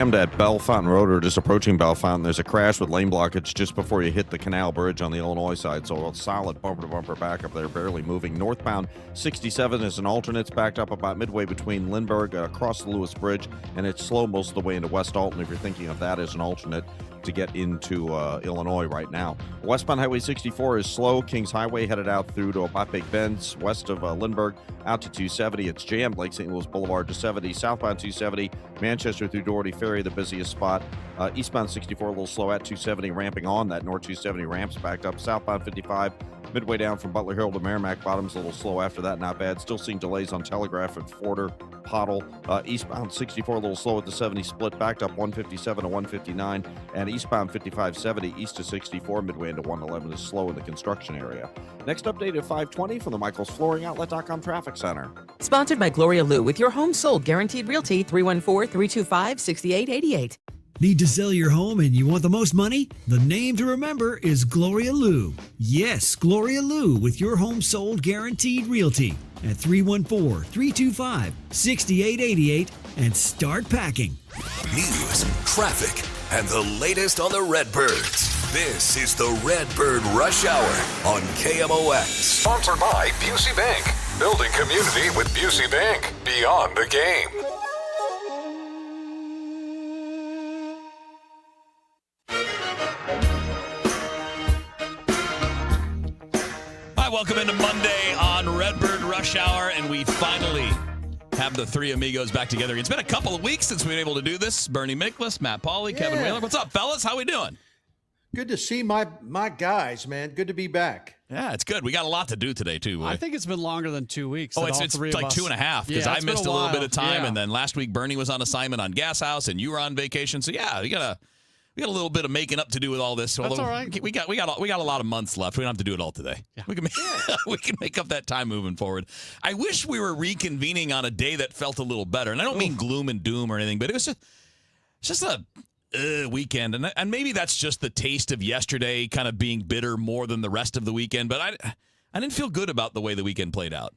At Bellefontaine Road, or just approaching Bellefontaine, there's a crash with lane blockage just before you hit the Canal Bridge on the Illinois side. So a solid bumper-to-bumper backup there, barely moving. Northbound 67 is an alternate. It's backed up about midway between Lindbergh across the Lewis Bridge, and it's slow most of the way into West Alton if you're thinking of that as an alternate to get into Illinois right now. Westbound Highway 64 is slow. Kings Highway headed out through to about Big Bend, west of Lindbergh, out to 270. It's jammed. Lake St. Louis Boulevard to 70. Southbound 270, Manchester through Doherty Ferry, the busiest spot. Eastbound 64 a little slow at 270, ramping on that North 270 ramps backed up. Southbound 55, midway down from Butler Hill to Merrimack Bottoms, a little slow after that, not bad. Still seeing delays on Telegraph and Forder, Pottle. Eastbound 64 a little slow at the 70 split, backed up 157 to 159, and eastbound 5570 east to 64 midway into 111 is slow in the construction area. Next update at 5:20 from the Michaels Flooring Outlet.com Traffic Center. Sponsored by Gloria Lou with your home sold guaranteed realty 314-325-6888. Need to sell your home and you want the most money? The name to remember is Gloria Lou. Yes, Gloria Lou with your home sold guaranteed realty at 314-325-6888 and start packing. News, traffic, and the latest on the Redbirds. This is the Redbird Rush Hour on KMOX. Sponsored by Busey Bank. Building community with Busey Bank. Beyond the game. Welcome into Monday on Redbird Rush Hour, and we finally have the three amigos back together. It's been a couple of weeks since we've been able to do this. Bernie Miklasz, Matt Pauley, Kevin Wheeler. What's up, fellas? How we doing? Good to see my guys, man. Good to be back. Yeah, it's good. We got a lot to do today, too. I think it's been longer than 2 weeks. Oh, it's like 2.5 because I missed a little bit of time, and then last week Bernie was on assignment on Gas House, and you were on vacation. So, yeah, we got a little bit of making up to do with all this. That's all right. We got a lot of months left. We don't have to do it all today. Yeah. We can make up that time moving forward. I wish we were reconvening on a day that felt a little better. And I don't mean gloom and doom or anything, but it was just a weekend. And maybe that's just the taste of yesterday kind of being bitter more than the rest of the weekend. But I didn't feel good about the way the weekend played out.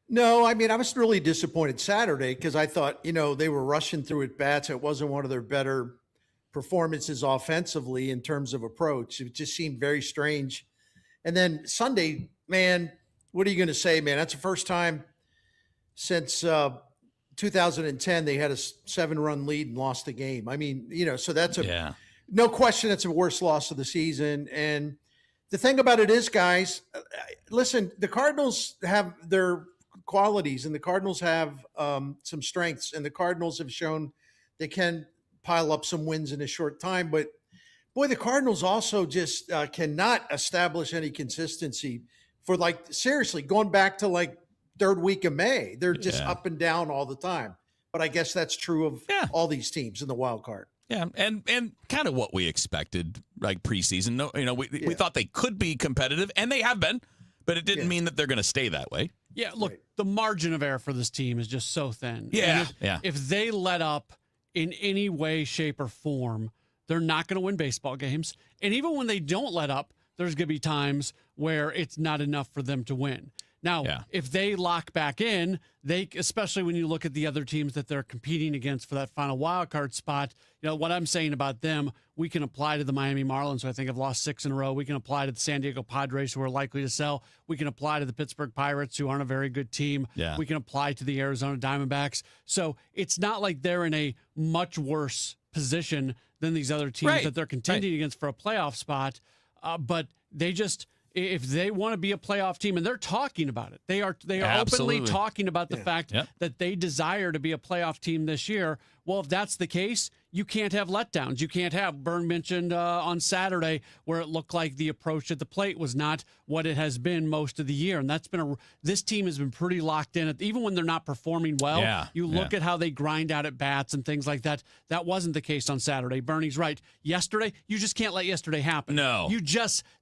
No, I mean, I was really disappointed Saturday because I thought, they were rushing through at bats. It wasn't one of their better performances offensively in terms of approach. It just seemed very strange. And then Sunday, man, what are you going to say, man? That's the first time since 2010 they had a 7-run lead and lost the game. I mean, so that's no question that's the worst loss of the season. And the thing about it is, guys, listen, the Cardinals have their qualities and the Cardinals have some strengths, and the Cardinals have shown they can pile up some wins in a short time. But boy, the Cardinals also just cannot establish any consistency for seriously going back to third week of May. They're just up and down all the time. But I guess that's true of all these teams in the wild card. Yeah, and kind of what we expected, preseason. We thought they could be competitive, and they have been, but it didn't mean that they're going to stay that way. Yeah, look, the margin of error for this team is just so thin. Yeah, if they let up in any way, shape, or form, they're not going to win baseball games. And even when they don't let up, there's going to be times where it's not enough for them to win. Now, if they lock back in, especially when you look at the other teams that they're competing against for that final wild card spot, what I'm saying about them, we can apply to the Miami Marlins, who I think have lost 6 in a row. We can apply to the San Diego Padres, who are likely to sell. We can apply to the Pittsburgh Pirates, who aren't a very good team. Yeah. We can apply to the Arizona Diamondbacks. So it's not like they're in a much worse position than these other teams that they're contending against for a playoff spot. But they just, if they want to be a playoff team, and they're talking about it, they are openly talking about the fact that they desire to be a playoff team this year. Well, if that's the case, you can't have letdowns. You can't have, Bern mentioned on Saturday, where it looked like the approach at the plate was not what it has been most of the year. And that's been this team has been pretty locked in. Even when they're not performing well, you look at how they grind out at bats and things like that. That wasn't the case on Saturday. Bernie's right. Yesterday, you just can't let yesterday happen. No.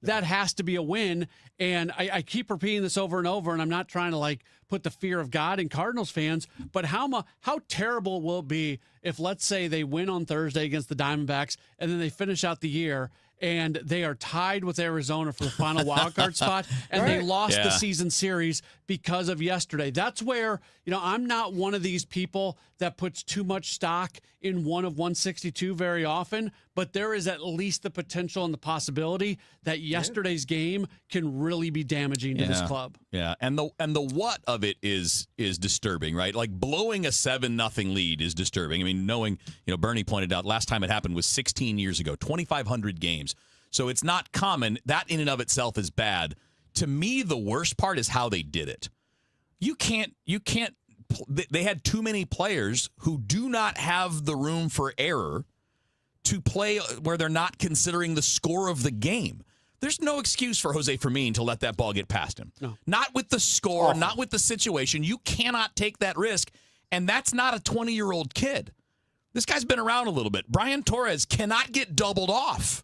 That has to be a win. And I keep repeating this over and over, and I'm not trying to put the fear of God in Cardinals fans, but how terrible will it be if, let's say, they win on Thursday against the Diamondbacks and then they finish out the year and they are tied with Arizona for the final wild card spot, and they lost the season series because of yesterday. That's where, I'm not one of these people that puts too much stock in one of 162 very often, but there is at least the potential and the possibility that yesterday's game can really be damaging to this club. Yeah, and the what of it is disturbing, right? Like blowing a 7-0 lead is disturbing. I mean, knowing, Bernie pointed out last time it happened was 16 years ago, 2,500 games. So it's not common. That in and of itself is bad. To me, the worst part is how they did it. You can't. They had too many players who do not have the room for error to play where they're not considering the score of the game. There's no excuse for Jose Fermin to let that ball get past him. No. Not with the score, not with the situation. You cannot take that risk, and that's not a 20-year-old kid. This guy's been around a little bit. Brian Torres cannot get doubled off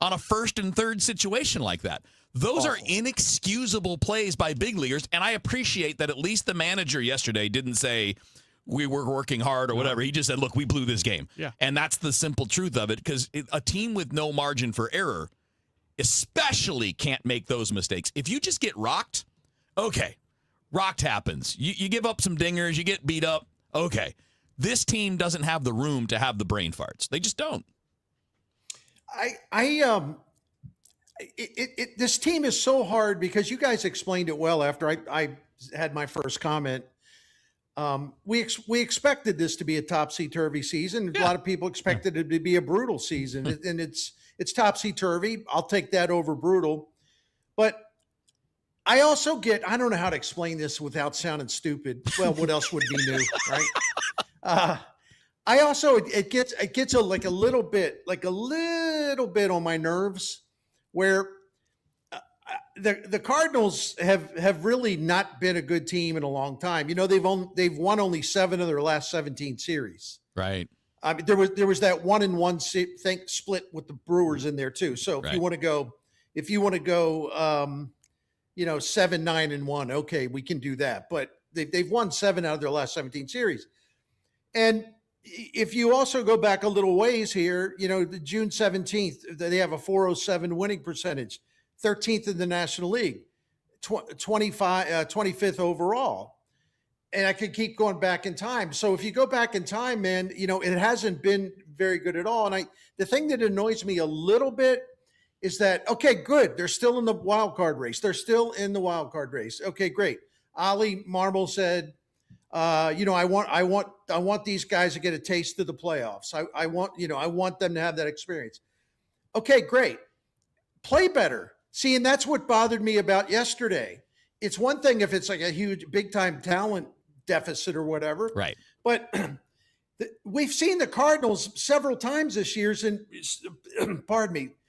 on a first and third situation like that. Those are inexcusable plays by big leaguers, and I appreciate that at least the manager yesterday didn't say we were working hard or whatever. He just said, look, we blew this game. Yeah. And that's the simple truth of it, because a team with no margin for error especially can't make those mistakes. If you just get rocked, okay, rocked happens. You give up some dingers, you get beat up, okay. This team doesn't have the room to have the brain farts. They just don't. This team is so hard because you guys explained it well after I had my first comment. We expected this to be a topsy-turvy season. Yeah. A lot of people expected it to be a brutal season, and it's topsy-turvy. I'll take that over brutal. But I also I don't know how to explain this without sounding stupid. Well, what else would be new, right? I also, it gets a little bit on my nerves, where the Cardinals have really not been a good team in a long time. They've won only 7 of their last 17 series. Right. I mean, there was that 1-1 thing split with the Brewers in there too. So if you want to go, 7-9-1, okay, we can do that. But they've won 7 out of their last 17 series. And if you also go back a little ways here, the June 17th, they have a .407 winning percentage, 13th in the National League, 25th overall. And I could keep going back in time. So if you go back in time, man, it hasn't been very good at all. And the thing that annoys me a little bit is that, okay, good. They're still in the wild card race. Okay, great. Ollie Marmol said, I want these guys to get a taste of the playoffs. I want them to have that experience. Okay, great. Play better. See, and that's what bothered me about yesterday. It's one thing if it's like a huge, big time talent deficit or whatever. Right. But we've seen the Cardinals several times this year,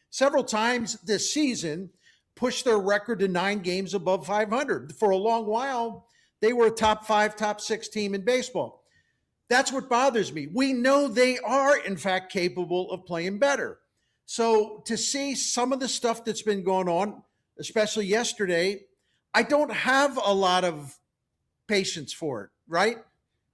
several times this season, push their record to 9 games above 500. For a long while, they were a top 5, top 6 team in baseball. That's what bothers me. We know they are, in fact, capable of playing better. So to see some of the stuff that's been going on, especially yesterday, I don't have a lot of patience for it, right?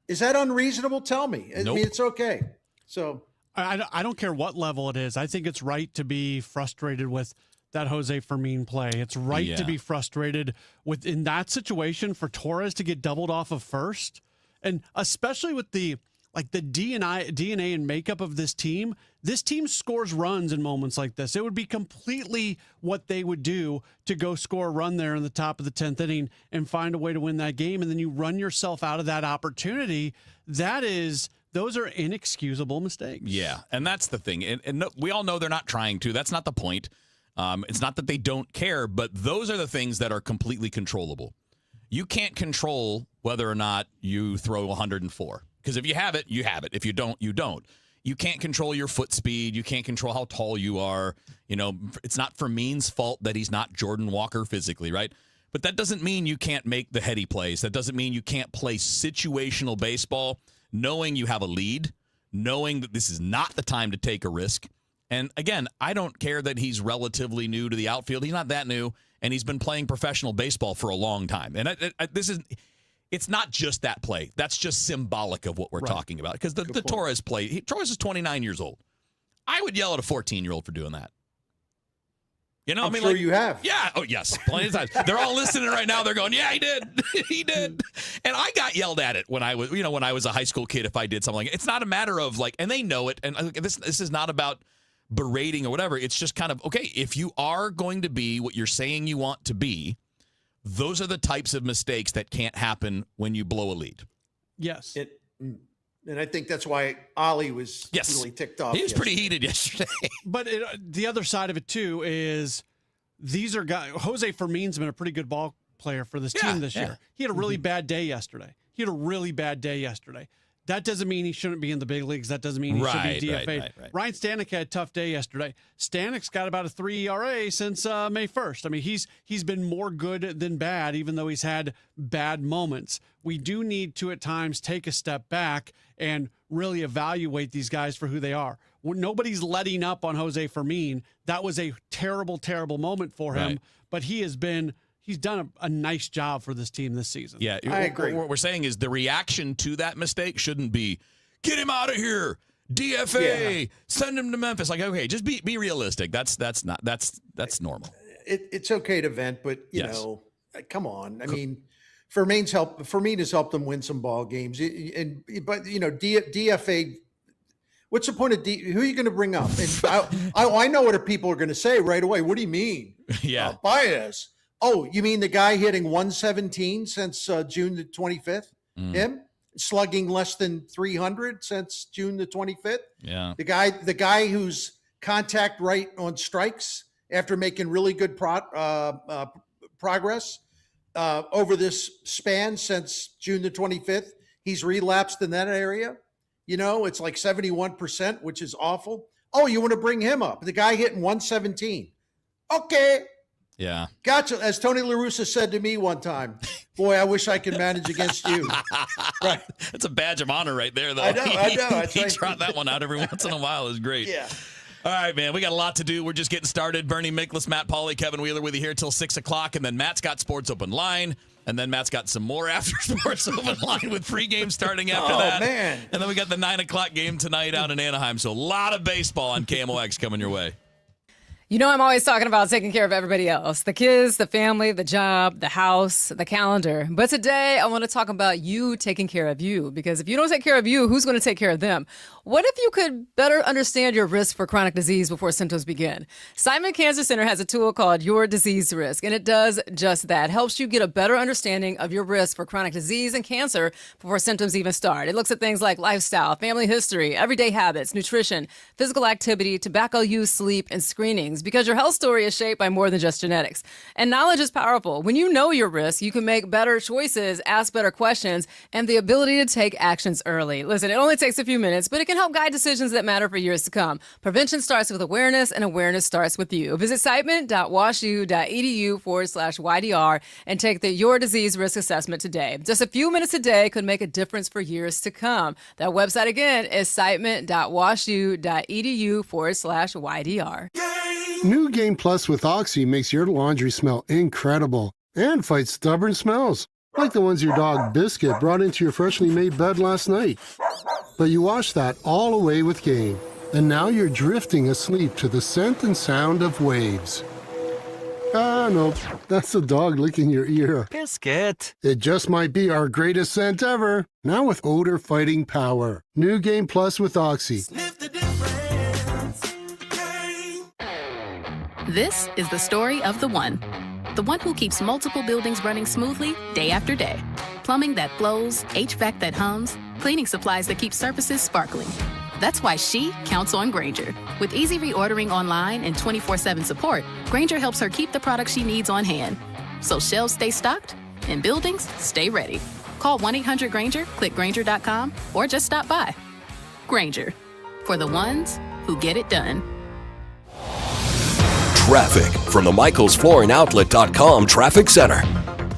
Is that unreasonable? Tell me. Nope. I mean, it's okay. So I don't care what level it is. I think it's right to be frustrated with that Jose Fermin play. It's right to be frustrated with, in that situation, for Torres to get doubled off of first, and especially with the DNA and makeup of this team. This team scores runs in moments like this. It would be completely what they would do to go score a run there in the top of the 10th inning and find a way to win that game, and then you run yourself out of that opportunity. Those are inexcusable mistakes. Yeah, and that's the thing. And no, we all know they're not trying to. That's not the point. It's not that they don't care, but those are the things that are completely controllable. You can't control whether or not you throw 104. Because if you have it, you have it. If you don't, you don't. You can't control your foot speed. You can't control how tall you are. It's not Fermin's fault that he's not Jordan Walker physically, right? But that doesn't mean you can't make the heady plays. That doesn't mean you can't play situational baseball, knowing you have a lead, knowing that this is not the time to take a risk. And again, I don't care that he's relatively new to the outfield. He's not that new, and he's been playing professional baseball for a long time. And it's not just that play. That's just symbolic of what we're talking about. Because the Torres play, Torres is 29 years old. I would yell at a 14-year-old for doing that. You know, I'm sure you have. Yeah. Oh, yes. Plenty of times. They're all listening right now. They're going, yeah, he did. He did. And I got yelled at it when I was a high school kid if I did something like it. It's not a matter of like, and they know it. And this is not about berating or whatever. It's just kind of, okay, if you are going to be what you're saying you want to be, those are the types of mistakes that can't happen when you blow a lead. Yes. And I think that's why Ollie was really ticked off. He was pretty heated yesterday. But the other side of it, too, is these are guys. Jose Fermin's been a pretty good ball player for this team this year. He had a really bad day yesterday. That doesn't mean he shouldn't be in the big leagues. That doesn't mean he should be DFA'd. Right. Ryan Stanek had a tough day yesterday. Stanek's got about a 3 ERA since May 1st. I mean, he's been more good than bad, even though he's had bad moments. We do need to, at times, take a step back and really evaluate these guys for who they are. Nobody's letting up on Jose Fermin. That was a terrible, terrible moment for him, but he's done a nice job for this team this season. Yeah, I agree. What we're saying is the reaction to that mistake shouldn't be, get him out of here, DFA, send him to Memphis. Like, okay, just be realistic. That's normal. It's okay to vent, but you know, come on. I mean, Fermin has helped them win some ball games. But you know, DFA. What's the point of who are you going to bring up? And I know what people are going to say right away. What do you mean? Yeah, Baez. Oh, you mean the guy hitting 117 since June the 25th? Him slugging less than 300 since June the 25th? Yeah. The guy who's contact right on strikes after making really good progress over this span since June the 25th. He's relapsed in that area. You know, it's like 71%, which is awful. Oh, you want to bring him up? The guy hitting 117. Okay. Yeah. Gotcha. As Tony La Russa said to me one time, boy, I wish I could manage against you. Right. That's a badge of honor right there, though. I know. He trot that one out every once in a while. Is great. Yeah. All right, man. We got a lot to do. We're just getting started. Bernie Miklasz, Matt Pauley, Kevin Wheeler with you here till 6 o'clock. And then Matt's got Sports Open Line. And then Matt's got some more after Sports Open Line with pregame starting after that. Oh, man. And then we got the 9 o'clock game tonight out in Anaheim. So a lot of baseball on KMOX coming your way. You know, I'm always talking about taking care of everybody else, the kids, the family, the job, the house, the calendar. But today I want to talk about you taking care of you, because if you don't take care of you, who's going to take care of them? What if you could better understand your risk for chronic disease before symptoms begin? Simon Cancer Center has a tool called Your Disease Risk, and it does just that. It helps you get a better understanding of your risk for chronic disease and cancer before symptoms even start. It looks at things like lifestyle, family history, everyday habits, nutrition, physical activity, tobacco use, sleep, and screenings, because your health story is shaped by more than just genetics. And knowledge is powerful. When you know your risk, you can make better choices, ask better questions, and the ability to take actions early. Listen, it only takes a few minutes, but it can help guide decisions that matter for years to come. Prevention starts with awareness, and awareness starts with you. Visit sitement.washu.edu/YDR and take the Your Disease Risk Assessment today. Just a few minutes a day could make a difference for years to come. That website again is sitement.washu.edu/YDR. New Game Plus with Oxy makes your laundry smell incredible and fights stubborn smells, like the ones your dog Biscuit brought into your freshly made bed last night. But you wash that all away with Game, and now you're drifting asleep to the scent and sound of waves. Ah, nope, that's the dog licking your ear. Biscuit. It just might be our greatest scent ever, now with odor-fighting power. New Game Plus with Oxy. Sniff the difference. This is the story of the one who keeps multiple buildings running smoothly day after day. Plumbing that flows, HVAC that hums, cleaning supplies that keep surfaces sparkling. That's why she counts on Grainger. With easy reordering online and 24/7 support, Grainger helps her keep the products she needs on hand. So shelves stay stocked and buildings stay ready. Call 1-800-GRAINGER, click Grainger.com, or just stop by. Grainger, for the ones who get it done. Traffic from the MichaelsFlooringOutlet.com Traffic Center.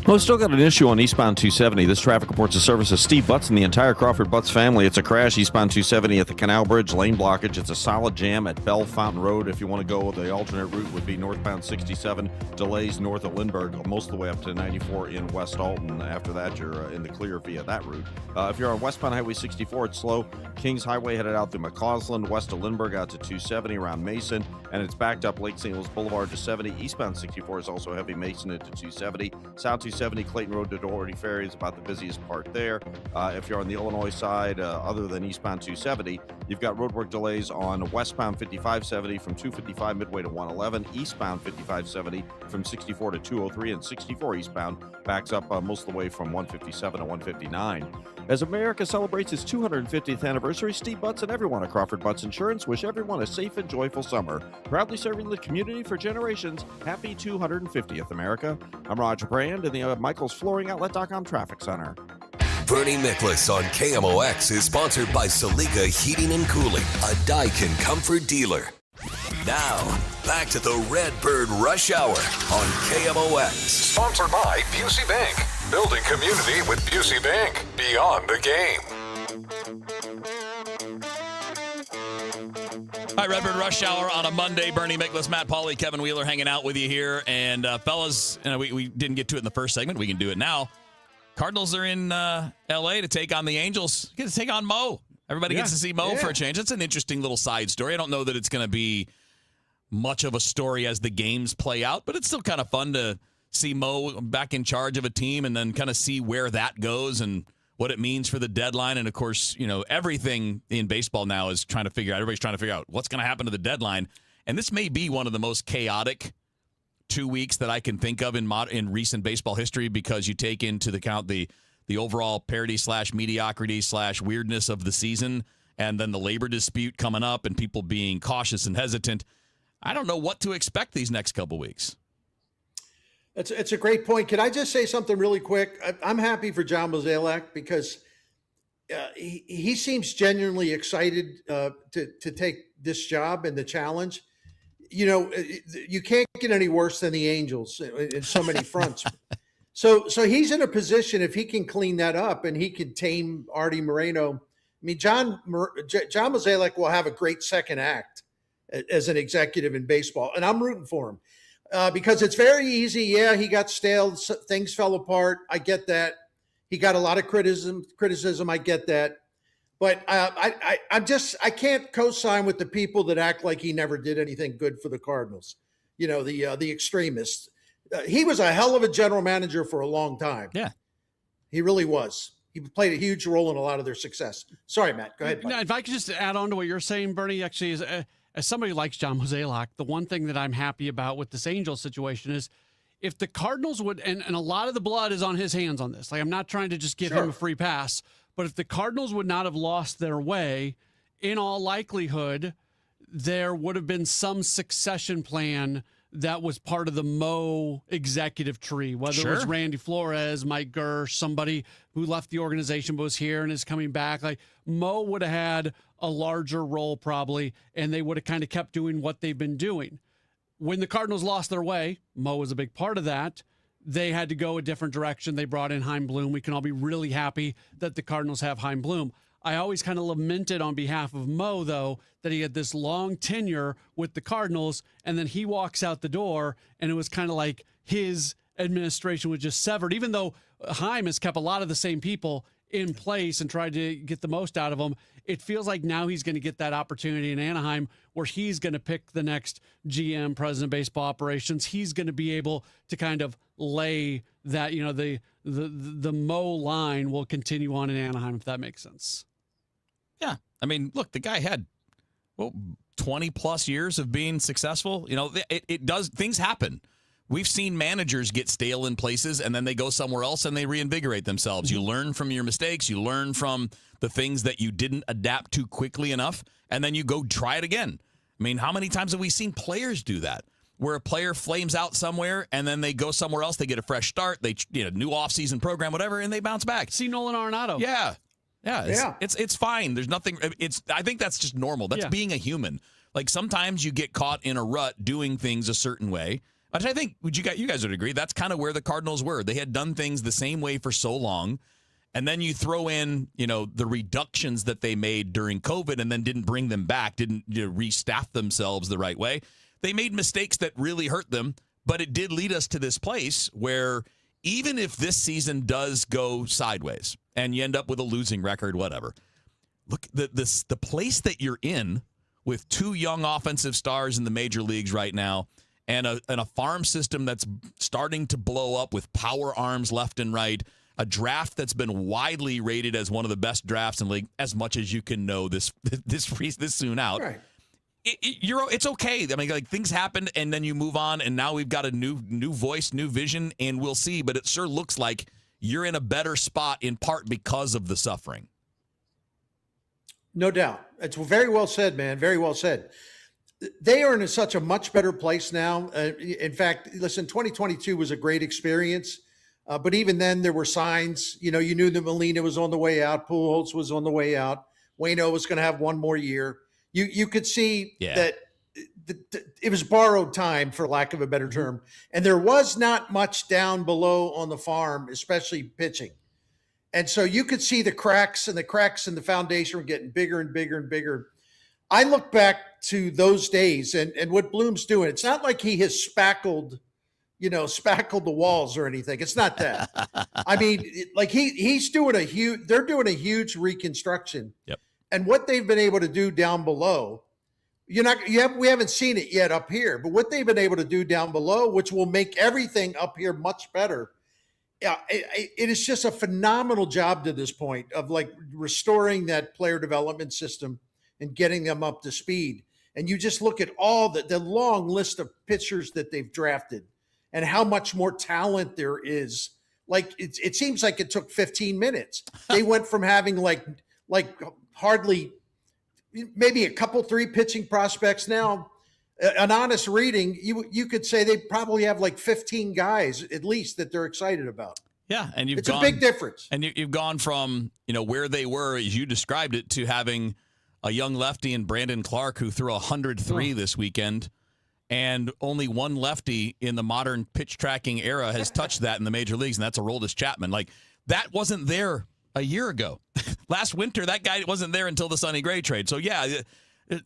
Well, we've still got an issue on eastbound 270. This traffic reports the service of Steve Butts and the entire Crawford Butts family. It's a crash eastbound 270 at the Canal Bridge, lane blockage. It's a solid jam at Bell Fountain Road. If you want to go, the alternate route would be northbound 67, delays north of Lindbergh, most of the way up to 94 in West Alton. After that, you're in the clear via that route. If you're on westbound Highway 64, it's slow. Kings Highway headed out through McCausland, west of Lindbergh out to 270 around Mason, and it's backed up Lake St. Louis Boulevard to 70. Eastbound 64 is also heavy Mason into 270. South 270, Clayton Road to Doherty Ferry is about the busiest part there. If you're on the Illinois side, other than eastbound 270, you've got roadwork delays on westbound 5570 from 255 midway to 111, eastbound 5570 from 64 to 203, and 64 eastbound backs up most of the way from 157 to 159. As America celebrates its 250th anniversary, Steve Butts and everyone at Crawford Butts Insurance wish everyone a safe and joyful summer. Proudly serving the community for generations. Happy 250th, America. I'm Roger Brand in the Michael's Flooring Outlet.com Traffic Center. Bernie Miklasz on KMOX is sponsored by Saliga Heating and Cooling, a Daikin comfort dealer. Now, back to the Redbird Rush Hour on KMOX. Sponsored by Busey Bank. Building community with Busey Bank. Beyond the game. All right, Redbird Rush Hour on a Monday. Bernie Miklasz, Matt Pauley, Kevin Wheeler hanging out with you here. And fellas, we didn't get to it in the first segment. We can do it now. Cardinals are in L.A. to take on the Angels. Get to take on Mo. Everybody gets to see Mo for a change. It's an interesting little side story. I don't know that it's going to be much of a story as the games play out, but it's still kind of fun to see Mo back in charge of a team and then kind of see where that goes and what it means for the deadline. And, of course, everything in baseball now is everybody's trying to figure out what's going to happen to the deadline. And this may be one of the most chaotic 2 weeks that I can think of in recent baseball history, because you take into account the overall parity / mediocrity / weirdness of the season, and then the labor dispute coming up and people being cautious and hesitant. I don't know what to expect these next couple weeks. It's a great point. Can I just say something really quick? I'm happy for John Mozeliak because he seems genuinely excited to take this job and the challenge. You can't get any worse than the Angels in so many fronts. So he's in a position, if he can clean that up and he can tame Artie Moreno. I mean, John Mozeliak will have a great second act as an executive in baseball, and I'm rooting for him. Because it's very easy. Yeah, he got stale. Things fell apart. I get that. He got a lot of criticism. I get that. But I can't co-sign with the people that act like he never did anything good for the Cardinals. The extremists. He was a hell of a general manager for a long time. Yeah, he really was. He played a huge role in a lot of their success. Sorry, Matt. Go ahead. Now, if I could just add on to what you're saying, Bernie, actually is. As somebody who likes John Mozeliak, the one thing that I'm happy about with this Angels situation is if the Cardinals would, and a lot of the blood is on his hands on this. Like, I'm not trying to just give him a free pass, but if the Cardinals would not have lost their way, in all likelihood, there would have been some succession plan that was part of the Mo executive tree, whether it was Randy Flores, Mike Gersh, somebody who left the organization but was here and is coming back. Like, Mo would have had a larger role probably, and they would have kind of kept doing what they've been doing. When the Cardinals lost their way, Mo was a big part of that. They had to go a different direction. They brought in Chaim Bloom. We can all be really happy that the Cardinals have Chaim Bloom. I always kind of lamented on behalf of Mo, though, that he had this long tenure with the Cardinals, and then he walks out the door, and it was kind of like his administration was just severed, even though Chaim has kept a lot of the same people in place and tried to get the most out of them. It feels like now he's going to get that opportunity in Anaheim where he's going to pick the next GM, president of baseball operations. He's going to be able to kind of lay that, the Mo line will continue on in Anaheim, if that makes sense. Yeah. I mean, look, the guy had 20 plus years of being successful. It does, things happen. We've seen managers get stale in places and then they go somewhere else and they reinvigorate themselves. You learn from your mistakes. You learn from the things that you didn't adapt to quickly enough, and then you go try it again. I mean, how many times have we seen players do that, where a player flames out somewhere and then they go somewhere else, they get a fresh start, they new offseason program, whatever, and they bounce back. See Nolan Arenado. Yeah. It's fine. There's nothing. I think that's just normal. That's being a human. Like, sometimes you get caught in a rut doing things a certain way. Which I think you guys would agree that's kind of where the Cardinals were. They had done things the same way for so long, and then you throw in the reductions that they made during COVID, and then didn't bring them back, didn't restaff themselves the right way. They made mistakes that really hurt them, but it did lead us to this place where even if this season does go sideways and you end up with a losing record, whatever, look, the place that you're in with two young offensive stars in the major leagues right now and a farm system that's starting to blow up with power arms left and right, a draft that's been widely rated as one of the best drafts in the league, as much as you can know this soon out. Right. It's okay. I mean, like, things happen, and then you move on, and now we've got a new voice, new vision, and we'll see. But it sure looks like you're in a better spot in part because of the suffering. No doubt. It's very well said, man. Very well said. They are in such a much better place now. In fact, listen, 2022 was a great experience. But even then, there were signs. You knew that Molina was on the way out. Pujols was on the way out. Waino was going to have one more year. You could see that it was borrowed time, for lack of a better term. And there was not much down below on the farm, especially pitching. And so you could see the cracks in the foundation were getting bigger and bigger and bigger. I look back to those days and what Bloom's doing. It's not like he has spackled the walls or anything. It's not that. I mean, like he's doing they're doing a huge reconstruction. Yep. And what they've been able to do down below, we haven't seen it yet up here, but what they've been able to do down below, which will make everything up here much better. Yeah, it is just a phenomenal job to this point of like restoring that player development system and getting them up to speed. And you just look at all the long list of pitchers that they've drafted and how much more talent there is. Like it seems like it took 15 minutes. They went from having like hardly maybe a couple, 3 pitching prospects. Now, an honest reading, you could say they probably have like 15 guys at least that they're excited about. Yeah, and it's a big difference. And you've gone from where they were, as you described it, to having a young lefty in Brandon Clark who threw 103 this weekend, and only one lefty in the modern pitch tracking era has touched that in the major leagues, and that's Aroldis Chapman. Like, that wasn't there a year ago. Last winter, that guy wasn't there until the Sonny Gray trade. So, yeah,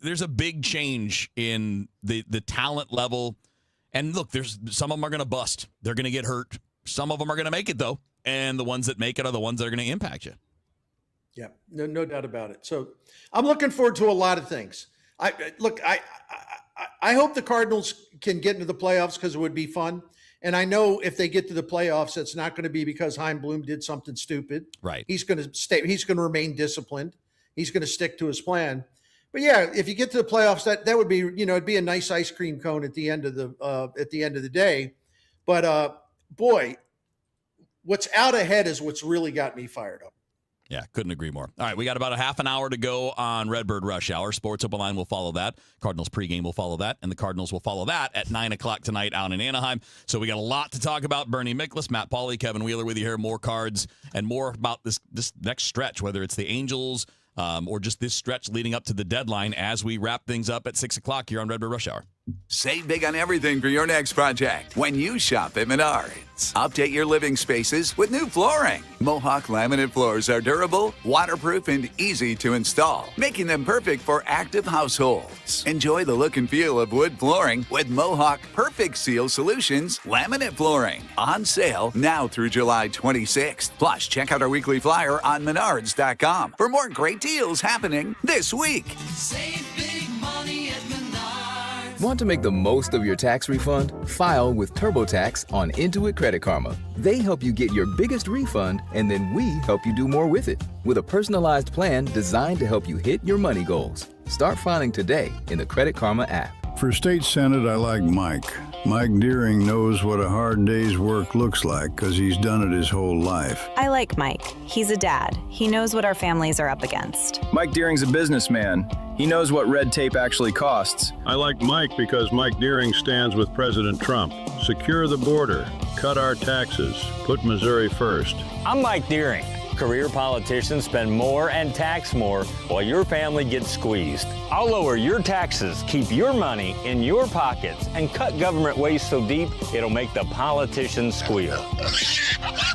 there's a big change in the talent level. And, look, some of them are going to bust. They're going to get hurt. Some of them are going to make it, though. And the ones that make it are the ones that are going to impact you. Yeah, no doubt about it. So I'm looking forward to a lot of things. I hope the Cardinals can get into the playoffs because it would be fun. And I know if they get to the playoffs, it's not going to be because Chaim Bloom did something stupid. Right. He's going to stay. He's going to remain disciplined. He's going to stick to his plan. But yeah, if you get to the playoffs, that would be, it'd be a nice ice cream cone at the end of the day. But boy, what's out ahead is what's really got me fired up. Yeah, couldn't agree more. All right, we got about a half an hour to go on Redbird Rush Hour. Sports Open Line will follow that. Cardinals pregame will follow that. And the Cardinals will follow that at 9 o'clock tonight out in Anaheim. So we got a lot to talk about. Bernie Miklasz, Matt Pauley, Kevin Wheeler with you here. More cards and more about this next stretch, whether it's the Angels or just this stretch leading up to the deadline as we wrap things up at 6 o'clock here on Redbird Rush Hour. Save big on everything for your next project when you shop at Menards. Update your living spaces with new flooring. Mohawk laminate floors are durable, waterproof, and easy to install, making them perfect for active households. Enjoy the look and feel of wood flooring with Mohawk Perfect Seal Solutions laminate flooring. On sale now through July 26th. Plus, check out our weekly flyer on Menards.com for more great deals happening this week. Save big money at Menards. Want to make the most of your tax refund? File with TurboTax on Intuit Credit Karma. They help you get your biggest refund, and then we help you do more with it. With a personalized plan designed to help you hit your money goals. Start filing today in the Credit Karma app. For state senate, I like Mike. Mike Deering knows what a hard day's work looks like because he's done it his whole life. I like Mike. He's a dad. He knows what our families are up against. Mike Deering's a businessman. He knows what red tape actually costs. I like Mike because Mike Deering stands with President Trump. Secure the border, cut our taxes, put Missouri first. I'm Mike Deering. career politicians spend more and tax more while your family gets squeezed. I'll lower your taxes, keep your money in your pockets, and cut government waste so deep it'll make the politicians squeal.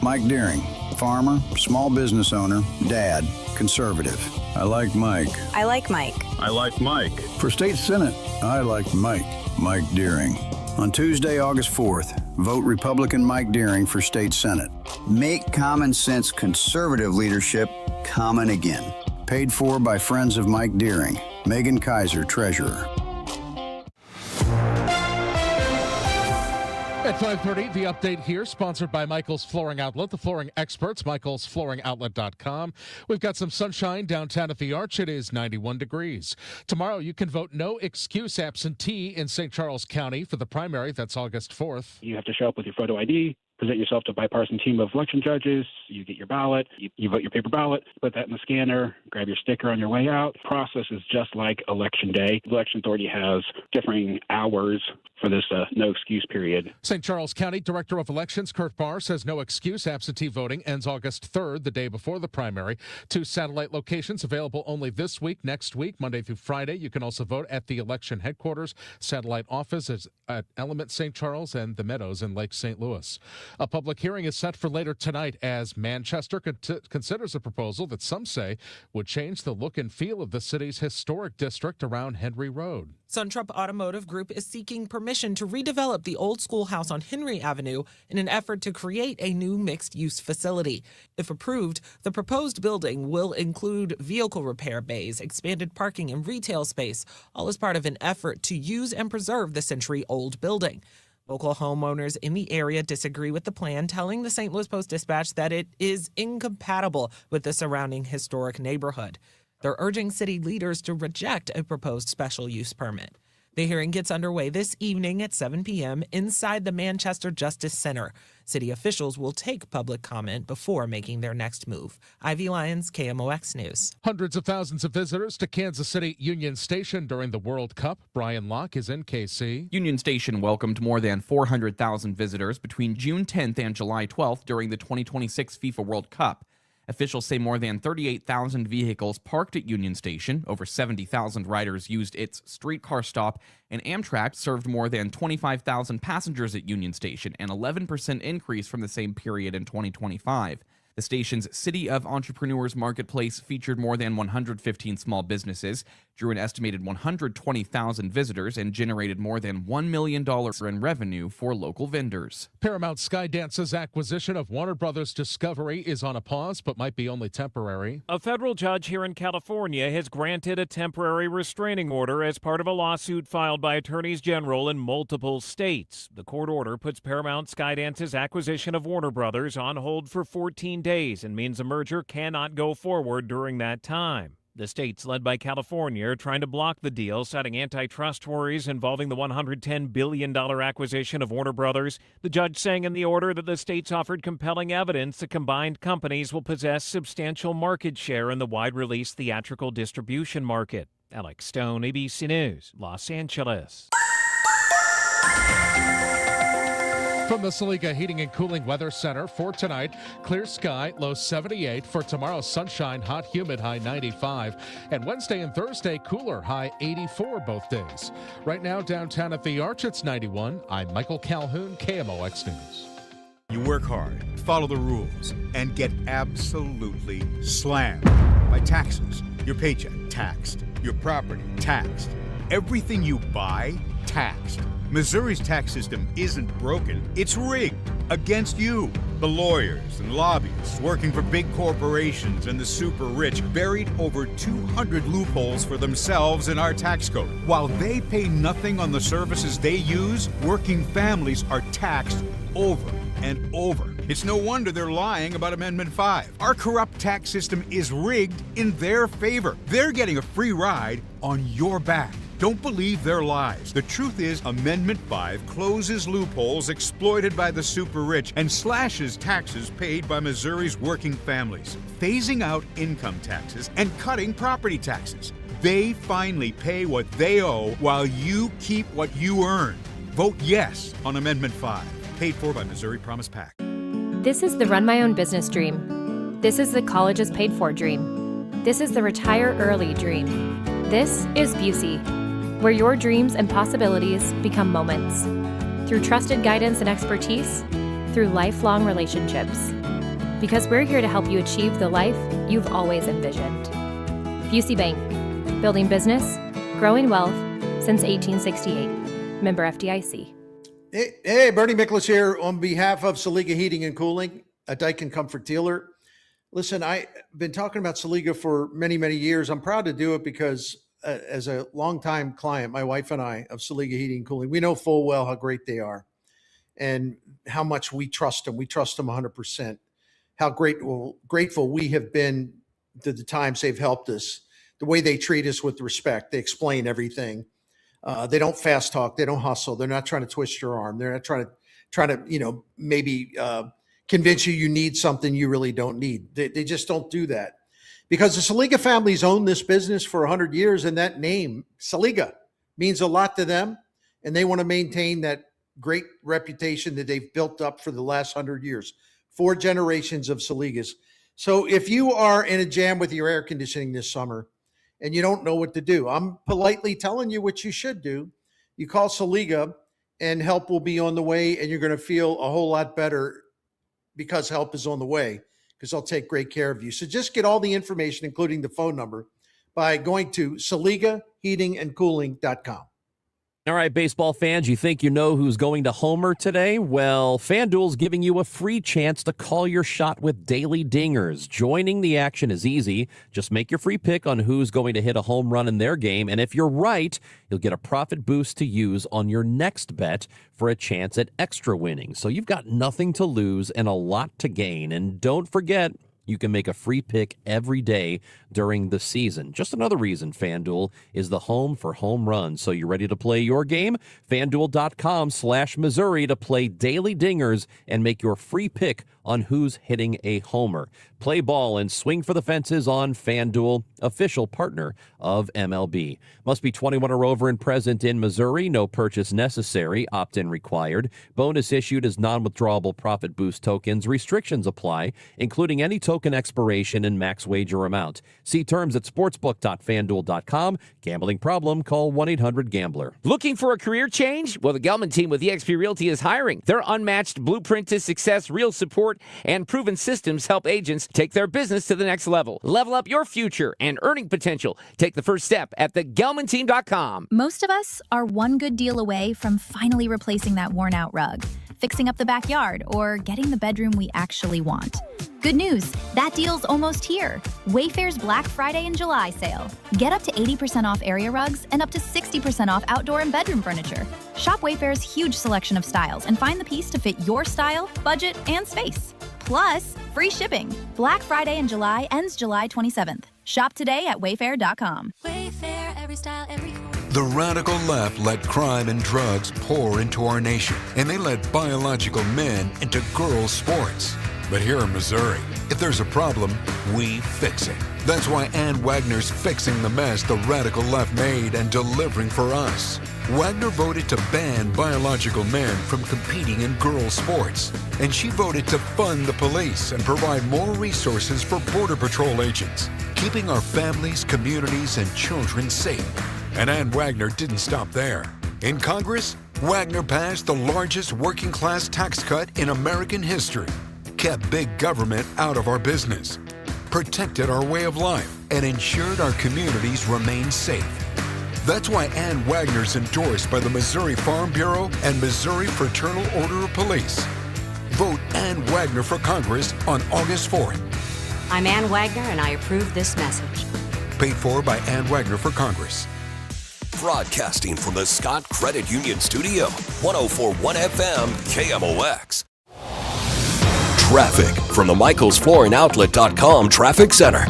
Mike Deering, farmer, small business owner, dad, conservative. I like Mike. I like Mike. I like Mike. For state senate, I like Mike. Mike Deering. On Tuesday, August 4th, vote Republican Mike Deering for state senate. Make common sense conservative leadership common again. Paid for by friends of Mike Deering. Megan Kaiser, treasurer. At 5:30, the update here, sponsored by Michael's Flooring Outlet, the flooring experts, michaelsflooringoutlet.com. We've got some sunshine downtown at the Arch. It is 91 degrees. Tomorrow, you can vote no excuse absentee in St. Charles County for the primary. That's August 4th. You have to show up with your photo ID, present yourself to a bipartisan team of election judges. You get your ballot. You vote your paper ballot, put that in the scanner, grab your sticker on your way out. The process is just like Election Day. The Election Authority has differing hours for this no excuse period. St. Charles County Director of Elections Kurt Barr says no excuse absentee voting ends August 3rd, the day before the primary. 2 satellite locations available only this week, next week, Monday through Friday. You can also vote at the election headquarters. Satellite office is at Element St. Charles and the Meadows in Lake St. Louis. A public hearing is set for later tonight as Manchester considers a proposal that some say would change the look and feel of the city's historic district around Henry Road. Suntrup Automotive Group is seeking permission to redevelop the old schoolhouse on Henry Avenue in an effort to create a new mixed-use facility. If approved, the proposed building will include vehicle repair bays, expanded parking, and retail space, all as part of an effort to use and preserve the century-old building. Local homeowners in the area disagree with the plan, telling the St. Louis Post-Dispatch that it is incompatible with the surrounding historic neighborhood. They're urging city leaders to reject a proposed special use permit. The hearing gets underway this evening at 7 p.m. inside the Manchester Justice Center. City officials will take public comment before making their next move. Ivy Lyons, KMOX News. Hundreds of thousands of visitors to Kansas City Union Station during the World Cup. Brian Locke is in KC. Union Station welcomed more than 400,000 visitors between June 10th and July 12th during the 2026 FIFA World Cup. Officials say more than 38,000 vehicles parked at Union Station, over 70,000 riders used its streetcar stop, and Amtrak served more than 25,000 passengers at Union Station, an 11% increase from the same period in 2025. The station's City of Entrepreneurs Marketplace featured more than 115 small businesses, drew an estimated 120,000 visitors, and generated more than $1 million in revenue for local vendors. Paramount Skydance's acquisition of Warner Brothers Discovery is on a pause, but might be only temporary. A federal judge here in California has granted a temporary restraining order as part of a lawsuit filed by attorneys general in multiple states. The court order puts Paramount Skydance's acquisition of Warner Brothers on hold for 14 days and means the merger cannot go forward during that time. The states, led by California, are trying to block the deal, citing antitrust worries involving the $110 billion acquisition of Warner Brothers. The judge saying in the order that the states offered compelling evidence the combined companies will possess substantial market share in the wide-release theatrical distribution market. Alex Stone, ABC News, Los Angeles. From the Saliga Heating and Cooling Weather Center for tonight, clear sky, low 78. For tomorrow, sunshine, hot, humid, high 95. And Wednesday and Thursday, cooler, high 84 both days. Right now, downtown at the Arch, it's 91. I'm Michael Calhoun, KMOX News. You work hard, follow the rules, and get absolutely slammed by taxes. Your paycheck, taxed. Your property, taxed. Everything you buy, taxed. Missouri's tax system isn't broken, it's rigged against you. The lawyers and lobbyists working for big corporations and the super rich buried over 200 loopholes for themselves in our tax code. While they pay nothing on the services they use, working families are taxed over and over. It's no wonder they're lying about Amendment 5. Our corrupt tax system is rigged in their favor. They're getting a free ride on your back. Don't believe their lies. The truth is, Amendment 5 closes loopholes exploited by the super rich and slashes taxes paid by Missouri's working families, phasing out income taxes and cutting property taxes. They finally pay what they owe while you keep what you earn. Vote yes on Amendment 5, paid for by Missouri Promise PAC. This is the Run My Own Business Dream. This is the college is paid for dream. This is the retire early dream. This is Busey, where your dreams and possibilities become moments. Through trusted guidance and expertise, through lifelong relationships. Because we're here to help you achieve the life you've always envisioned. Busey Bank, building business, growing wealth since 1868. Member FDIC. Hey, Bernie Miklasz here on behalf of Saliga Heating and Cooling, a Daikin Comfort dealer. Listen, I've been talking about Saliga for many, many years. I'm proud to do it because as a longtime client, my wife and I of Saliga Heating and Cooling, we know full well how great they are and how much we trust them. We trust them 100%. How grateful we have been to the times they've helped us, the way they treat us with respect. They explain everything. They don't fast talk. They don't hustle. They're not trying to twist your arm. They're not trying to, maybe convince you need something you really don't need. They just don't do that because the Saliga family's owned this business for 100 years, and that name, Saliga, means a lot to them, and they want to maintain that great reputation that they've built up for the last 100 years, 4 generations of Saligas. So if you are in a jam with your air conditioning this summer and you don't know what to do, I'm politely telling you what you should do. You call Saliga and help will be on the way, and you're going to feel a whole lot better because help is on the way, because they'll take great care of you. So just get all the information, including the phone number, by going to SaligaHeatingandCooling.com. All right, baseball fans, you think you know who's going to homer today? Well, FanDuel's giving you a free chance to call your shot with Daily Dingers. Joining the action is easy. Just make your free pick on who's going to hit a home run in their game, and if you're right, you'll get a profit boost to use on your next bet for a chance at extra winnings. So you've got nothing to lose and a lot to gain. And don't forget, you can make a free pick every day during the season. Just another reason FanDuel is the home for home runs. So you ready to play your game? FanDuel.com/Missouri to play Daily Dingers and make your free pick on who's hitting a homer. Play ball and swing for the fences on FanDuel, official partner of MLB. Must be 21 or over and present in Missouri. No purchase necessary. Opt-in required. Bonus issued as non-withdrawable profit boost tokens. Restrictions apply, including any token expiration and max wager amount. See terms at sportsbook.fanduel.com. Gambling problem? Call 1-800-GAMBLER. Looking for a career change? Well, the Gelman team with eXp Realty is hiring. Their unmatched blueprint to success, real support, and proven systems help agents take their business to the next level. Level up your future and earning potential. Take the first step at thegelmanteam.com. Most of us are one good deal away from finally replacing that worn-out rug, fixing up the backyard, or getting the bedroom we actually want. Good news, that deal's almost here. Wayfair's Black Friday and July sale. Get up to 80% off area rugs and up to 60% off outdoor and bedroom furniture. Shop Wayfair's huge selection of styles and find the piece to fit your style, budget, and space. Plus, free shipping. Black Friday in July ends July 27th. Shop today at wayfair.com. Wayfair, every style, every The radical left let crime and drugs pour into our nation, and they let biological men into girls' sports. But here in Missouri, if there's a problem, we fix it. That's why Ann Wagner's fixing the mess the radical left made and delivering for us. Wagner voted to ban biological men from competing in girls' sports, and she voted to fund the police and provide more resources for Border Patrol agents, keeping our families, communities, and children safe. And Ann Wagner didn't stop there. In Congress, Wagner passed the largest working-class tax cut in American history, kept big government out of our business, protected our way of life, and ensured our communities remain safe. That's why Ann Wagner's endorsed by the Missouri Farm Bureau and Missouri Fraternal Order of Police. Vote Ann Wagner for Congress on August 4th. I'm Ann Wagner, and I approve this message. Paid for by Ann Wagner for Congress. Broadcasting from the Scott Credit Union Studio, 104.1 FM KMOX. Traffic from the MichaelsFlooringOutlet.com Traffic Center.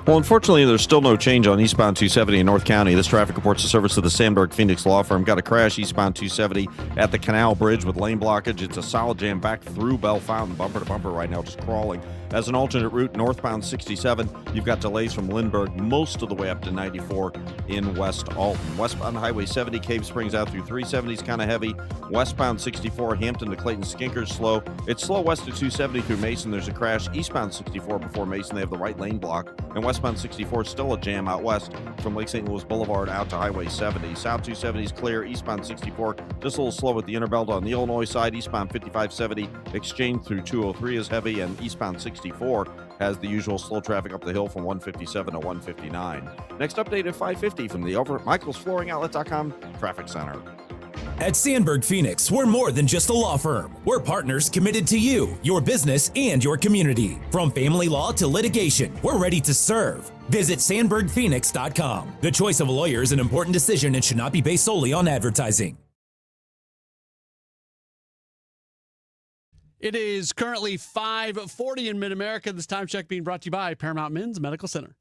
Well, unfortunately, there's still no change on eastbound 270 in North County. This traffic reports the service of the Sandberg Phoenix Law Firm. Got a crash eastbound 270 at the Canal Bridge with lane blockage. It's a solid jam back through Bell Fountain, bumper to bumper right now, just crawling. As an alternate route, northbound 67, you've got delays from Lindbergh most of the way up to 94 in West Alton. Westbound Highway 70, Cave Springs out through 370 is kind of heavy. Westbound 64, Hampton to Clayton Skinker's slow. It's slow west of 270 through Mason. There's a crash. Eastbound 64 before Mason, they have the right lane block. And westbound 64 still a jam out west from Lake St. Louis Boulevard out to Highway 70. South 270 is clear. Eastbound 64 just a little slow at the inner belt on the Illinois side. Eastbound 5570 Exchange through 203 is heavy, and eastbound 64 has the usual slow traffic up the hill from 157 to 159. Next update at 5:50 from the over at michaelsflooringoutlet.com Traffic Center. At Sandberg Phoenix, we're more than just a law firm. We're partners committed to you, your business, and your community. From family law to litigation, we're ready to serve. Visit sandbergphoenix.com. The choice of a lawyer is an important decision and should not be based solely on advertising. It is currently 5:40 in Mid-America. This time check being brought to you by Paramount Men's Medical Center.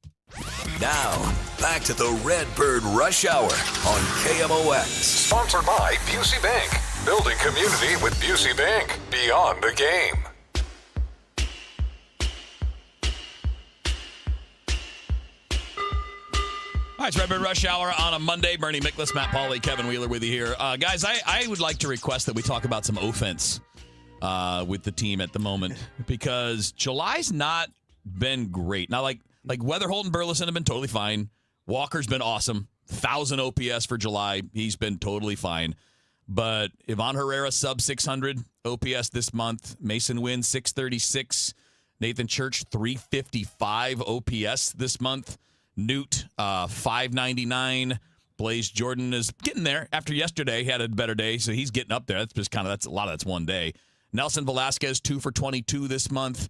Now, back to the Redbird Rush Hour on KMOX. Sponsored by Busey Bank. Building community with Busey Bank. Beyond the game. All right, it's Redbird Rush Hour on a Monday. Bernie Miklasz, Matt Pauley, Kevin Wheeler with you here. Guys, I would like to request that we talk about some offense with the team at the moment, because July's not been great. Now, like Weatherholt and Burleson have been totally fine. Walker's been awesome. 1,000 OPS for July. He's been totally fine. But Ivan Herrera sub 600 OPS this month. Mason Wynn 636. Nathan Church 355 OPS this month. Newt 599. Blaze Jordan is getting there. After yesterday, he had a better day, so he's getting up there. That's a lot of that's one day. Nelson Velasquez 2 for 22 this month.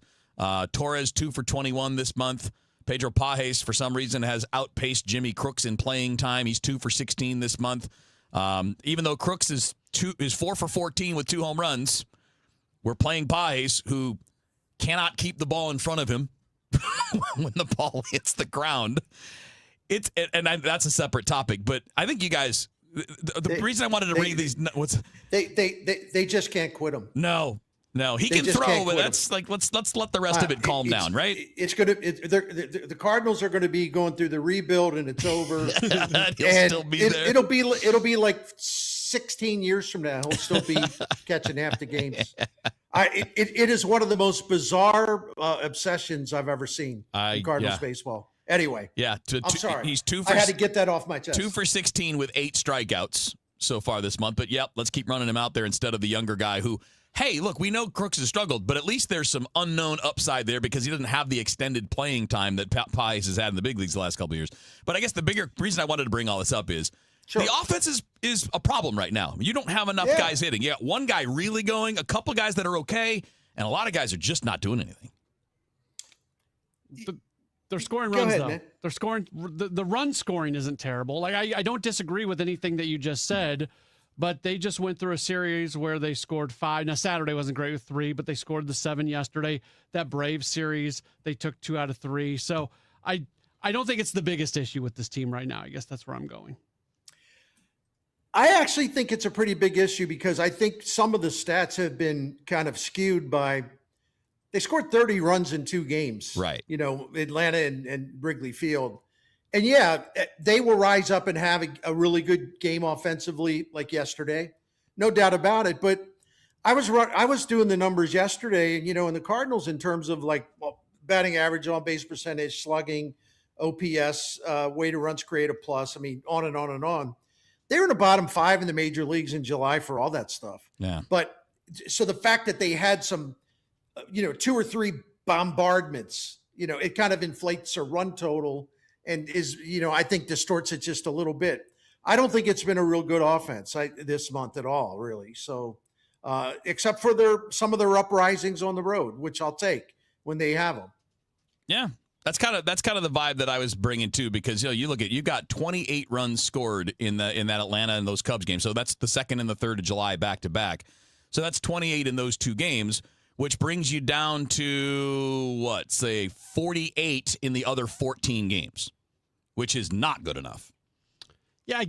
Torres 2 for 21 this month. Pedro Pajes, for some reason, has outpaced Jimmy Crooks in playing time. He's 2 for 16 this month. Even though Crooks is 4 for 14 with 2 home runs, we're playing Pajes, who cannot keep the ball in front of him when the ball hits the ground. That's a separate topic, but I think you guys. The reason I wanted to read these, they just can't quit him. No, he can throw, but that's like let's let the rest of it calm down, right? The Cardinals are going to be going through the rebuild, and it's over. He'll still be there. It'll be like 16 years from now. He'll still be catching half the games. It is one of the most bizarre obsessions I've ever seen in Cardinals baseball. Anyway, I'm sorry. He's 2 for. I had to get that off my chest. 2 for 16 with 8 strikeouts so far this month. But let's keep running him out there instead of the younger guy who. Hey, look, we know Crooks has struggled, but at least there's some unknown upside there because he doesn't have the extended playing time that Pajes has had in the big leagues the last couple of years. But I guess the bigger reason I wanted to bring all this up is the offense is a problem right now. You don't have enough guys hitting. You got one guy really going, a couple guys that are okay, and a lot of guys are just not doing anything. They're scoring runs, though. Man. They're scoring. The run scoring isn't terrible. Like I don't disagree with anything that you just said. But they just went through a series where they scored 5. Now, Saturday wasn't great with 3, but they scored the 7 yesterday. That Braves series, they took 2 out of 3. So I don't think it's the biggest issue with this team right now. I guess that's where I'm going. I actually think it's a pretty big issue because I think some of the stats have been kind of skewed by – they scored 30 runs in 2 games. Right. Atlanta and Wrigley Field. And they will rise up and have a really good game offensively, like yesterday, no doubt about it. But I was doing the numbers yesterday, and in the Cardinals in terms of batting average, on base percentage, slugging, OPS, weighted runs created plus. I mean, on and on and on. They were in the bottom 5 in the major leagues in July for all that stuff. Yeah. But so the fact that they had some, 2 or 3 bombardments, it kind of inflates a run total. And I think distorts it just a little bit. I don't think it's been a real good offense this month at all, really. So, except for some of their uprisings on the road, which I'll take when they have them. Yeah, that's kind of the vibe that I was bringing too, because you look at, you got 28 runs scored in that Atlanta and those Cubs games. So that's the 2nd and the 3rd of July back to back. So that's 28 in those 2 games, which brings you down to, say 48 in the other 14 games, which is not good enough. Yeah,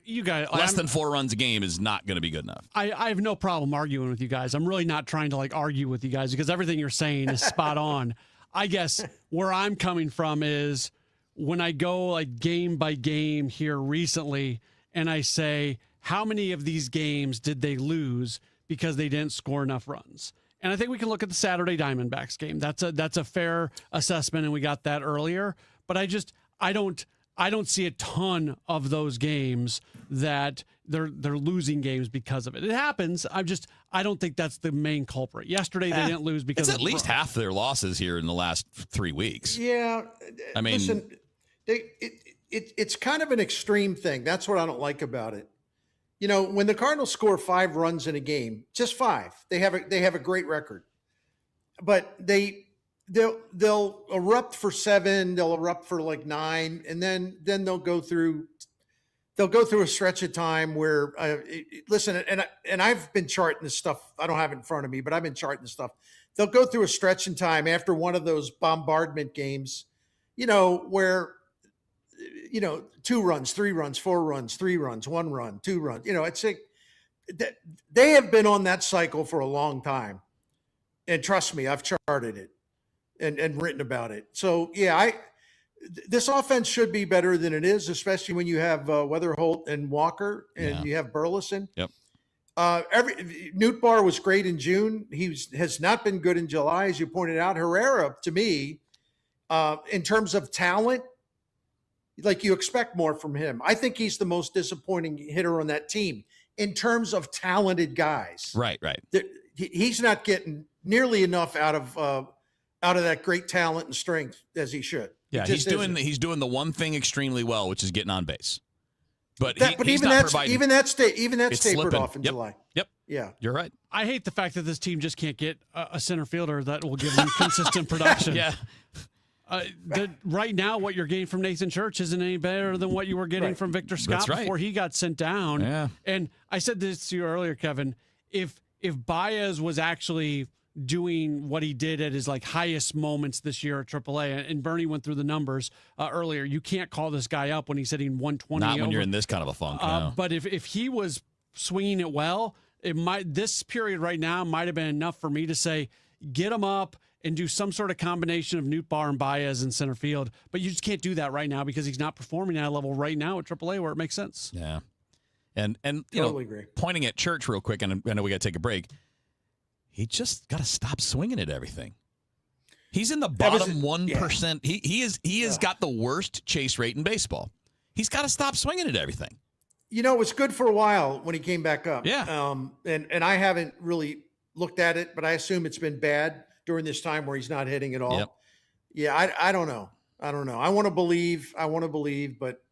You guys, less than 4 runs a game is not going to be good enough. I have no problem arguing with you guys. I'm really not trying to argue with you guys because everything you're saying is spot on. I guess where I'm coming from is when I go game by game here recently and I say, how many of these games did they lose because they didn't score enough runs? And I think we can look at the Saturday Diamondbacks game. That's a fair assessment, and we got that earlier. But I don't see a ton of those games that they're losing games because of it. It happens. I don't think that's the main culprit. Yesterday they didn't lose because it's at least half their losses here in the last 3 weeks. Yeah, I mean, listen, it's kind of an extreme thing. That's what I don't like about it. When the Cardinals score 5 runs in a game, just 5, they have a great record. But they'll erupt for 7, they'll erupt for 9, and then they'll go through a stretch of time where listen, and I've been charting this stuff. I don't have it in front of me, but I've been charting this stuff. They'll go through a stretch in time after one of those bombardment games, where 2 runs, 3 runs, 4 runs, 3 runs, 1 run, 2 runs. It's they have been on that cycle for a long time. And trust me, I've charted it and written about it. So yeah, this offense should be better than it is, especially when you have Weatherholt and Walker and you have Burleson. Yep. Nootbaar was great in June. Has not been good in July, as you pointed out. Herrera, to me, in terms of talent, you expect more from him. I think he's the most disappointing hitter on that team in terms of talented guys. Right. He's not getting nearly enough out of that great talent and strength as he should. Yeah, he's doing the one thing extremely well, which is getting on base. But he's not providing. Even that's tapered slipping off in July. Yep. Yeah, you're right. I hate the fact that this team just can't get a center fielder that will give them consistent production. Yeah. Right now, what you're getting from Nathan Church isn't any better than what you were getting from Victor Scott before he got sent down. Yeah. And I said this to you earlier, Kevin. If Baez was actually doing what he did at his highest moments this year at AAA, and Bernie went through the numbers earlier, you can't call this guy up when he's hitting 120. Not when you're in this kind of a funk. No. But if he was swinging it well, this period right now might have been enough for me to say, get him up and do some sort of combination of Nootbaar and Baez in center field. But you just can't do that right now because he's not performing at a level right now at AAA where it makes sense. Yeah. And totally agree. Pointing at Church real quick, and I know we got to take a break. He just got to stop swinging at everything. He's in the bottom 1%. Yeah. He has got the worst chase rate in baseball. He's got to stop swinging at everything. It was good for a while when he came back up. Yeah. And I haven't really looked at it, but I assume it's been bad during this time where he's not hitting at all. Yep. Yeah, I don't know. I want to believe, but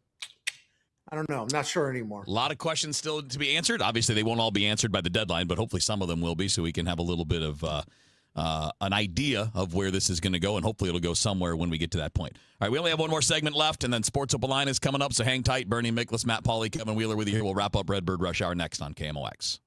I don't know. I'm not sure anymore. A lot of questions still to be answered. Obviously, they won't all be answered by the deadline, but hopefully some of them will be, so we can have a little bit of an idea of where this is going to go, and hopefully it'll go somewhere when we get to that point. All right, we only have one more segment left, and then Sports Open Line is coming up, so hang tight. Bernie Miklasz, Matt Pauley, Kevin Wheeler with you here. We'll wrap up Redbird Rush Hour next on KMOX.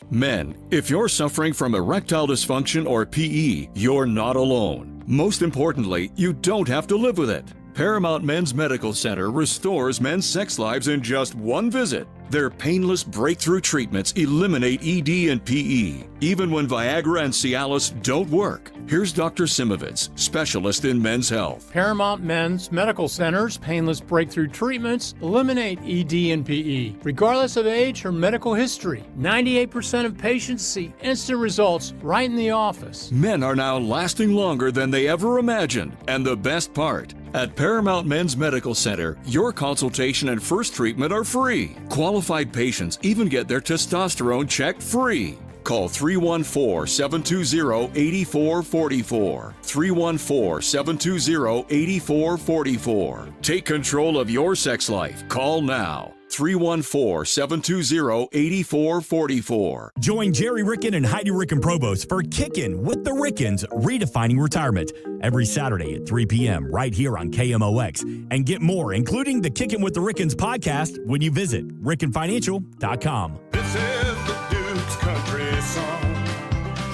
Men, if you're suffering from erectile dysfunction or PE, you're not alone. Most importantly, you don't have to live with it. Paramount Men's Medical Center restores men's sex lives in just one visit. Their painless breakthrough treatments eliminate ED and PE, even when Viagra and Cialis don't work. Here's Dr. Simovitz, specialist in men's health. Paramount Men's Medical Center's painless breakthrough treatments eliminate ED and PE, regardless of age or medical history. 98% of patients see instant results right in the office. Men are now lasting longer than they ever imagined. And the best part, at Paramount Men's Medical Center, your consultation and first treatment are free. Qualified patients even get their testosterone checked free. Call 314-720-8444. 314-720-8444. Take control of your sex life. Call now. 314-720-8444. Join Jerry Ricken and Heidi Ricken Provost for Kickin' with the Rickens, Redefining Retirement, every Saturday at 3 p.m. right here on KMOX. And get more, including the Kickin' with the Rickens podcast, when you visit RickenFinancial.com. This is the Duke's Country Song.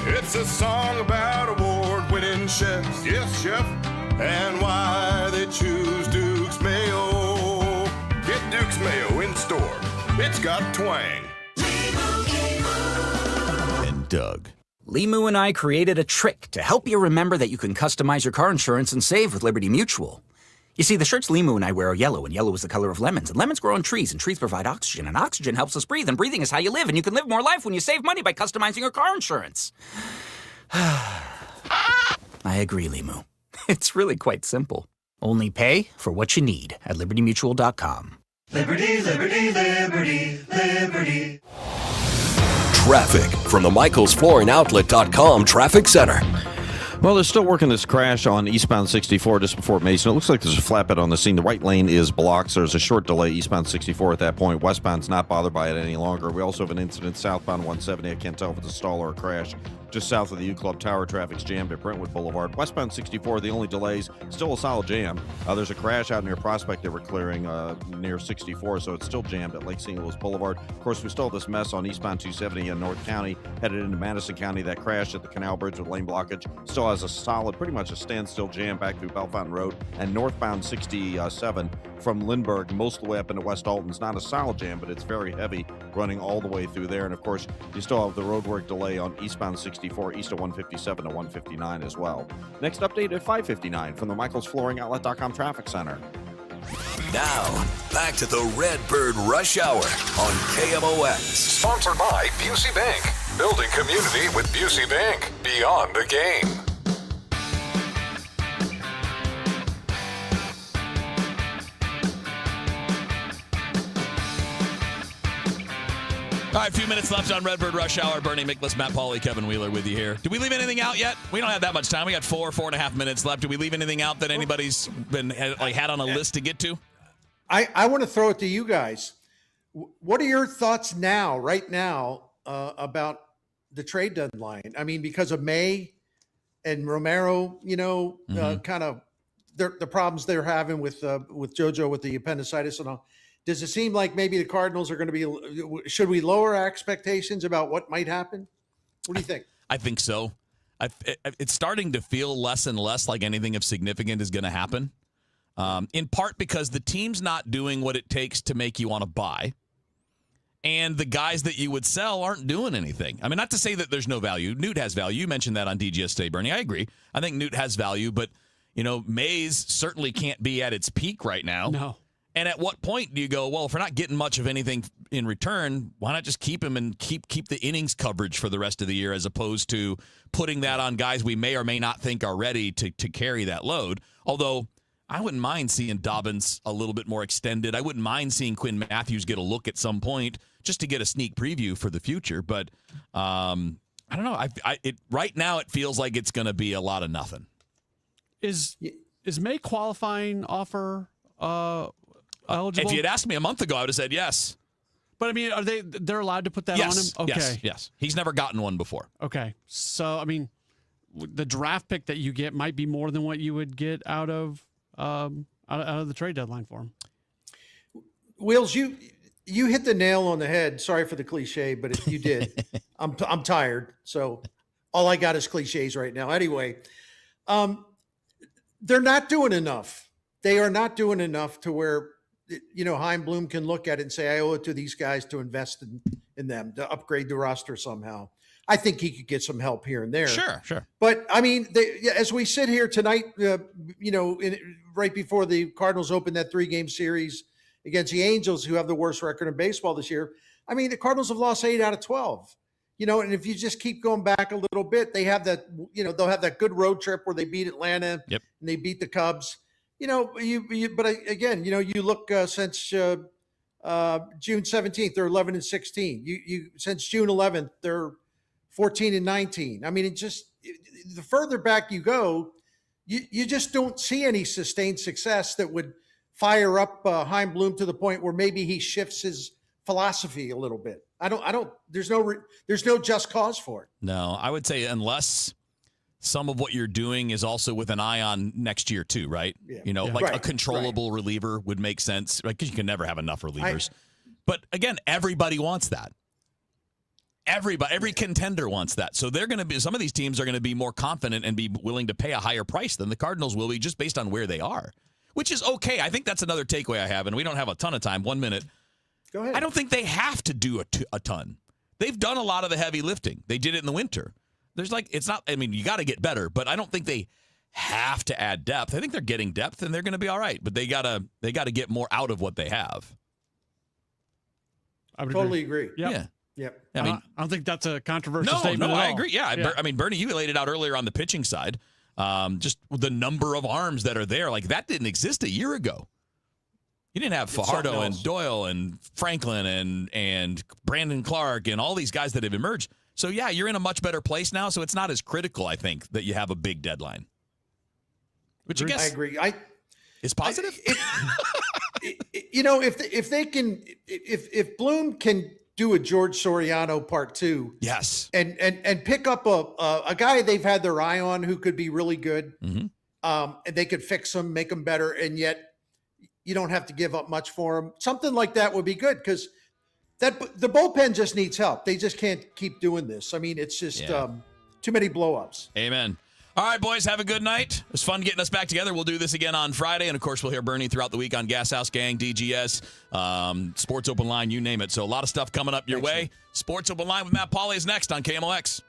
It's a song about award-winning chefs. Yes, chef. And why they choose Duke's Mayo. Get Duke's Mayo in store It's got twang. And Doug. Limu and I created a trick to help you remember that you can customize your car insurance and save with Liberty Mutual. You see, the shirts Limu and I wear are yellow, and yellow is the color of lemons, and lemons grow on trees, and trees provide oxygen, and oxygen helps us breathe, and breathing is how you live, and you can live more life when you save money by customizing your car insurance. I agree, Limu. It's really quite simple. Only pay for what you need at libertymutual.com. Liberty, liberty, liberty, liberty. Traffic from the MichaelsFlooringOutlet.com Traffic Center. Well, they're still working this crash on eastbound 64 just before Mason. It looks like there's a flatbed on the scene. The right lane is blocked, so there's a short delay eastbound 64 at that point. Westbound's not bothered by it any longer. We also have an incident southbound 170. I can't tell if it's a stall or a crash. Just south of the U-Club Tower, traffic's jammed at Brentwood Boulevard. Westbound 64, the only delays, still a solid jam. There's a crash out near Prospect they were clearing near 64, so it's still jammed at Lake St. Louis Boulevard. Of course, we still have this mess on eastbound 270 in North County, headed into Madison County. That crash at the Canal Bridge with lane blockage still has a solid, pretty much a standstill jam back through Bellefontaine Road. And northbound 67 from Lindbergh, most of the way up into West Alton. It's not a solid jam, but it's very heavy running all the way through there. And of course, you still have the roadwork delay on eastbound 64, east of 157 to 159 as well. Next update at 5:59 from the MichaelsFlooringOutlet.com Traffic Center. Now, back to the Redbird Rush Hour on KMOX. Sponsored by Busey Bank. Building community with Busey Bank. Beyond the game. All right, a few minutes left on Redbird Rush Hour. Bernie Miklasz, Matt Pauley, Kevin Wheeler with you here. Did we leave anything out yet? We don't have that much time. We got 4.5 minutes left. Did we leave anything out that anybody's had on a list to get to? I want to throw it to you guys. What are your thoughts right now, about the trade deadline? I mean, because of May and Romero, kind of the problems they're having with JoJo with the appendicitis and all. Does it seem like maybe the Cardinals are going to be? Should we lower our expectations about what might happen? What do you think? I think so. It's starting to feel less and less like anything of significance is going to happen. In part because the team's not doing what it takes to make you want to buy, and the guys that you would sell aren't doing anything. I mean, not to say that there's no value. Newt has value. You mentioned that on DGS today, Bernie. I agree. I think Newt has value, but Mays certainly can't be at its peak right now. No. And at what point do you go, well, if we're not getting much of anything in return, why not just keep him and keep the innings coverage for the rest of the year, as opposed to putting that on guys we may or may not think are ready to carry that load? Although I wouldn't mind seeing Dobbins a little bit more extended. I wouldn't mind seeing Quinn Matthews get a look at some point just to get a sneak preview for the future. But I don't know. Right now it feels like it's going to be a lot of nothing. Is May qualifying offer eligible? If you had asked me a month ago, I would have said yes. But I mean, they're allowed to put that on him? Okay. Yes. He's never gotten one before. Okay. So, I mean, the draft pick that you get might be more than what you would get out of the trade deadline for him. Wheels, you hit the nail on the head. Sorry for the cliche, but you did. I'm tired, so all I got is cliches right now. Anyway, they're not doing enough. They are not doing enough to where, Chaim Bloom can look at it and say, I owe it to these guys to invest in them, to upgrade the roster somehow. I think he could get some help here and there. Sure. But, I mean, as we sit here tonight, right before the Cardinals open that 3-game series against the Angels, who have the worst record in baseball this year, I mean, the Cardinals have lost 8 out of 12. And if you just keep going back a little bit, they have that, they'll have that good road trip where they beat Atlanta and they beat the Cubs. But again, you look since June 17th, they're 11-16. You since June 11th, they're 14-19. I mean, the further back you go, you just don't see any sustained success that would fire up Chaim Bloom to the point where maybe he shifts his philosophy a little bit. There's no just cause for it. No, I would say unless some of what you're doing is also with an eye on next year too, right? Yeah. A controllable reliever would make sense, right? Because you can never have enough relievers. But again, everybody wants that. Every contender wants that. So some of these teams are going to be more confident and be willing to pay a higher price than the Cardinals will be, just based on where they are, which is okay. I think that's another takeaway I have, and we don't have a ton of time. 1 minute. Go ahead. I don't think they have to do a ton. They've done a lot of the heavy lifting. They did it in the winter. You got to get better, but I don't think they have to add depth. I think they're getting depth, and they're going to be all right, but they gotta get more out of what they have. I would totally agree. Yep. Yeah. I don't think that's a controversial statement at all. I agree. Yeah. Bernie, you laid it out earlier on the pitching side. Just the number of arms that are there, like that didn't exist a year ago. You didn't have Fajardo and Doyle and Franklin and Brandon Clark and all these guys that have emerged. So, yeah, you're in a much better place now, so it's not as critical, I think, that you have a big deadline. Which I guess I agree. is positive. If Bloom can do a George Soriano Part 2, yes, and pick up a guy they've had their eye on who could be really good, and they could fix him, make him better, and yet you don't have to give up much for him. Something like that would be good because the bullpen just needs help. They just can't keep doing this. I mean, it's just too many blow-ups. Amen. All right, boys, have a good night. It was fun getting us back together. We'll do this again on Friday. And, of course, we'll hear Bernie throughout the week on Gas House Gang, DGS, Sports Open Line, you name it. So a lot of stuff coming up your way. Sports Open Line with Matt Pauley is next on KMOX.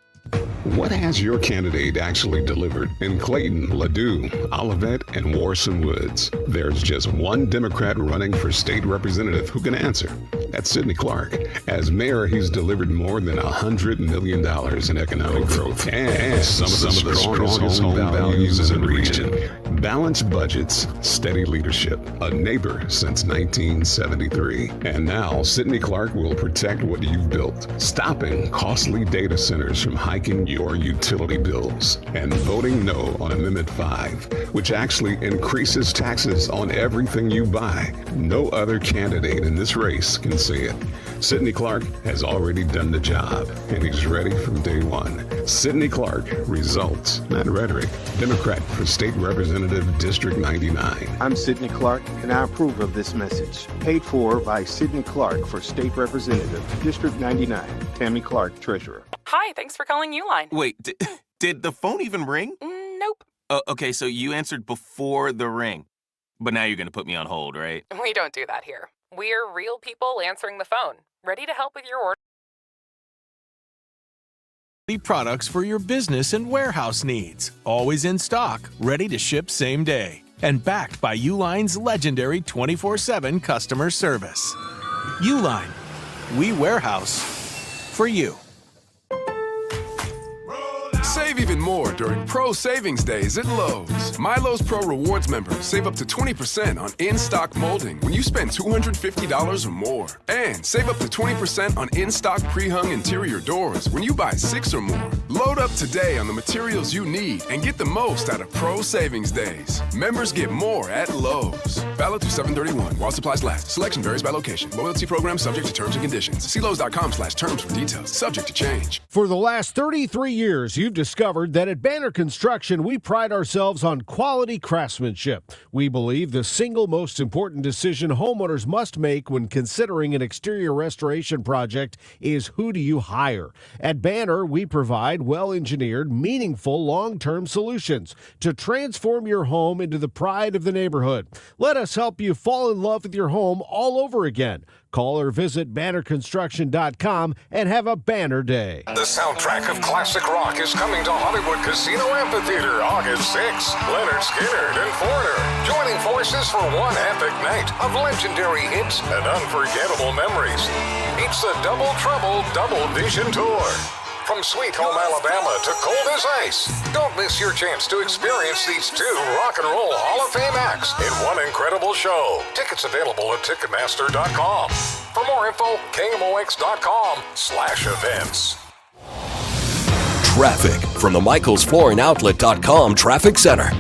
What has your candidate actually delivered in Clayton, Ladue, Olivet, and Warson Woods? There's just one Democrat running for state representative who can answer. That's Sidney Clark. As mayor, he's delivered more than $100 million in economic growth and some of the strongest home values in the region. Balanced budgets, steady leadership, a neighbor since 1973. And now, Sidney Clark will protect what you've built, stopping costly data centers from hiking your utility bills, and voting no on Amendment 5, which actually increases taxes on everything you buy. No other candidate in this race can say it. Sidney Clark has already done the job, and he's ready from day one. Sidney Clark, results, not rhetoric. Democrat for State Representative, District 99. I'm Sidney Clark, and I approve of this message. Paid for by Sidney Clark for State Representative, District 99. Tammy Clark, Treasurer. Hi, thanks for calling Uline. Wait, did the phone even ring? Nope. Okay, so you answered before the ring. But now you're going to put me on hold, right? We don't do that here. We're real people answering the phone, ready to help with your order. Products for your business and warehouse needs. Always in stock, ready to ship same day. And backed by Uline's legendary 24/7 customer service. Uline, we warehouse for you. Save even more during Pro Savings Days at Lowe's. My Lowe's Pro Rewards members save up to 20% on in-stock molding when you spend $250 or more. And save up to 20% on in-stock pre-hung interior doors when you buy 6 or more. Load up today on the materials you need and get the most out of Pro Savings Days. Members get more at Lowe's. Valid through 7/31 while supplies last. Selection varies by location. Loyalty program subject to terms and conditions. See Lowe's.com/terms for details. Subject to change. For the last 33 years, you've discovered that at Banner Construction, we pride ourselves on quality craftsmanship. We believe the single most important decision homeowners must make when considering an exterior restoration project is who do you hire. At Banner, we provide well-engineered, meaningful, long-term solutions to transform your home into the pride of the neighborhood. Let us help you fall in love with your home all over again. Call or visit bannerconstruction.com and have a banner day. The soundtrack of classic rock is coming to Hollywood Casino Amphitheater August 6th. Leonard Skinner and Foreigner joining forces for one epic night of legendary hits and unforgettable memories. It's the Double Trouble Double Vision Tour. From Sweet Home Alabama to Cold as Ice. Don't miss your chance to experience these two Rock and Roll Hall of Fame acts in one incredible show. Tickets available at Ticketmaster.com. For more info, KMOX.com/events. Traffic from the MichaelsFlooringOutlet.com Traffic Center.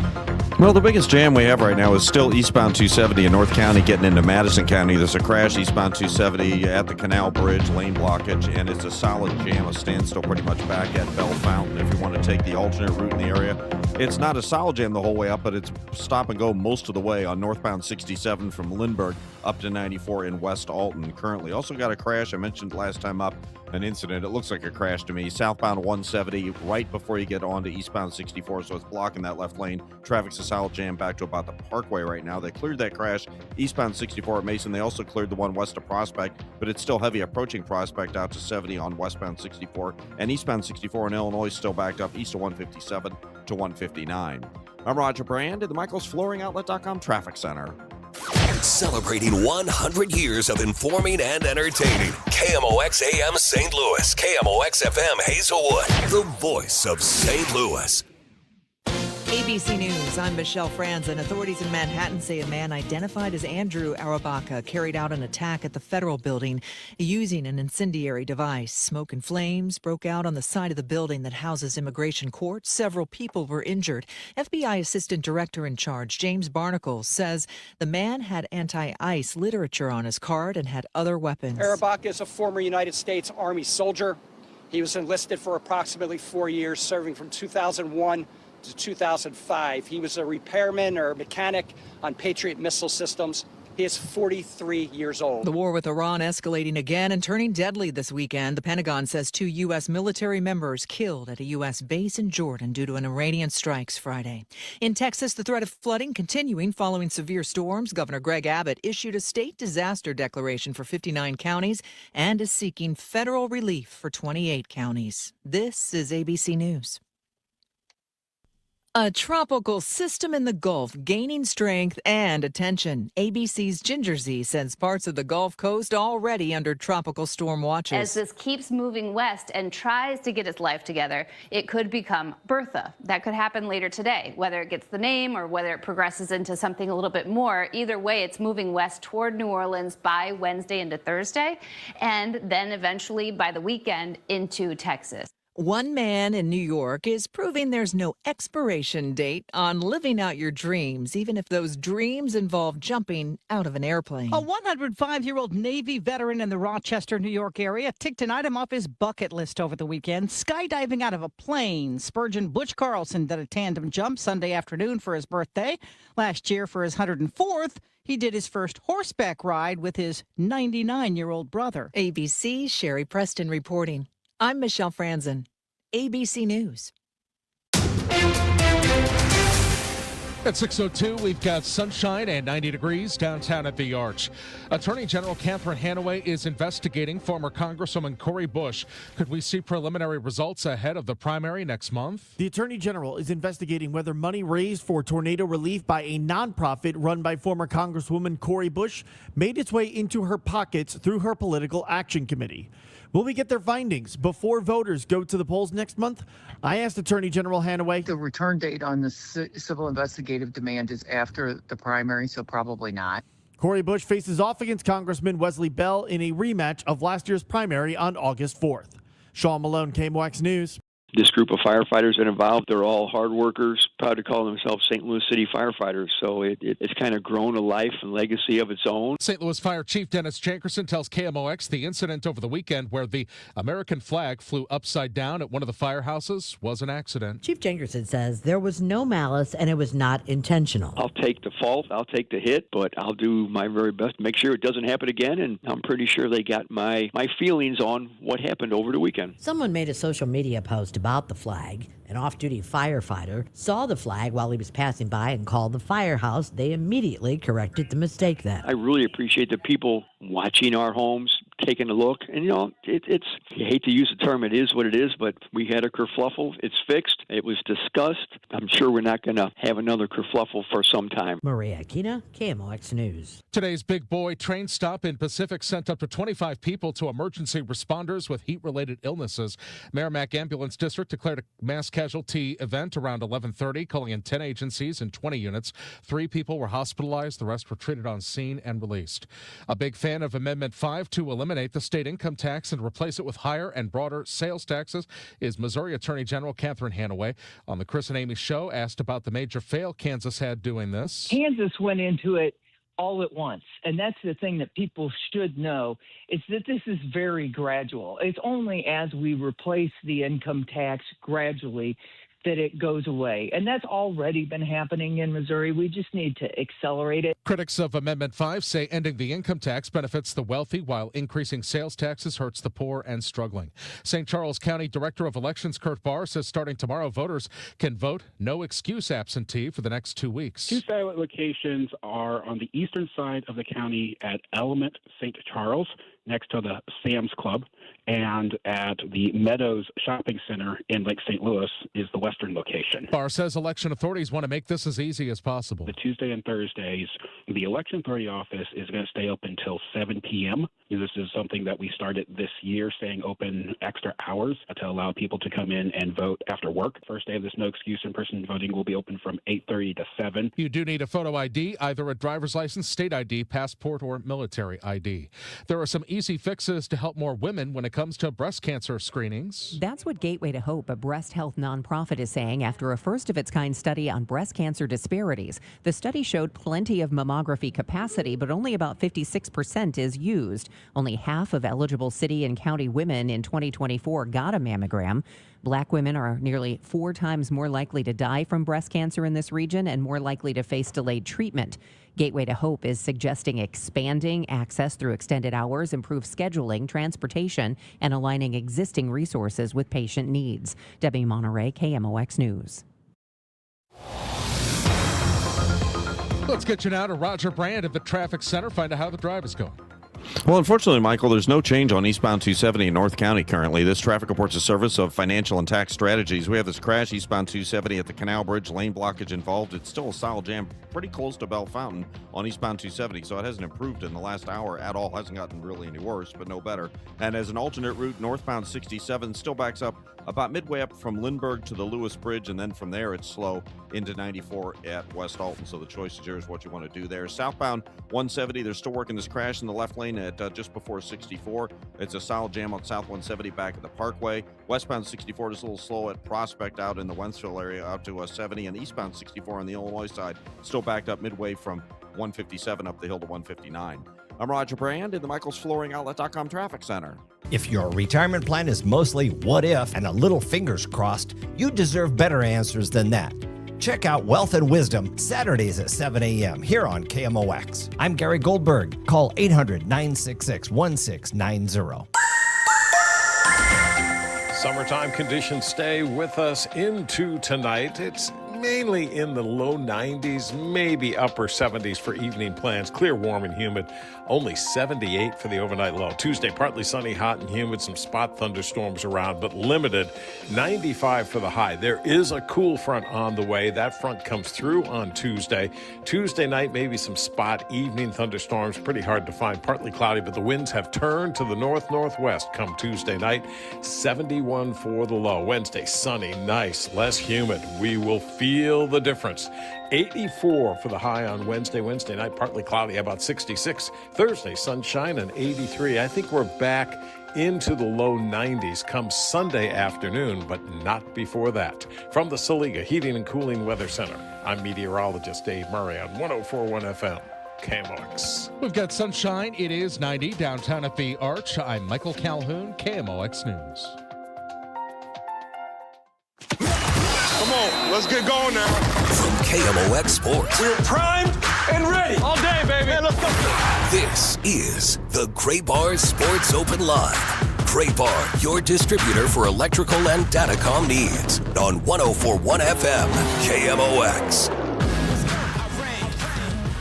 Well, the biggest jam we have right now is still eastbound 270 in North County getting into Madison County. There's a crash eastbound 270 at the Canal Bridge, lane blockage, and it's a solid jam, a standstill pretty much back at Bell Fountain. If you want to take the alternate route in the area, It's not a solid jam the whole way up, but it's stop and go most of the way on northbound 67 from Lindbergh up to 94 in West Alton currently. Also got a crash. I mentioned last time up an incident. It looks like a crash to me. Southbound 170 right before you get on to eastbound 64, so it's blocking that left lane. Traffic's a solid jam back to about the Parkway right now. They cleared that crash eastbound 64 at Mason. They also cleared the one west of Prospect, but it's still heavy approaching Prospect out to 70 on westbound 64. And eastbound 64 in Illinois is still backed up east of 157 to 159. I'm Roger Brand at the MichaelsFlooringOutlet.com Traffic Center. Celebrating 100 years of informing and entertaining. KMOX AM St. Louis, KMOX FM Hazelwood, the voice of St. Louis. ABC News, I'm Michelle Franzen. Authorities in Manhattan say a man identified as Andrew Arabaka carried out an attack at the federal building using an incendiary device. Smoke and flames broke out on the side of the building that houses immigration court. Several people were injured. FBI Assistant Director in charge, James Barnacle, says the man had anti-ICE literature on his card and had other weapons. Arabaka is a former United States Army soldier. He was enlisted for approximately 4 years, serving from 2001 to 2005. He was a repairman or mechanic on Patriot missile systems. He is 43 years old. The war with Iran escalating again and turning deadly this weekend. The Pentagon says 2 U.S. military members killed at a U.S. base in Jordan due to an Iranian strikes Friday. In Texas, the threat of flooding continuing following severe storms. Governor Greg Abbott issued a state disaster declaration for 59 counties and is seeking federal relief for 28 counties. This is ABC News. A tropical system in the Gulf gaining strength and attention. ABC's Ginger Z sends parts of the Gulf Coast already under tropical storm watches. As this keeps moving west and tries to get its life together, it could become Bertha. That could happen later today, whether it gets the name or whether it progresses into something a little bit more. Either way, it's moving west toward New Orleans by Wednesday into Thursday, and then eventually by the weekend into Texas. One man in New York is proving there's no expiration date on living out your dreams, even if those dreams involve jumping out of an airplane. A 105-year-old Navy veteran in the Rochester, New York area ticked an item off his bucket list over the weekend, skydiving out of a plane. Spurgeon Butch Carlson did a tandem jump Sunday afternoon for his birthday. Last year, for his 104th, he did his first horseback ride with his 99-year-old brother. ABC Sherry Preston reporting. I'm Michelle Franzen, ABC News. At 6:02, we've got sunshine and 90 degrees downtown at the Arch. Attorney General Catherine Hanaway is investigating former Congresswoman Cori Bush. Could we see preliminary results ahead of the primary next month? The Attorney General is investigating whether money raised for tornado relief by a nonprofit run by former Congresswoman Cori Bush made its way into her pockets through her Political Action Committee. Will we get their findings before voters go to the polls next month? I asked Attorney General Hanaway. The return date on the civil investigative demand is after the primary, so probably not. Cori Bush faces off against Congressman Wesley Bell in a rematch of last year's primary on August 4th. Sean Malone, KMOX News. This group of firefighters that are involved, they're all hard workers, proud to call themselves St. Louis City firefighters. So it's kind of grown a life and legacy of its own. St. Louis Fire Chief Dennis Jankerson tells KMOX the incident over the weekend where the American flag flew upside down at one of the firehouses was an accident. Chief Jankerson says there was no malice and it was not intentional. I'll take the fault, I'll take the hit, but I'll do my very best to make sure it doesn't happen again. And I'm pretty sure they got my feelings on what happened over the weekend. Someone made a social media post about the flag. An off-duty firefighter saw the flag while he was passing by and called the firehouse. They immediately corrected the mistake then. I really appreciate the people watching our homes, taking a look. And, it's you hate to use the term, it is what it is, but we had a kerfluffle. It's fixed. It was discussed. I'm sure we're not going to have another kerfluffle for some time. Maria Aquina, KMOX News. Today's Big Boy train stop in Pacific sent up to 25 people to emergency responders with heat-related illnesses. Merrimack Ambulance District declared a mass casualty event around 11:30, calling in 10 agencies and 20 units. 3 people were hospitalized. The rest were treated on scene and released. A big fan of Amendment 5 to eliminate the state income tax and replace it with higher and broader sales taxes is Missouri Attorney General Catherine Hanaway. On the Chris and Amy show, asked about the major fail Kansas had doing this. Kansas went into it all at once. And that's the thing that people should know, is that this is very gradual. It's only as we replace the income tax gradually that it goes away. And that's already been happening in Missouri. We just need to accelerate it. Critics of Amendment 5 say ending the income tax benefits the wealthy while increasing sales taxes hurts the poor and struggling. St. Charles County Director of Elections Kurt Barr says starting tomorrow, voters can vote no excuse absentee for the next 2 weeks. Two ballot locations are on the eastern side of the county at Element St. Charles, next to the Sam's Club, and at the Meadows Shopping Center in Lake St. Louis is the western location. Barr says election authorities want to make this as easy as possible. The Tuesday and Thursdays, the election authority office is going to stay open until 7 p.m. This is something that we started this year, staying open extra hours to allow people to come in and vote after work. First day of this no excuse in-person voting will be open from 8:30 to 7. You do need a photo ID, either a driver's license, state ID, passport, or military ID. There are some easy fixes to help more women when it comes to breast cancer screenings. That's what Gateway to Hope, a breast health nonprofit, is saying after a first-of-its-kind study on breast cancer disparities. The study showed plenty of mammography capacity, but only about 56% is used. Only half of eligible city and county women in 2024 got a mammogram. Black women are nearly 4 times more likely to die from breast cancer in this region and more likely to face delayed treatment. Gateway to Hope is suggesting expanding access through extended hours, improved scheduling, transportation, and aligning existing resources with patient needs. Debbie Monterey, KMOX News. Let's get you now to Roger Brand at the traffic center, find out how the drive is going. Well, unfortunately, Michael, there's no change on eastbound 270 in North County currently. This traffic reports a service of Financial and Tax Strategies. We have this crash eastbound 270 at the Canal Bridge, lane blockage involved. It's still a solid jam pretty close to Bell Fountain on eastbound 270, so it hasn't improved in the last hour at all. Hasn't gotten really any worse, but no better. And as an alternate route, northbound 67 still backs up about midway up from Lindbergh to the Lewis Bridge, and then from there it's slow into 94 at West Alton. So the choice is yours what you want to do there. Southbound 170, they're still working this crash in the left lane at just before 64. It's a solid jam on South 170 back at the Parkway. Westbound 64 is a little slow at Prospect out in the Wentzville area out to 70, and eastbound 64 on the Illinois side still backed up midway from 157 up the hill to 159. I'm Roger Brand in the MichaelsFlooringOutlet.com Traffic Center. If your retirement plan is mostly what if and a little fingers crossed, you deserve better answers than that. Check out Wealth and Wisdom Saturdays at 7 a.m. here on KMOX. I'm Gary Goldberg. Call 800-966-1690. Summertime conditions stay with us into tonight. It's mainly in the low 90s, maybe upper 70s for evening plans. Clear, warm, and humid. Only 78 for the overnight low. Tuesday, partly sunny, hot and humid. Some spot thunderstorms around, but limited. 95 for the high. There is a cool front on the way. That front comes through on Tuesday. Tuesday night, maybe some spot evening thunderstorms. Pretty hard to find. Partly cloudy, but the winds have turned to the north-northwest come Tuesday night. 71 for the low. Wednesday, sunny, nice, less humid. We will feel the difference. 84 for the high on Wednesday. Wednesday night, partly cloudy, about 66. Thursday, sunshine and 83. I think we're back into the low 90s come Sunday afternoon, but not before that. From the Saliga Heating and Cooling Weather Center, I'm meteorologist Dave Murray on 104.1 FM. KMOX. We've got sunshine. It is 90 downtown at the Arch. I'm Michael Calhoun, KMOX News. Come on, let's get going now. From KMOX Sports. We're primed and ready. All day, baby. Man, let's go. This is the Gray Bar Sports Open Live. Gray Bar, your distributor for electrical and datacom needs. On 104.1 FM, KMOX.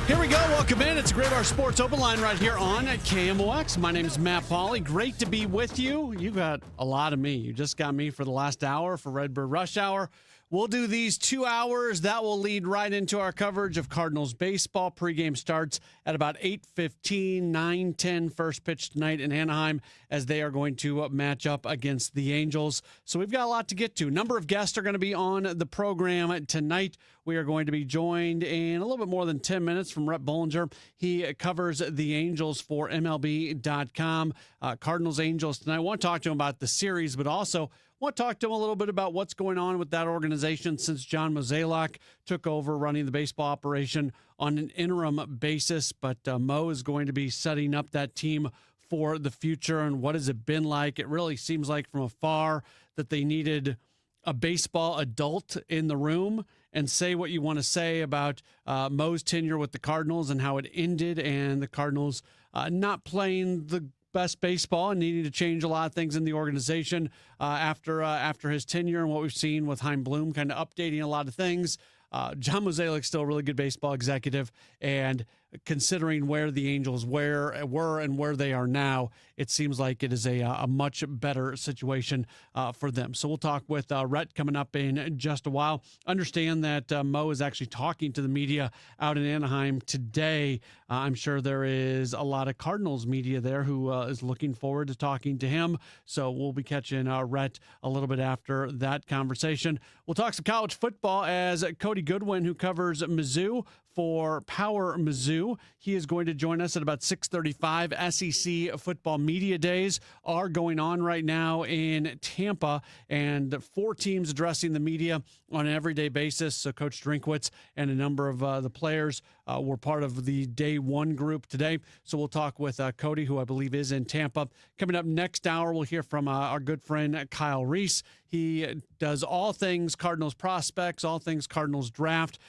Here we go. Welcome in. It's a Gray Bar Sports Open Line right here on at KMOX. My name is Matt Pauley. Great to be with you. You got a lot of me. You just got me for the last hour for Redbird Rush Hour. We'll do these 2 hours. That will lead right into our coverage of Cardinals baseball. Pregame starts at about 8:15, 9:10 first pitch tonight in Anaheim as they are going to match up against the Angels. So we've got a lot to get to. Number of guests are going to be on the program tonight. We are going to be joined in a little bit more than 10 minutes from Rhett Bollinger. He covers the Angels for MLB.com. Cardinals Angels tonight. I want to talk to him about the series, but also want to talk to him a little bit about what's going on with that organization since John Mozeliak took over running the baseball operation on an interim basis. But Mo is going to be setting up that team for the future. And what has it been like? It really seems like from afar that they needed a baseball adult in the room and say what you want to say about Mo's tenure with the Cardinals and how it ended, and the Cardinals not playing the best baseball and needing to change a lot of things in the organization after his tenure, and what we've seen with Chaim Bloom kind of updating a lot of things. John Mozeliak's still a really good baseball executive, and considering where the Angels were and where they are now, it seems like it is a much better situation for them. So we'll talk with Rhett coming up in just a while. Understand that Mo is actually talking to the media out in Anaheim today. I'm sure there is a lot of Cardinals media there who is looking forward to talking to him. So we'll be catching Rhett a little bit after that conversation. We'll talk some college football as Cody Goodwin, who covers Mizzou for Power Mizzou. He is going to join us at about 6:35. SEC football media days are going on right now in Tampa, and 4 teams addressing the media on an everyday basis. So Coach Drinkwitz and a number of the players were part of the day 1 group today. So we'll talk with Cody, who I believe is in Tampa. Coming up next hour, we'll hear from our good friend Kyle Reese. He does all things Cardinals prospects, all things Cardinals draft.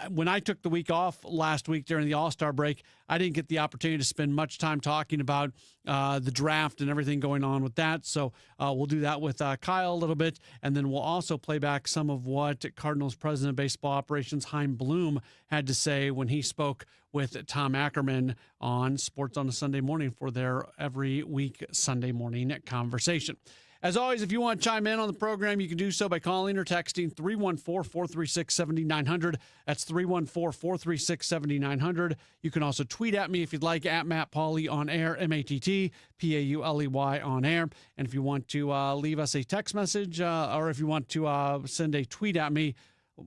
When I took the week off last week during the All-Star break, I didn't get the opportunity to spend much time talking about the draft and everything going on with that. So we'll do that with Kyle a little bit, and then we'll also play back some of what Cardinals President of Baseball Operations Chaim Bloom had to say when he spoke with Tom Ackerman on Sports on a Sunday Morning for their every week Sunday morning conversation. As always, if you want to chime in on the program, you can do so by calling or texting 314-436-7900. That's 314-436-7900. You can also tweet at me if you'd like, at Matt Pauley on air, MattPauley on air. And if you want to leave us a text message or if you want to send a tweet at me,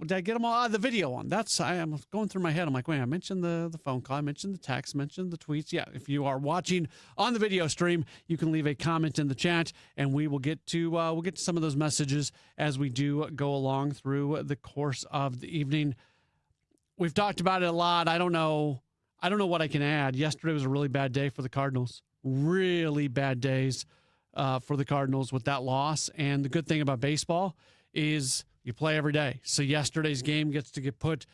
did I get them all? The video one. I'm going through my head. I'm like, wait, I mentioned the phone call. I mentioned the text, mentioned the tweets. Yeah, if you are watching on the video stream, you can leave a comment in the chat, and we will get to some of those messages as we do go along through the course of the evening. We've talked about it a lot. I don't know what I can add. Yesterday was a really bad day for the Cardinals. Really bad days for the Cardinals with that loss. And the good thing about baseball is you play every day. So yesterday's game gets to get put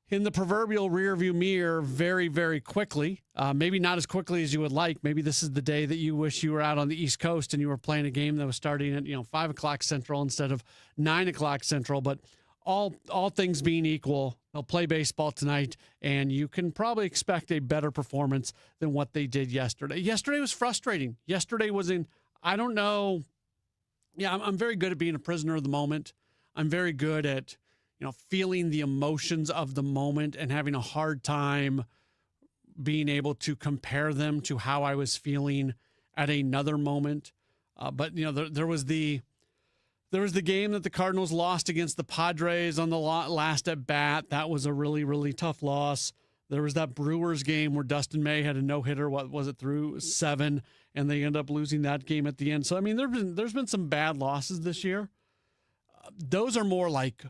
in the proverbial rearview mirror very, very quickly. Maybe not as quickly as you would like. Maybe this is the day that you wish you were out on the East Coast and you were playing a game that was starting at 5 o'clock Central instead of 9 o'clock Central. But all things being equal, they'll play baseball tonight, and you can probably expect a better performance than what they did yesterday. Yesterday was frustrating. Yesterday was I don't know. Yeah, I'm very good at being a prisoner of the moment. I'm very good at, feeling the emotions of the moment and having a hard time being able to compare them to how I was feeling at another moment. But there was the game that the Cardinals lost against the Padres on the last at bat. That was a really, really tough loss. There was that Brewers game where Dustin May had a no-hitter, what was it, through 7, and they end up losing that game at the end. So, I mean, there's been some bad losses this year. Those are more like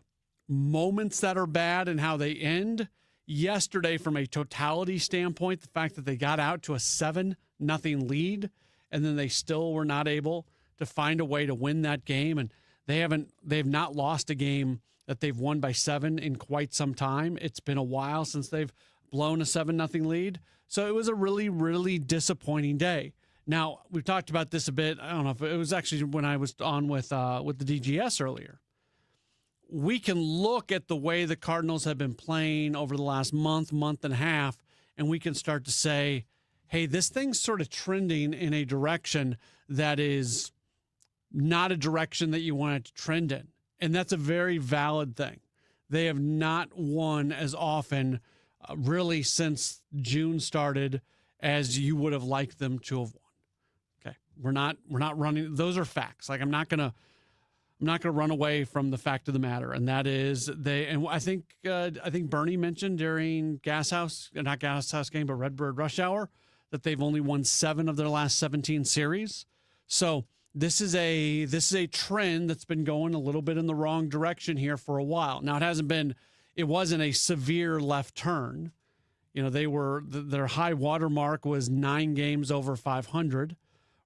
moments that are bad and how they end. Yesterday, from a totality standpoint, the fact that they got out to a 7-0 lead and then they still were not able to find a way to win that game, and they've not lost a game that they've won by 7 in quite some time. It's been a while since they've blown a 7-0 lead. So it was a really, really disappointing day. Now, we've talked about this a bit. I don't know if it was actually when I was on with the DGS earlier. We can look at the way the Cardinals have been playing over the last month and a half, and we can start to say, hey, this thing's sort of trending in a direction that is not a direction that you want it to trend in. And that's a very valid thing. They have not won as often really since June started as you would have liked them to have won. Okay. We're not running. Those are facts. Like, I'm not going to run away from the fact of the matter. And that is and I think Bernie mentioned during not Gas House game, but Redbird Rush Hour, that they've only won 7 of their last 17 series. So this is a trend that's been going a little bit in the wrong direction here for a while. Now, it wasn't a severe left turn. Their high water mark was 9 games over 500.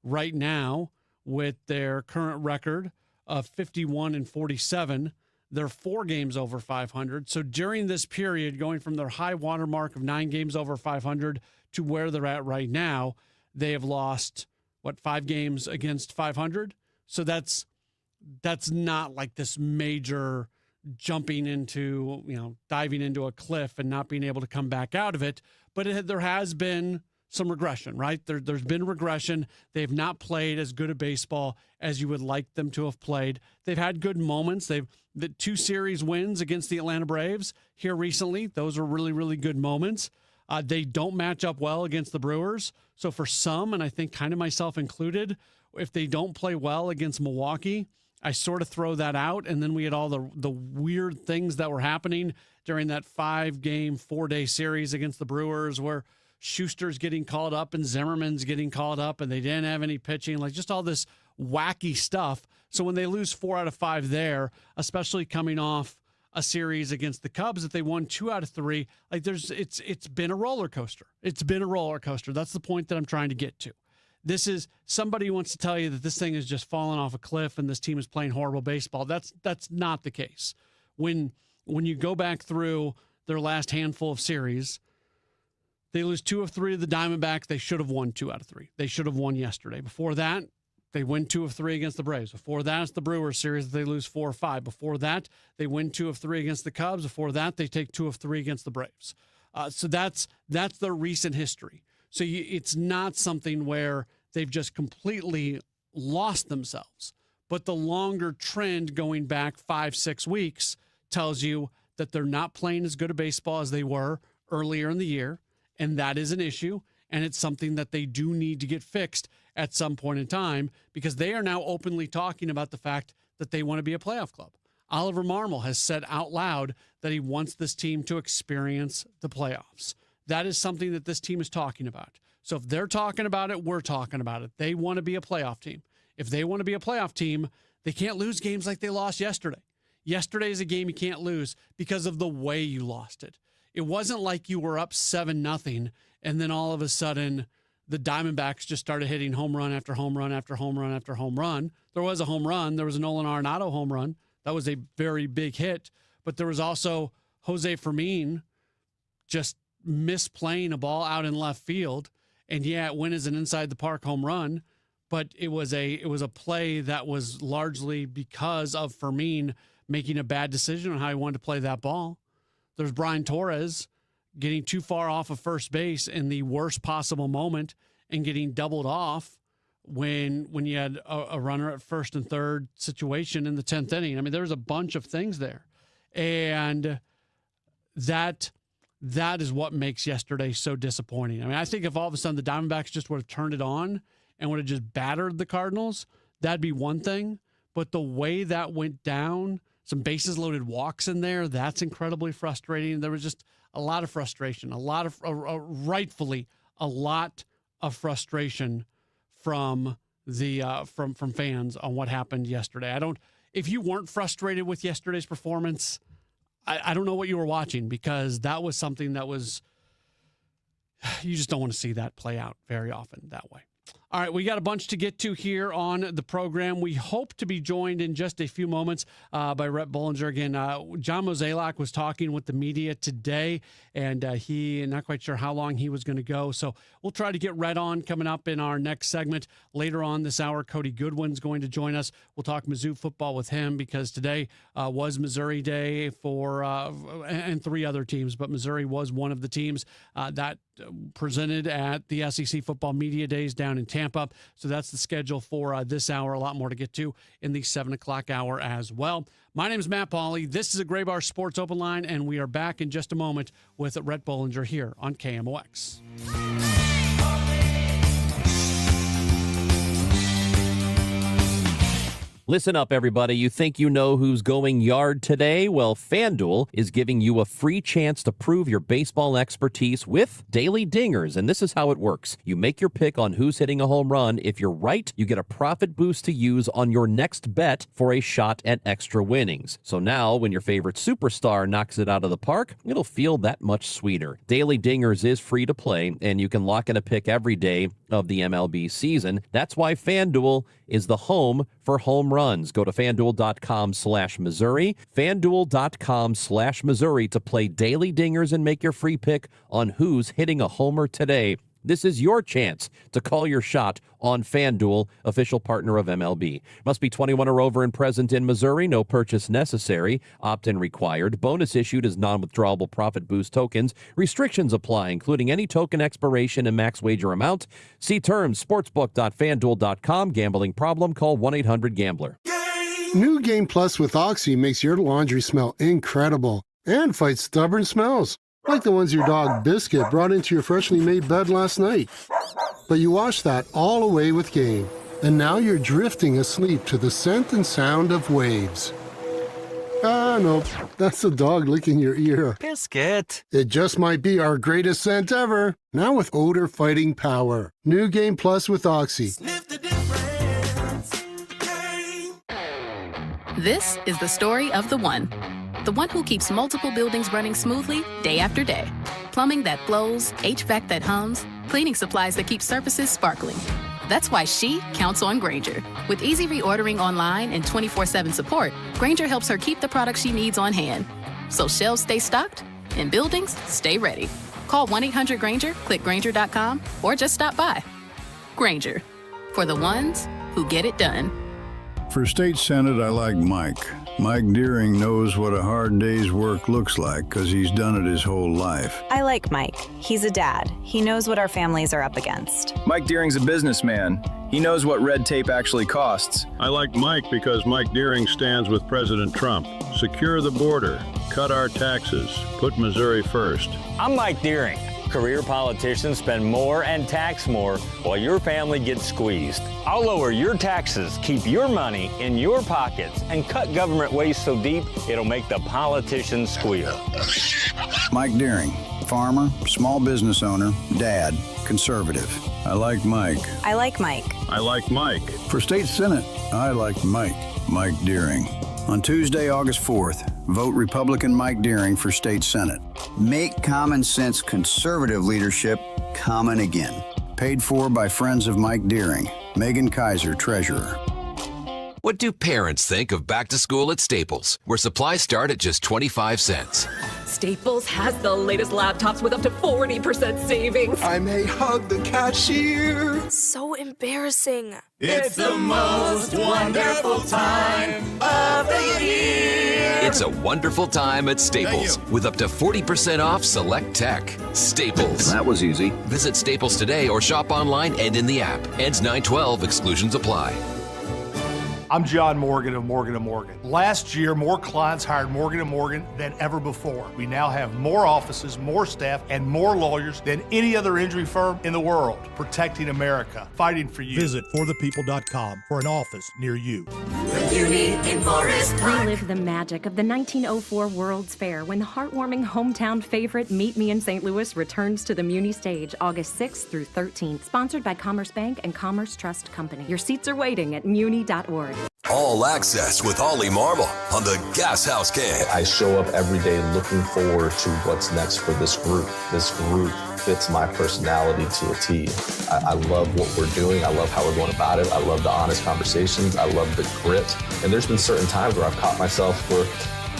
Right now, with their current record of 51-47. They're 4 games over 500. So during this period, going from their high water mark of 9 games over 500 to where they're at right now, they have lost, 5 games against 500? So that's not like this major jumping into, diving into a cliff and not being able to come back out of it. But there has been some regression, right? There's been regression. They've not played as good a baseball as you would like them to have played. They've had good moments. The 2 series wins against the Atlanta Braves here recently. Those were really, really good moments. They don't match up well against the Brewers. So for some, and I think kind of myself included, if they don't play well against Milwaukee, I sort of throw that out. And then we had all the weird things that were happening during that 5-game, 4-day series against the Brewers where Schuster's getting called up and Zimmerman's getting called up and they didn't have any pitching, like just all this wacky stuff. So when they lose 4 out of 5 there, especially coming off a series against the Cubs that they won 2 out of 3, like it's been a roller coaster. It's been a roller coaster. That's the point that I'm trying to get to. This is somebody wants to tell you that this thing is just falling off a cliff and this team is playing horrible baseball. That's not the case. When you go back through their last handful of series, they lose 2 of 3 to the Diamondbacks. They should have won 2 out of 3. They should have won yesterday. Before that, they win 2 of 3 against the Braves. Before that, it's the Brewers series. They lose 4 of 5. Before that, they win 2 of 3 against the Cubs. Before that, they take 2 of 3 against the Braves. So that's their recent history. So it's not something where they've just completely lost themselves. But the longer trend going back 5-6 weeks tells you that they're not playing as good a baseball as they were earlier in the year. And that is an issue. And it's something that they do need to get fixed at some point in time because they are now openly talking about the fact that they want to be a playoff club. Oliver Marmol has said out loud that he wants this team to experience the playoffs. That is something that this team is talking about. So if they're talking about it, we're talking about it. They want to be a playoff team. If they want to be a playoff team, they can't lose games like they lost yesterday. Yesterday is a game you can't lose because of the way you lost it. It wasn't like you were up 7-0 and then all of a sudden the Diamondbacks just started hitting home run after home run after home run after home run. There was a home run. There was a Nolan Arenado home run. That was a very big hit. But there was also Jose Fermin just misplaying a ball out in left field. And yeah, it went as an inside the park home run, but it was a play that was largely because of Fermin making a bad decision on how he wanted to play that ball. There's Brian Torres getting too far off of first base in the worst possible moment and getting doubled off when you had a runner at first and third situation in the 10th inning. I mean, there's a bunch of things there. And that is what makes yesterday so disappointing. I mean, I think if all of a sudden the Diamondbacks just would have turned it on and would have just battered the Cardinals, that'd be one thing. But the way that went down, some bases loaded walks in there, that's incredibly frustrating. There was just a lot of frustration, rightfully a lot of frustration from the from fans on what happened yesterday. If you weren't frustrated with yesterday's performance, I don't know what you were watching, because that was something that was, you just don't want to see that play out very often that way. All right, we got a bunch to get to here on the program. We hope to be joined in just a few moments by Rhett Bollinger. Again, John Mozeliak was talking with the media today, and he not quite sure how long he was going to go. So we'll try to get Rhett on coming up in our next segment. Later on this hour, Cody Goodwin's going to join us. We'll talk Mizzou football with him, because today was Missouri Day for and 3 other teams, but Missouri was one of the teams that presented at the SEC Football Media Days down in Tampa. So that's the schedule for this hour. A lot more to get to in the 7 o'clock hour as well. My name is Matt Pauley. This is a Gray Bar Sports Open Line, and we are back in just a moment with Rhett Bollinger here on KMOX. Listen up, everybody. You think you know who's going yard today? Well, FanDuel is giving you a free chance to prove your baseball expertise with Daily Dingers, and this is how it works. You make your pick on who's hitting a home run. If you're right, you get a profit boost to use on your next bet for a shot at extra winnings. So now, when your favorite superstar knocks it out of the park, it'll feel that much sweeter. Daily Dingers is free to play, and you can lock in a pick every day of the MLB season. That's why FanDuel is the home for home runs. Go to FanDuel.com/Missouri, FanDuel.com/Missouri to play Daily Dingers and make your free pick on who's hitting a homer today. This is your chance to call your shot on FanDuel, official partner of MLB. Must be 21 or over and present in Missouri. No purchase necessary. Opt-in required. Bonus issued as non-withdrawable profit boost tokens. Restrictions apply, including any token expiration and max wager amount. See terms, sportsbook.fanduel.com. Gambling problem? Call 1-800-GAMBLER. New Game Plus with Oxy makes your laundry smell incredible and fights stubborn smells, like the ones your dog Biscuit brought into your freshly made bed last night. But you washed that all away with Game, and now you're drifting asleep to the scent and sound of waves. Ah, no, that's the dog licking your ear. Biscuit. It just might be our greatest scent ever, now with odor-fighting power. New Game Plus with Oxy. This is the story of the one who keeps multiple buildings running smoothly day after day. Plumbing that flows, HVAC that hums, cleaning supplies that keep surfaces sparkling. That's why she counts on Grainger. With easy reordering online and 24/7 support, Grainger helps her keep the products she needs on hand. So shelves stay stocked and buildings stay ready. Call 1-800-GRAINGER, click Grainger.com, or just stop by. Grainger, for the ones who get it done. For State Senate, I like Mike. Mike Deering knows what a hard day's work looks like because he's done it his whole life. I like Mike. He's a dad. He knows what our families are up against. Mike Deering's a businessman. He knows what red tape actually costs. I like Mike because Mike Deering stands with President Trump. Secure the border, cut our taxes, put Missouri first. I'm Mike Deering. Career politicians spend more and tax more while your family gets squeezed. I'll lower your taxes, keep your money in your pockets, and cut government waste so deep it'll make the politicians squeal. Mike Deering, farmer, small business owner, dad, conservative. I like Mike. I like Mike. I like Mike. For State Senate, I like Mike. Mike Deering. On Tuesday, August 4th, vote Republican Mike Deering for State Senate. Make common sense conservative leadership common again. Paid for by friends of Mike Deering. Megan Kaiser, Treasurer. What do parents think of back to school at Staples, where supplies start at just 25 cents? Staples has the latest laptops with up to 40% savings. I may hug the cashier. So embarrassing. It's the most wonderful time of the year. It's a wonderful time at Staples with up to 40% off select tech. Staples. That was easy. Visit Staples today or shop online and in the app. Ends 9/12. Exclusions apply. I'm John Morgan of Morgan & Morgan. Last year, more clients hired Morgan & Morgan than ever before. We now have more offices, more staff, and more lawyers than any other injury firm in the world, protecting America, fighting for you. Visit forthepeople.com for an office near you. Relive the magic of the 1904 World's Fair when the heartwarming hometown favorite Meet Me in St. Louis returns to the Muni stage August 6th through 13th. Sponsored by Commerce Bank and Commerce Trust Company. Your seats are waiting at muni.org. All access with Ollie Marble on the Gas House Gang. I show up every day looking forward to what's next for this group. This group fits my personality to a T. I love what we're doing. I love how we're going about it. I love the honest conversations. I love the grit. And there's been certain times where I've caught myself where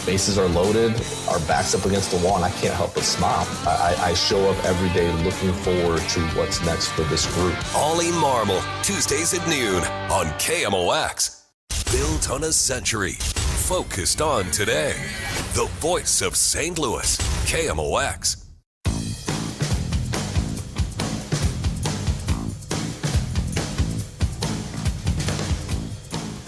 bases are loaded, our back's up against the wall, and I can't help but smile. I show up every day looking forward to what's next for this group. Ollie Marble, Tuesdays at noon on KMOX. Built on a century, focused on today. The voice of St. Louis, KMOX.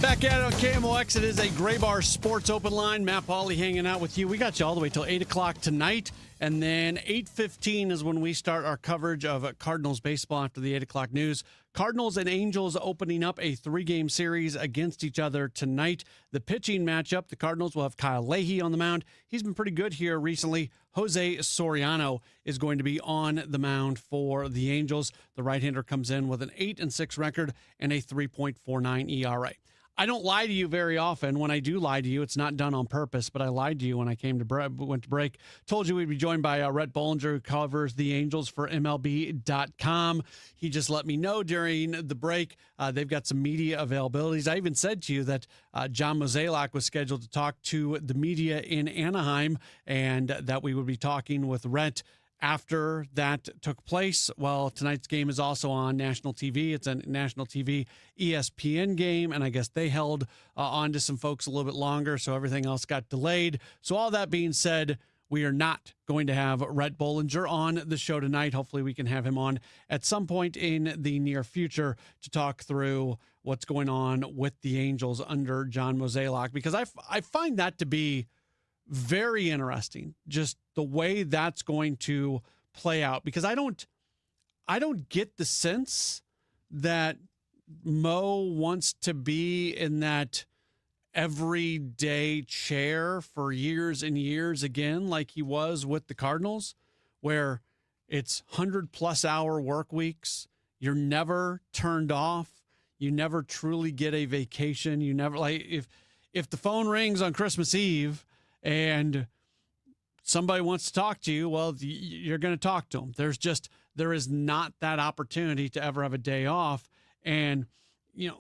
Back at it on KMOX, it is a Gray Bar Sports Open Line. Matt Pauley hanging out with you. We got you all the way till 8 o'clock tonight. And then 8:15 is when we start our coverage of Cardinals baseball after the 8 o'clock news. Cardinals and Angels opening up a 3-game series against each other tonight. The pitching matchup, the Cardinals will have Kyle Leahy on the mound. He's been pretty good here recently. Jose Soriano is going to be on the mound for the Angels. The right-hander comes in with an 8-6 record and a 3.49 ERA. I don't lie to you very often. When I do lie to you, it's not done on purpose, but I lied to you when I went to break. Told you we'd be joined by Rhett Bollinger, who covers the Angels for MLB.com. He just let me know during the break they've got some media availabilities. I even said to you that John Mozeliak was scheduled to talk to the media in Anaheim and that we would be talking with Rhett after that took place. Well, tonight's game is also on national TV. It's a national TV ESPN game, and I guess they held on to some folks a little bit longer, so everything else got delayed. So all that being said, we are not going to have Rhett Bollinger on the show tonight. Hopefully we can have him on at some point in the near future to talk through what's going on with the Angels under John Mozeliak, because I find that to be very interesting, just the way that's going to play out, because I don't get the sense that Mo wants to be in that everyday chair for years and years again, like he was with the Cardinals, where it's 100+ hour work weeks. You're never turned off. You never truly get a vacation. You never, like, if the phone rings on Christmas Eve and somebody wants to talk to you, well, you're going to talk to them. There is not that opportunity to ever have a day off. And,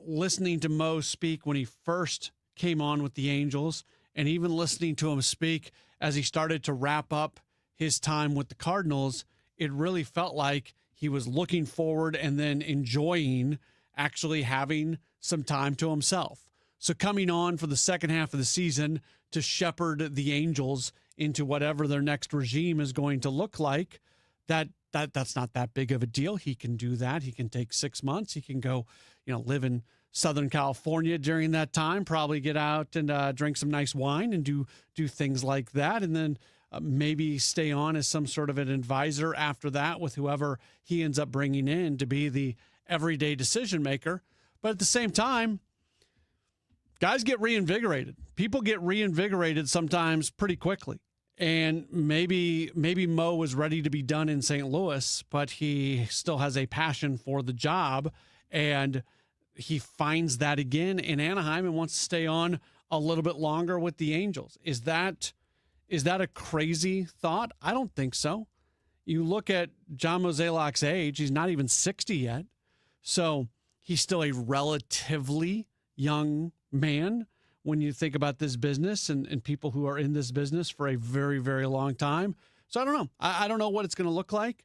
listening to Mo speak when he first came on with the Angels, and even listening to him speak as he started to wrap up his time with the Cardinals, it really felt like he was looking forward and then enjoying actually having some time to himself. So coming on for the second half of the season to shepherd the Angels into whatever their next regime is going to look like, that's not that big of a deal. He can do that. He can take 6 months. He can go, live in Southern California during that time, probably get out and drink some nice wine and do things like that. And then maybe stay on as some sort of an advisor after that with whoever he ends up bringing in to be the everyday decision maker. But at the same time, guys get reinvigorated. People get reinvigorated sometimes pretty quickly. And maybe Mo was ready to be done in St. Louis, but he still has a passion for the job, and he finds that again in Anaheim and wants to stay on a little bit longer with the Angels. Is that a crazy thought? I don't think so. You look at John Mozeliak's age, he's not even 60 yet. So he's still a relatively young man when you think about this business and people who are in this business for a very, very long time. So I don't know. I don't know what it's going to look like.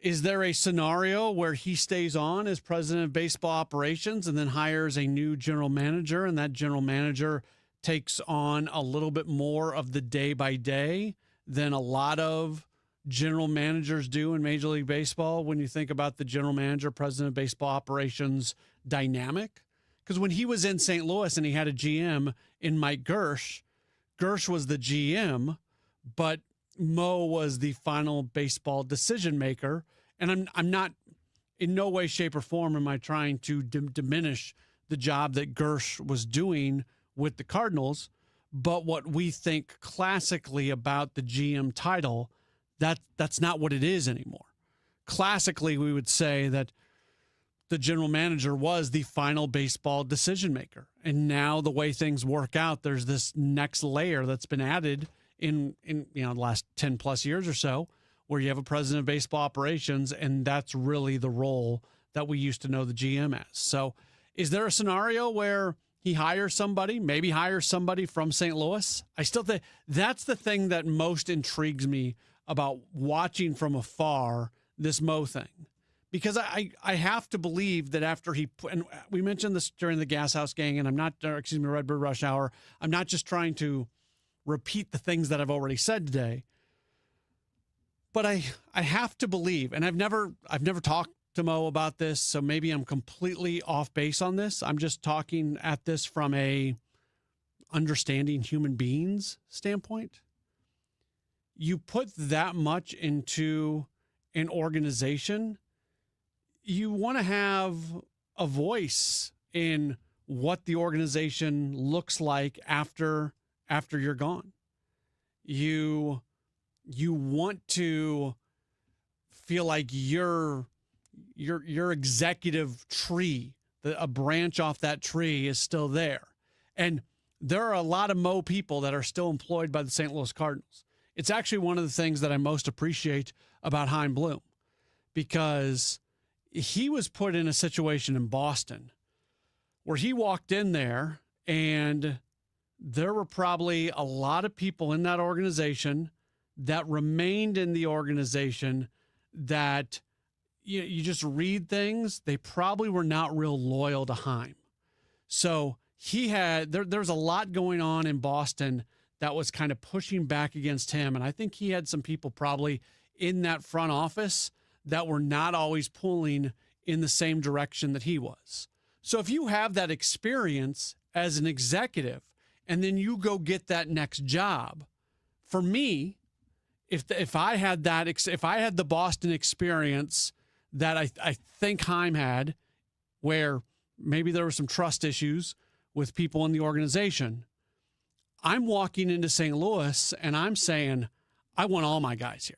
Is there a scenario where he stays on as president of baseball operations and then hires a new general manager, and that general manager takes on a little bit more of the day by day than a lot of general managers do in Major League Baseball when you think about the general manager, president of baseball operations dynamic? Because when he was in St. Louis and he had a GM in Mike Gersh was the GM, but Mo was the final baseball decision maker. And I'm not, in no way, shape, or form am I trying to diminish the job that Gersh was doing with the Cardinals. But what we think classically about the GM title, that's not what it is anymore. Classically, we would say that the general manager was the final baseball decision maker. And now the way things work out, there's this next layer that's been added in the last 10 plus years or so, where you have a president of baseball operations, and that's really the role that we used to know the GM as. So is there a scenario where he hires somebody from St. Louis? I still think that's the thing that most intrigues me about watching from afar this Mo thing. Because I have to believe that after and we mentioned this during the Gas House Gang, and Redbird Rush Hour, I'm not just trying to repeat the things that I've already said today, but I have to believe, and I've never talked to Mo about this, so maybe I'm completely off base on this. I'm just talking at this from a understanding human beings standpoint. You put that much into an organization, you want to have a voice in what the organization looks like after you're gone. You want to feel like your executive tree A branch off that tree is still there. And there are a lot of Mo people that are still employed by the St. Louis Cardinals. It's actually one of the things that I most appreciate about Chaim Bloom, because he was put in a situation in Boston where he walked in there and there were probably a lot of people in that organization that remained in the organization that you just read things. They probably were not real loyal to Chaim. So he had, there's a lot going on in Boston that was kind of pushing back against him. And I think he had some people probably in that front office that were not always pulling in the same direction that he was. So if you have that experience as an executive and then you go get that next job, for me, if I had the Boston experience that I think Chaim had, where maybe there were some trust issues with people in the organization, I'm walking into St. Louis and I'm saying, I want all my guys here.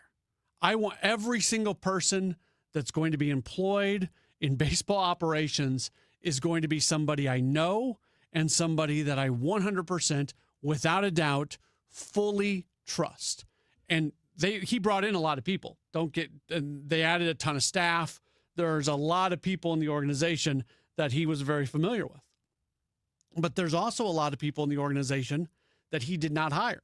I want every single person that's going to be employed in baseball operations is going to be somebody I know and somebody that I 100%, without a doubt, fully trust. And he brought in a lot of people. They added a ton of staff. There's a lot of people in the organization that he was very familiar with. But there's also a lot of people in the organization that he did not hire,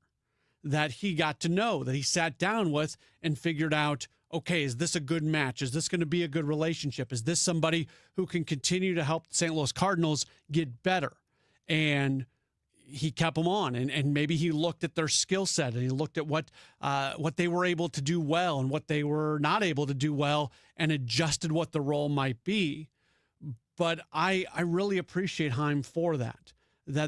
that he got to know, that he sat down with and figured out, okay, is this a good match? Is this going to be a good relationship? Is this somebody who can continue to help the St. Louis Cardinals get better? And he kept them on, and maybe he looked at their skill set and he looked at what they were able to do well and what they were not able to do well and adjusted what the role might be. But I really appreciate Chaim for that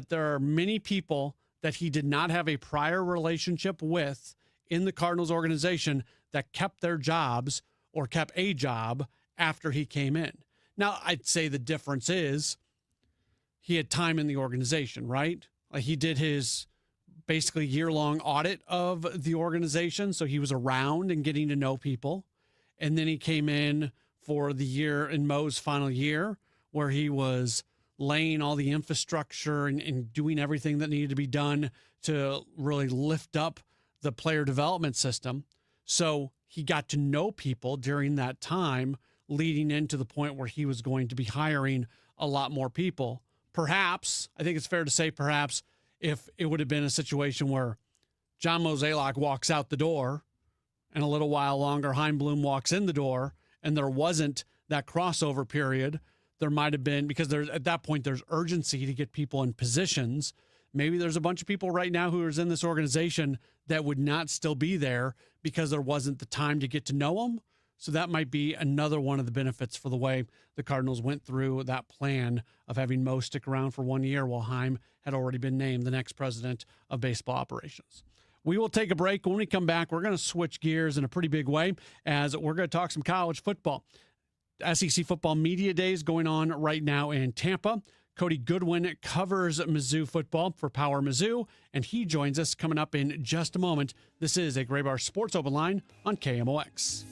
there are many people that he did not have a prior relationship with in the Cardinals organization that kept their jobs or kept a job after he came in. Now, I'd say the difference is he had time in the organization, right? Like he did his basically year-long audit of the organization, so he was around and getting to know people. And then he came in for the year in Mo's final year, where he was laying all the infrastructure and doing everything that needed to be done to really lift up the player development system. So he got to know people during that time, leading into the point where he was going to be hiring a lot more people. Perhaps, I think it's fair to say, perhaps, if it would have been a situation where John Mozeliak walks out the door and a little while longer Chaim Bloom walks in the door and there wasn't that crossover period, there might have been, because at that point there's urgency to get people in positions. Maybe there's a bunch of people right now who is in this organization that would not still be there because there wasn't the time to get to know them. So that might be another one of the benefits for the way the Cardinals went through that plan of having Mo stick around for 1 year while Chaim had already been named the next president of baseball operations. We will take a break. When we come back, we're going to switch gears in a pretty big way as we're going to talk some college football. SEC Football Media Days going on right now in Tampa. Cody Goodwin covers Mizzou football for Power Mizzou, and he joins us coming up in just a moment. This is a Gray Bar Sports Open Line on KMOX.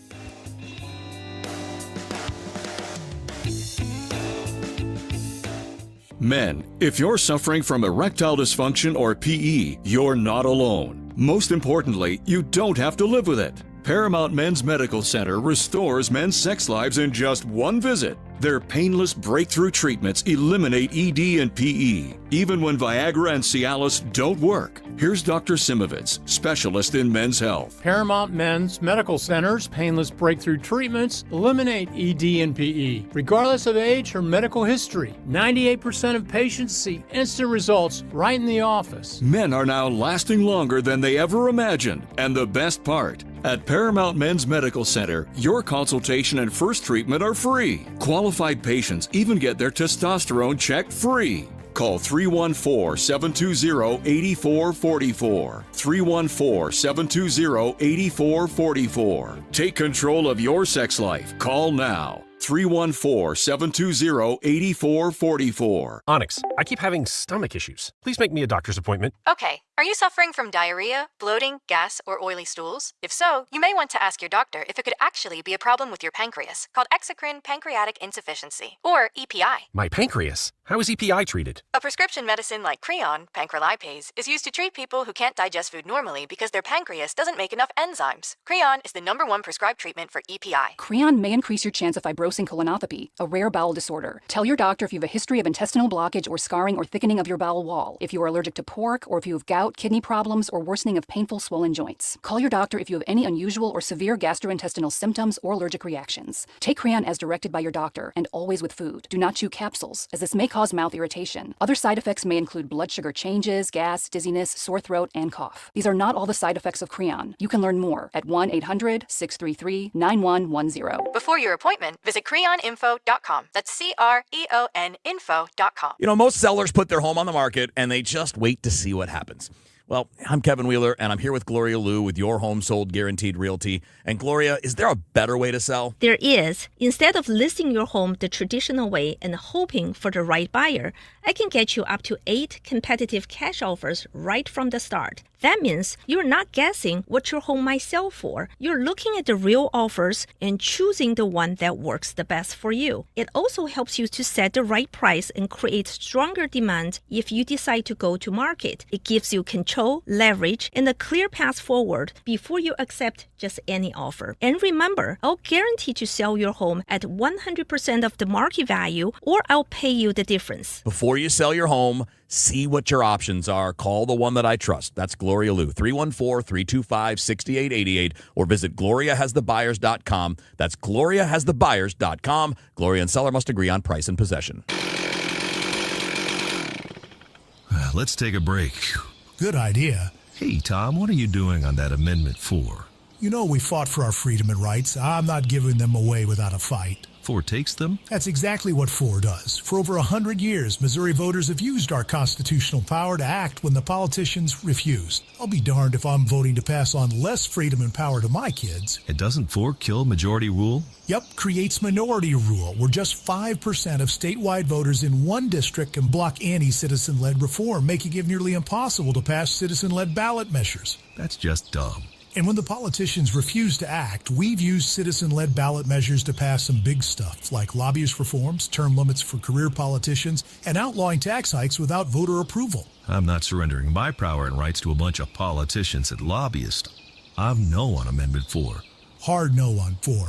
Men, if you're suffering from erectile dysfunction or PE, you're not alone. Most importantly, you don't have to live with it. Paramount Men's Medical Center restores men's sex lives in just one visit. Their painless breakthrough treatments eliminate ED and PE, even when Viagra and Cialis don't work. Here's Dr. Simovitz, specialist in men's health. Paramount Men's Medical Center's painless breakthrough treatments eliminate ED and PE, regardless of age or medical history. 98% of patients see instant results right in the office. Men are now lasting longer than they ever imagined. And the best part, at Paramount Men's Medical Center, your consultation and first treatment are free. Qualified patients even get their testosterone checked free. Call 314-720-8444. 314-720-8444. Take control of your sex life. Call now. 314-720-8444. Onyx, I keep having stomach issues. Please make me a doctor's appointment. Okay, are you suffering from diarrhea, bloating, gas, or oily stools? If so, you may want to ask your doctor if it could actually be a problem with your pancreas, called exocrine pancreatic insufficiency, or EPI. My pancreas? How is EPI treated? A prescription medicine like Creon, pancrelipase, is used to treat people who can't digest food normally because their pancreas doesn't make enough enzymes. Creon is the #1 prescribed treatment for EPI. Creon may increase your chance of fibrosing colonopathy, a rare bowel disorder. Tell your doctor if you have a history of intestinal blockage or scarring or thickening of your bowel wall, if you are allergic to pork, or if you have gout, kidney problems, or worsening of painful swollen joints. Call your doctor if you have any unusual or severe gastrointestinal symptoms or allergic reactions. Take Creon as directed by your doctor, and always with food. Do not chew capsules, as this may cause mouth irritation. Other side effects may include blood sugar changes, gas, dizziness, sore throat, and cough. These are not all the side effects of Creon. You can learn more at 1-800-633-9110. Before your appointment, visit creoninfo.com. That's CREON info.com. You know, most sellers put their home on the market and they just wait to see what happens. Well, I'm Kevin Wheeler, and I'm here with Gloria Liu with Your Home Sold Guaranteed Realty. And Gloria, is there a better way to sell? There is. Instead of listing your home the traditional way and hoping for the right buyer, I can get you up to 8 competitive cash offers right from the start. That means you're not guessing what your home might sell for. You're looking at the real offers and choosing the one that works the best for you. It also helps you to set the right price and create stronger demand if you decide to go to market. It gives you control, leverage, and a clear path forward before you accept just any offer. And remember, I'll guarantee to sell your home at 100% of the market value, or I'll pay you the difference. Before you sell your home, see what your options are. Call the one that I trust. That's Gloria Liu, 314-325-6888, or visit GloriaHasTheBuyers.com. That's GloriaHasTheBuyers.com. Gloria and seller must agree on price and possession. Let's take a break. Good idea. Hey, Tom, what are you doing on that Amendment 4? You know we fought for our freedom and rights. I'm not giving them away without a fight. 4 takes them? That's exactly what 4 does. For over 100 years, Missouri voters have used our constitutional power to act when the politicians refused. I'll be darned if I'm voting to pass on less freedom and power to my kids. And doesn't 4 kill majority rule? Yep, creates minority rule, where just 5% of statewide voters in one district can block any citizen-led reform, making it nearly impossible to pass citizen-led ballot measures. That's just dumb. And when the politicians refuse to act, we've used citizen-led ballot measures to pass some big stuff, like lobbyist reforms, term limits for career politicians, and outlawing tax hikes without voter approval. I'm not surrendering my power and rights to a bunch of politicians and lobbyists. I'm no on Amendment 4. Hard no on 4.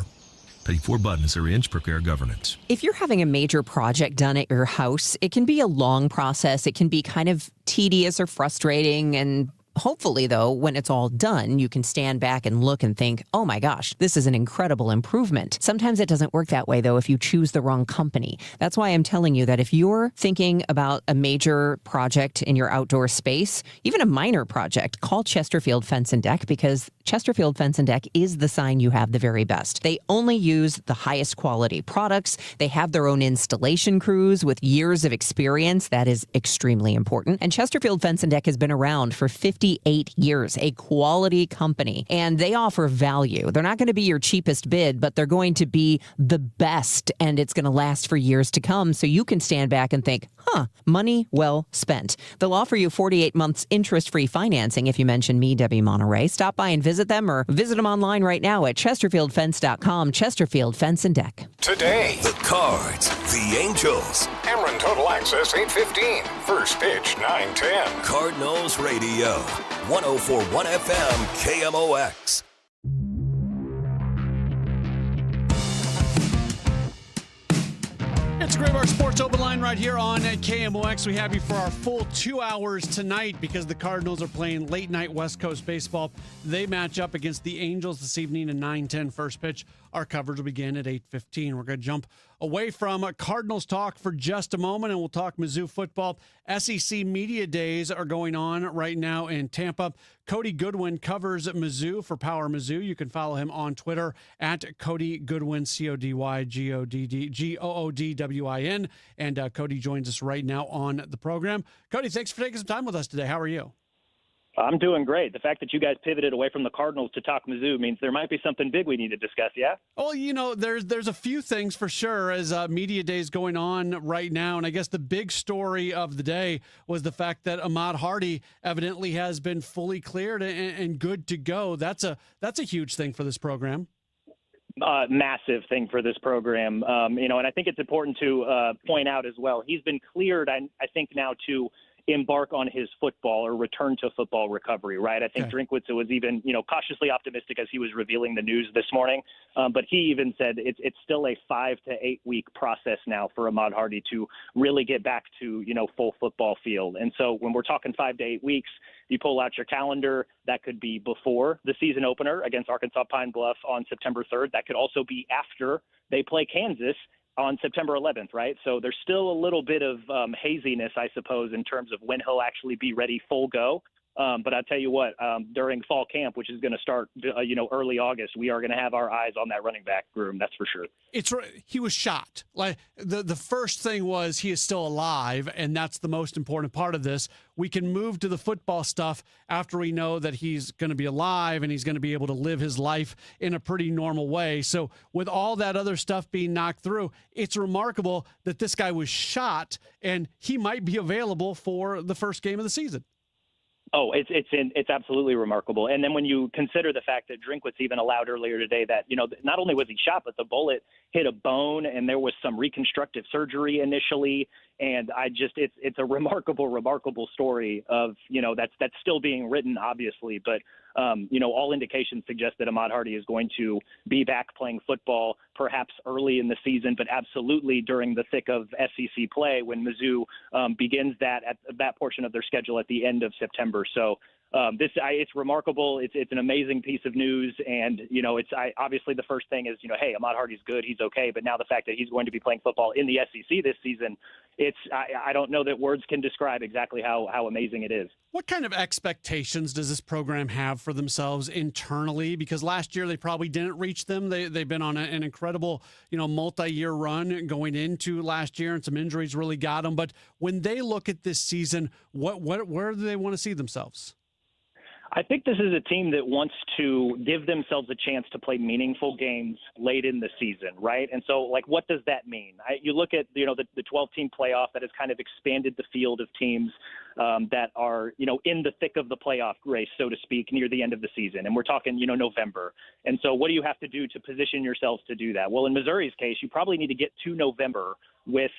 Pay 4 buttons or inch, prepare governance. If you're having a major project done at your house, it can be a long process. It can be kind of tedious or frustrating, and hopefully, though, when it's all done, you can stand back and look and think, oh my gosh, this is an incredible improvement. Sometimes it doesn't work that way, though, if you choose the wrong company. That's why I'm telling you that if you're thinking about a major project in your outdoor space, even a minor project, call Chesterfield Fence and Deck, because Chesterfield Fence and Deck is the sign you have the very best. They only use the highest quality products. They have their own installation crews with years of experience. That is extremely important. And Chesterfield Fence and Deck has been around for 58 years, a quality company, and they offer value. They're not going to be your cheapest bid, but they're going to be the best, and it's going to last for years to come, so you can stand back and think, money well spent. They'll offer you 48 months interest-free financing if you mention me, Debbie Monterey. Stop by and visit them, or visit them online right now at chesterfieldfence.com. Chesterfield Fence and Deck. Today, the Cards, the Angels. Ameren Total Access 8:15. First pitch 9:10. Cardinals Radio. 104.1 FM KMOX. It's Graybar Sports Open Line right here on KMOX. We have you for our full 2 hours tonight because the Cardinals are playing late night West Coast baseball. They match up against the Angels this evening at 9:10 first pitch. Our coverage will begin at 8:15. We're going to jump away from Cardinals talk for just a moment, and we'll talk Mizzou football. SEC Media Days are going on right now in Tampa. Cody Goodwin covers Mizzou for Power Mizzou. You can follow him on Twitter at Cody Goodwin, CODYGOODWIN. And Cody joins us right now on the program. Cody, thanks for taking some time with us today. How are you? I'm doing great. The fact that you guys pivoted away from the Cardinals to talk Mizzou means there might be something big we need to discuss, yeah? Well, there's a few things for sure as media day is going on right now. And I guess the big story of the day was the fact that Ahmad Hardy evidently has been fully cleared and good to go. That's a huge thing for this program. Massive thing for this program. And I think it's important to point out as well, he's been cleared, I think now to embark on his football or return to football recovery, right? I think Drinkwitz was even, cautiously optimistic as he was revealing the news this morning. But he even said it's still a 5 to 8 week process now for Ahmad Hardy to really get back to, full football field. And so when we're talking 5 to 8 weeks, you pull out your calendar, that could be before the season opener against Arkansas Pine Bluff on September 3rd. That could also be after they play Kansas on September 11th, right? So there's still a little bit of haziness, I suppose, in terms of when he'll actually be ready full go. But I'll tell you what, during fall camp, which is going to start, early August, we are going to have our eyes on that running back room. That's for sure. He was shot. Like the first thing was he is still alive, and that's the most important part of this. We can move to the football stuff after we know that he's going to be alive and he's going to be able to live his life in a pretty normal way. So with all that other stuff being knocked through, it's remarkable that this guy was shot and he might be available for the first game of the season. Oh, it's absolutely remarkable. And then when you consider the fact that Drinkwitz even allowed earlier today that, not only was he shot, but the bullet hit a bone and there was some reconstructive surgery initially. And it's a remarkable story of, that's still being written, obviously. But, all indications suggest that Ahmad Hardy is going to be back playing football, perhaps early in the season, but absolutely during the thick of SEC play when Mizzou begins that portion of their schedule at the end of September. So it's remarkable. It's an amazing piece of news. And, obviously the first thing is, hey, Ahmad Hardy's good. He's okay. But now the fact that he's going to be playing football in the SEC this season, I don't know that words can describe exactly how amazing it is. What kind of expectations does this program have for themselves internally? Because last year they probably didn't reach them. They've been on an incredible, multi-year run going into last year, and some injuries really got them. But when they look at this season, where do they want to see themselves? I think this is a team that wants to give themselves a chance to play meaningful games late in the season, right? And so, what does that mean? You look at, the 12-team playoff that has kind of expanded the field of teams that are, in the thick of the playoff race, so to speak, near the end of the season. And we're talking, November. And so what do you have to do to position yourselves to do that? Well, in Missouri's case, you probably need to get to November with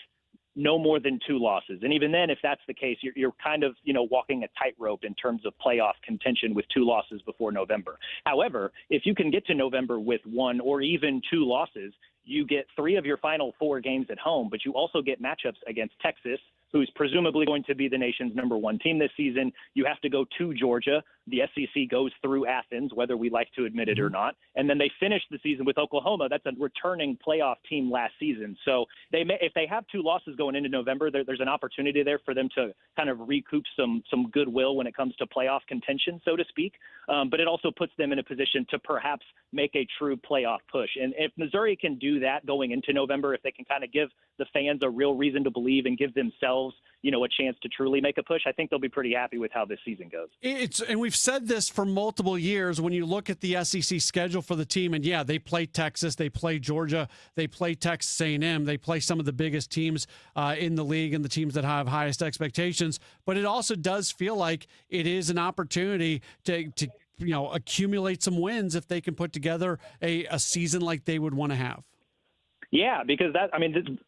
no more than 2 losses. And even then, if that's the case, you're kind of, walking a tightrope in terms of playoff contention with 2 losses before November. However, if you can get to November with 1 or even 2 losses, you get 3 of your final 4 games at home, but you also get matchups against Texas, who's presumably going to be the nation's number 1 team this season. You have to go to Georgia. The SEC goes through Athens, whether we like to admit it or not. And then they finish the season with Oklahoma. That's a returning playoff team last season. So if they have 2 losses going into November, there's an opportunity there for them to kind of recoup some goodwill when it comes to playoff contention, so to speak. But it also puts them in a position to perhaps make a true playoff push. And if Missouri can do that going into November, if they can kind of give the fans a real reason to believe and give themselves, a chance to truly make a push, I think they'll be pretty happy with how this season goes. And we've said this for multiple years when you look at the SEC schedule for the team, and they play Texas, they play Georgia, they play Texas A&M, they play some of the biggest teams in the league and the teams that have highest expectations. But it also does feel like it is an opportunity to accumulate some wins if they can put together a season like they would want to have. Yeah, because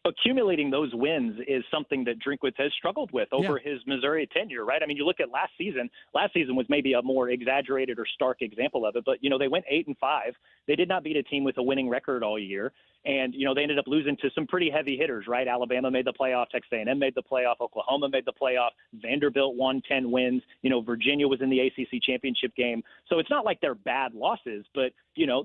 accumulating those wins is something that Drinkwitz has struggled with over his Missouri tenure, right? I mean, you look at last season. Last season was maybe a more exaggerated or stark example of it, but they went 8-5. They did not beat a team with a winning record all year. And, they ended up losing to some pretty heavy hitters, right? Alabama made the playoff. Texas A&M made the playoff. Oklahoma made the playoff. Vanderbilt won 10 wins. Virginia was in the ACC championship game. So it's not like they're bad losses, but,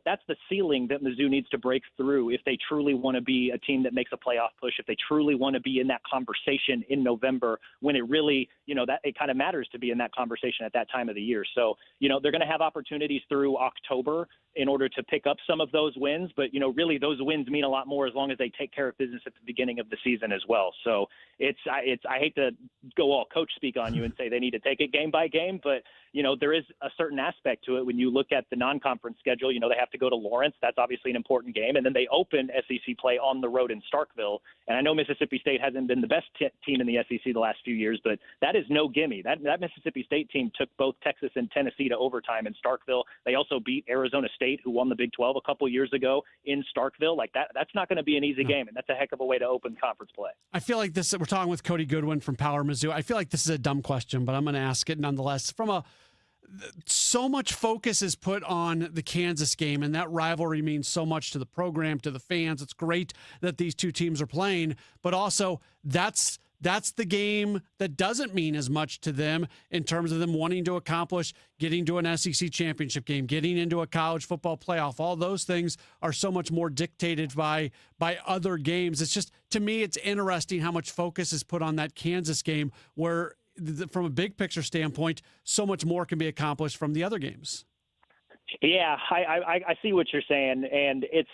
that's the ceiling that Mizzou needs to break through if they truly want to be a team that makes a playoff push, if they truly want to be in that conversation in November when it really, that it kind of matters to be in that conversation at that time of the year. So, they're going to have opportunities through October in order to pick up some of those wins. But, really those wins mean a lot more as long as they take care of business at the beginning of the season as well. So I hate to go all coach speak on you and say they need to take it game by game, but there is a certain aspect to it. When you look at the non-conference schedule, they have to go to Lawrence. That's obviously an important game. And then they open SEC play on the road in Starkville. And I know Mississippi State hasn't been the best team in the SEC the last few years, but that is no gimme. That Mississippi State team took both Texas and Tennessee to overtime in Starkville. They also beat Arizona State, who won the Big 12 a couple years ago in Starkville. Like that's not going to be an easy game, and that's a heck of a way to open conference play. I feel like this. We're talking with Cody Goodwin from Power Mizzou. I feel like this is a dumb question, but I'm going to ask it nonetheless. So much focus is put on the Kansas game, and that rivalry means so much to the program, to the fans. It's great that these two teams are playing, but also that's the game that doesn't mean as much to them in terms of them wanting to accomplish getting to an SEC championship game, getting into a college football playoff. All those things are so much more dictated by other games. It's just, to me, it's interesting how much focus is put on that Kansas game where, from a big picture standpoint, so much more can be accomplished from the other games. Yeah, I see what you're saying, and it's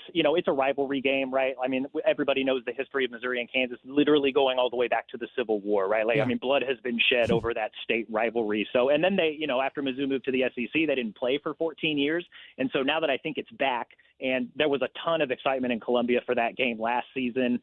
a rivalry game, right? I mean, everybody knows the history of Missouri and Kansas, literally going all the way back to the Civil War, right? Like, yeah. I mean, blood has been shed over that state rivalry. So, and then they, after Mizzou moved to the SEC, they didn't play for 14 years, and so now that I think it's back, and there was a ton of excitement in Columbia for that game last season.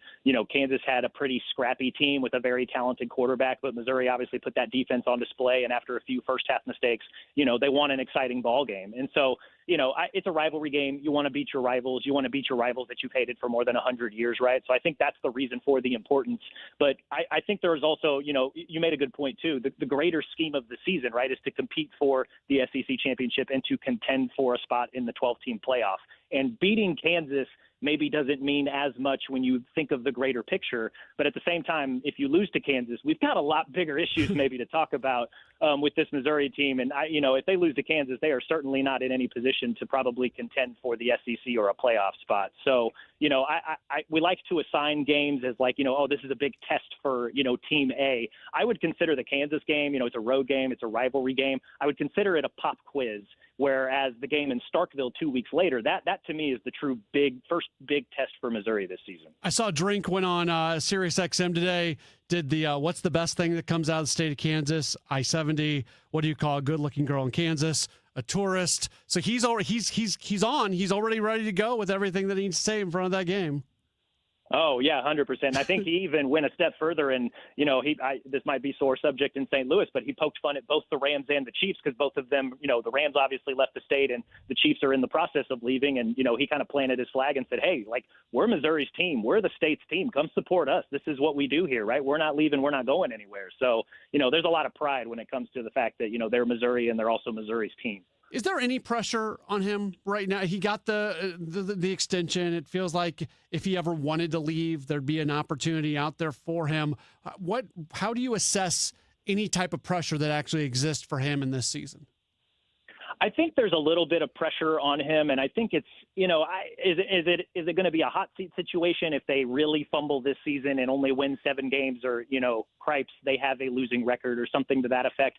Kansas had a pretty scrappy team with a very talented quarterback, but Missouri obviously put that defense on display. And after a few first half mistakes, they won an exciting ball game. And so, it's a rivalry game. You want to beat your rivals. You want to beat your rivals that you've hated for more than 100 years, right? So I think that's the reason for the importance. But I think there is also, you made a good point too. The greater scheme of the season, right, is to compete for the SEC championship and to contend for a spot in the 12-team playoff. And beating Kansas maybe doesn't mean as much when you think of the greater picture. But at the same time, if you lose to Kansas, we've got a lot bigger issues maybe to talk about with this Missouri team. And, if they lose to Kansas, they are certainly not in any position to probably contend for the SEC or a playoff spot. So, we like to assign games as like, this is a big test for, Team A. I would consider the Kansas game, it's a road game, it's a rivalry game. I would consider it a pop quiz. Whereas the game in Starkville 2 weeks later, that to me is the true first big test for Missouri this season. I saw Drink went on Sirius XM today, did the what's the best thing that comes out of the state of Kansas, I-70, what do you call a good-looking girl in Kansas, a tourist. So he's already ready to go with everything that he needs to say in front of that game. Oh, yeah, 100%. I think he even went a step further, and, this might be sore subject in St. Louis, but he poked fun at both the Rams and the Chiefs because both of them, the Rams obviously left the state and the Chiefs are in the process of leaving. And, he kind of planted his flag and said, hey, like, we're Missouri's team. We're the state's team. Come support us. This is what we do here, right? We're not leaving. We're not going anywhere. So, there's a lot of pride when it comes to the fact that, they're Missouri and they're also Missouri's team. Is there any pressure on him right now? He got the extension. It feels like if he ever wanted to leave, there'd be an opportunity out there for him. How do you assess any type of pressure that actually exists for him in this season? I think there's a little bit of pressure on him, and I think it's, is it going to be a hot seat situation if they really fumble this season and only win 7 games, or cripes, they have a losing record or something to that effect?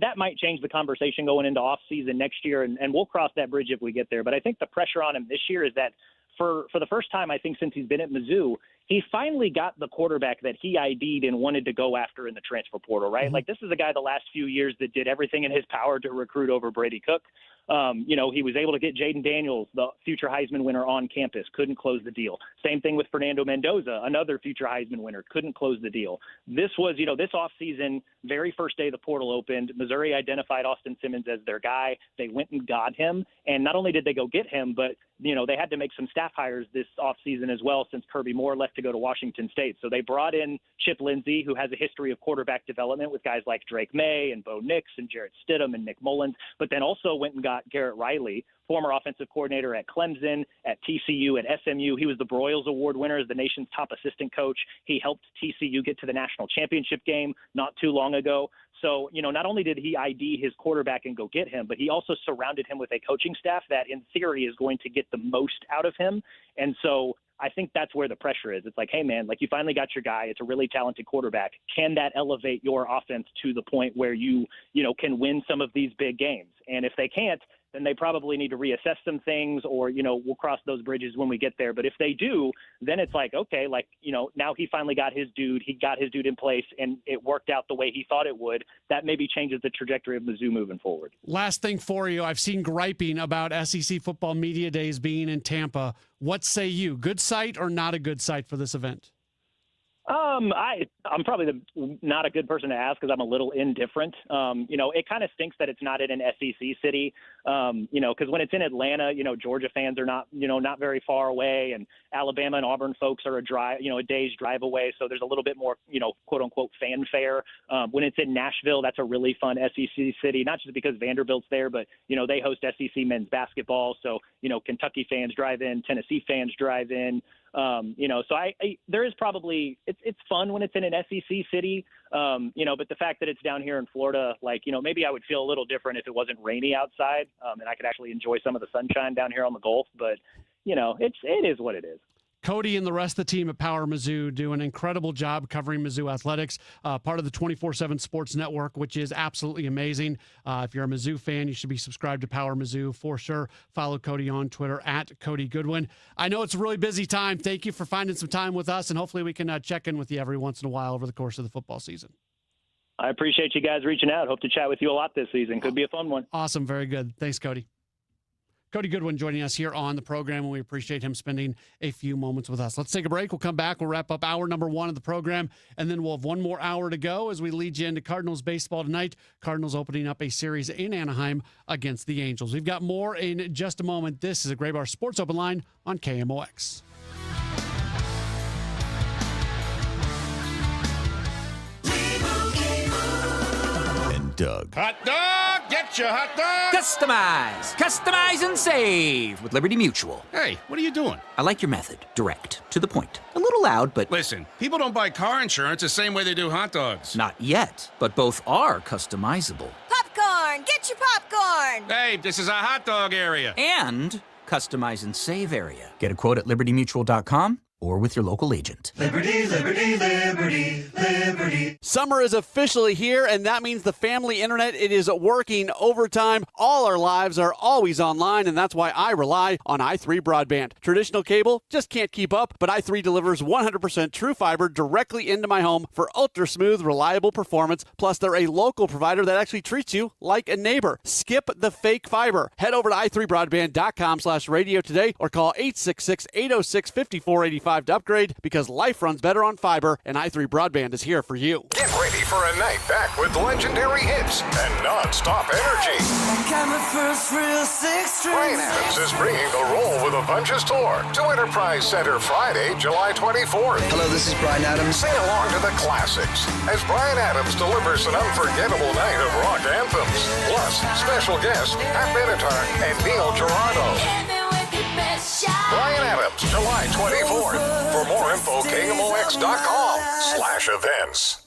That might change the conversation going into off season next year, and we'll cross that bridge if we get there. But I think the pressure on him this year is that for the first time, I think since he's been at Mizzou, he finally got the quarterback that he ID'd and wanted to go after in the transfer portal, right? Mm-hmm. Like, this is a guy the last few years that did everything in his power to recruit over Brady Cook. He was able to get Jaden Daniels, the future Heisman winner, on campus, couldn't close the deal. Same thing with Fernando Mendoza, another future Heisman winner, couldn't close the deal. This was, this offseason, very first day the portal opened, Missouri identified Austin Simmons as their guy. They went and got him. And not only did they go get him, but, they had to make some staff hires this offseason as well, since Kirby Moore left to go to Washington State. So they brought in Chip Lindsey, who has a history of quarterback development with guys like Drake May and Bo Nix and Jarrett Stidham and Nick Mullins, but then also went and got Garrett Riley, former offensive coordinator at Clemson, at TCU, at SMU. He was the Broyles Award winner as the nation's top assistant coach. He helped TCU get to the national championship game not too long ago. So, not only did he ID his quarterback and go get him, but he also surrounded him with a coaching staff that in theory is going to get the most out of him. And so I think that's where the pressure is. It's like, hey, man, like, you finally got your guy. It's a really talented quarterback. Can that elevate your offense to the point where you can win some of these big games? And if they can't, then they probably need to reassess some things, or, we'll cross those bridges when we get there. But if they do, then it's like, okay, now he finally got his dude. He got his dude in place, and it worked out the way he thought it would. That maybe changes the trajectory of Mizzou moving forward. Last thing for you, I've seen griping about SEC football media days being in Tampa. What say you? Good site or not a good site for this event? I'm probably not a good person to ask because I'm a little indifferent. It kind of stinks that it's not in an SEC city, because when it's in Atlanta, Georgia fans are not very far away, and Alabama and Auburn folks are a day's drive away. So there's a little bit more, quote unquote fanfare. When it's in Nashville, that's a really fun SEC city, not just because Vanderbilt's there, but, they host SEC men's basketball. So, Kentucky fans drive in, Tennessee fans drive in. So there is probably, it's fun when it's in an SEC city, but the fact that it's down here in Florida, maybe I would feel a little different if it wasn't rainy outside, and I could actually enjoy some of the sunshine down here on the Gulf, but it is what it is. Cody and the rest of the team at Power Mizzou do an incredible job covering Mizzou athletics, part of the 24/7 Sports Network, which is absolutely amazing. If you're a Mizzou fan, you should be subscribed to Power Mizzou for sure. Follow Cody on Twitter at Cody Goodwin. I know it's a really busy time. Thank you for finding some time with us, and hopefully we can check in with you every once in a while over the course of the football season. I appreciate you guys reaching out. Hope to chat with you a lot this season. Could be a fun one. Awesome. Very good. Thanks, Cody. Cody Goodwin joining us here on the program, and we appreciate him spending a few moments with us. Let's take a break. We'll come back. We'll wrap up hour number 1 of the program, and then we'll have one more hour to go as we lead you into Cardinals baseball tonight. Cardinals opening up a series in Anaheim against the Angels. We've got more in just a moment. This is a Graybar Sports Open Line on KMOX. Doug. Hot dog! Get your hot dog! Customize and save with Liberty Mutual. Hey, what are you doing? I like your method. Direct. To the point. A little loud, but... Listen, people don't buy car insurance the same way they do hot dogs. Not yet, but both are customizable. Popcorn! Get your popcorn! Hey, this is a hot dog area. And customize and save area. Get a quote at libertymutual.com or with your local agent. Liberty, liberty, liberty, liberty. Summer is officially here, and that means the family internet, it is working overtime. All our lives are always online, and that's why I rely on i3 broadband. Traditional cable just can't keep up, but i3 delivers 100% true fiber directly into my home for ultra smooth, reliable performance. Plus, they're a local provider that actually treats you like a neighbor. Skip the fake fiber. Head over to i3broadband.com/radio today or call 866-806-5485 to upgrade, because life runs better on fiber, and i3 broadband is here for you. Get ready for a night back with legendary hits and non-stop energy. Brian Adams is bringing the Roll with a Bunches tour to Enterprise Center Friday, July 24th. Hello, this is Brian Adams. Sing along to the classics as Brian Adams delivers an unforgettable night of rock anthems. Plus, special guests Pat Benatar and Neil Girardo. Brian Adams, July 24th. For more info, KMOX.com/events.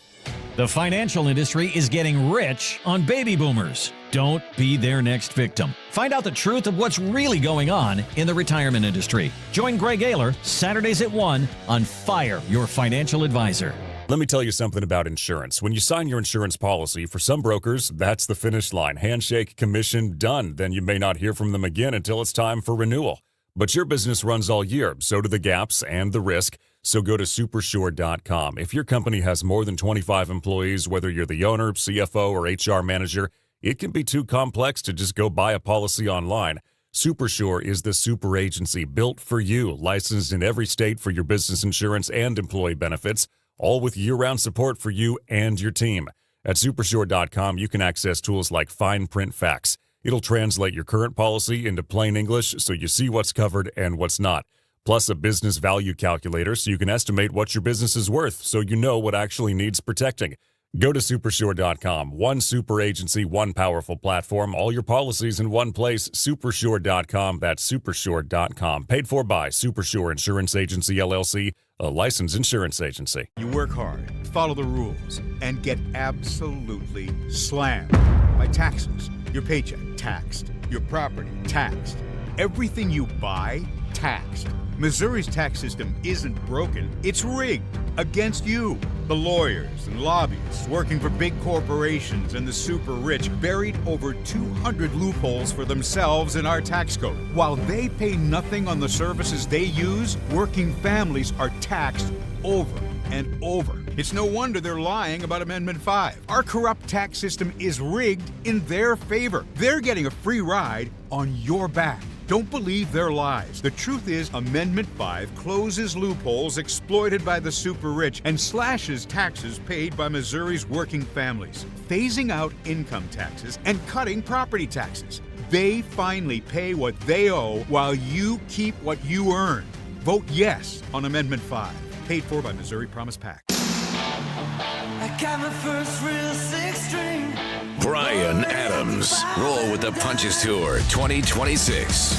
The financial industry is getting rich on baby boomers. Don't be their next victim. Find out the truth of what's really going on in the retirement industry. Join Greg Ayler Saturdays at 1 on Fire Your Financial Advisor. Let me tell you something about insurance. When you sign your insurance policy, for some brokers, that's the finish line. Handshake, commission, done. Then you may not hear from them again until it's time for renewal. But your business runs all year, so do the gaps and the risk. So go to Supersure.com. If your company has more than 25 employees, whether you're the owner, CFO, or HR manager, it can be too complex to just go buy a policy online. Supersure is the super agency built for you, licensed in every state for your business insurance and employee benefits, all with year-round support for you and your team. At Supersure.com, you can access tools like fine print facts. It'll translate your current policy into plain English so you see what's covered and what's not. Plus a business value calculator so you can estimate what your business is worth so you know what actually needs protecting. Go to Supersure.com. One super agency, one powerful platform, all your policies in one place. Supersure.com. That's Supersure.com. Paid for by Supersure Insurance Agency, LLC, a licensed insurance agency. You work hard, follow the rules, and get absolutely slammed by taxes. Your paycheck taxed, your property taxed, everything you buy taxed. Missouri's tax system isn't broken, it's rigged against you. The lawyers and lobbyists working for big corporations and the super rich buried over 200 loopholes for themselves in our tax code. While they pay nothing on the services they use, working families are taxed over and over. It's no wonder they're lying about Amendment 5. Our corrupt tax system is rigged in their favor. They're getting a free ride on your back. Don't believe their lies. The truth is, Amendment 5 closes loopholes exploited by the super rich and slashes taxes paid by Missouri's working families, phasing out income taxes and cutting property taxes. They finally pay what they owe while you keep what you earn. Vote yes on Amendment 5. Paid for by Missouri Promise PAC. I got my first real six-string. Bryan Adams. Roll with the Punches Tour 2026.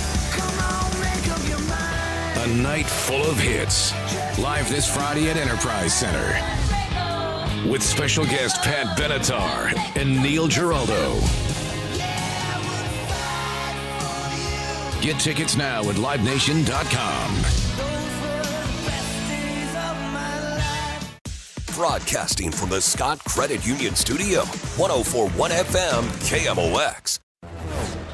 A night full of hits. Live this Friday at Enterprise Center. With special guest Pat Benatar and Neil Giraldo. Get tickets now at livenation.com. Broadcasting from the Scott Credit Union Studio, 104.1 FM KMOX.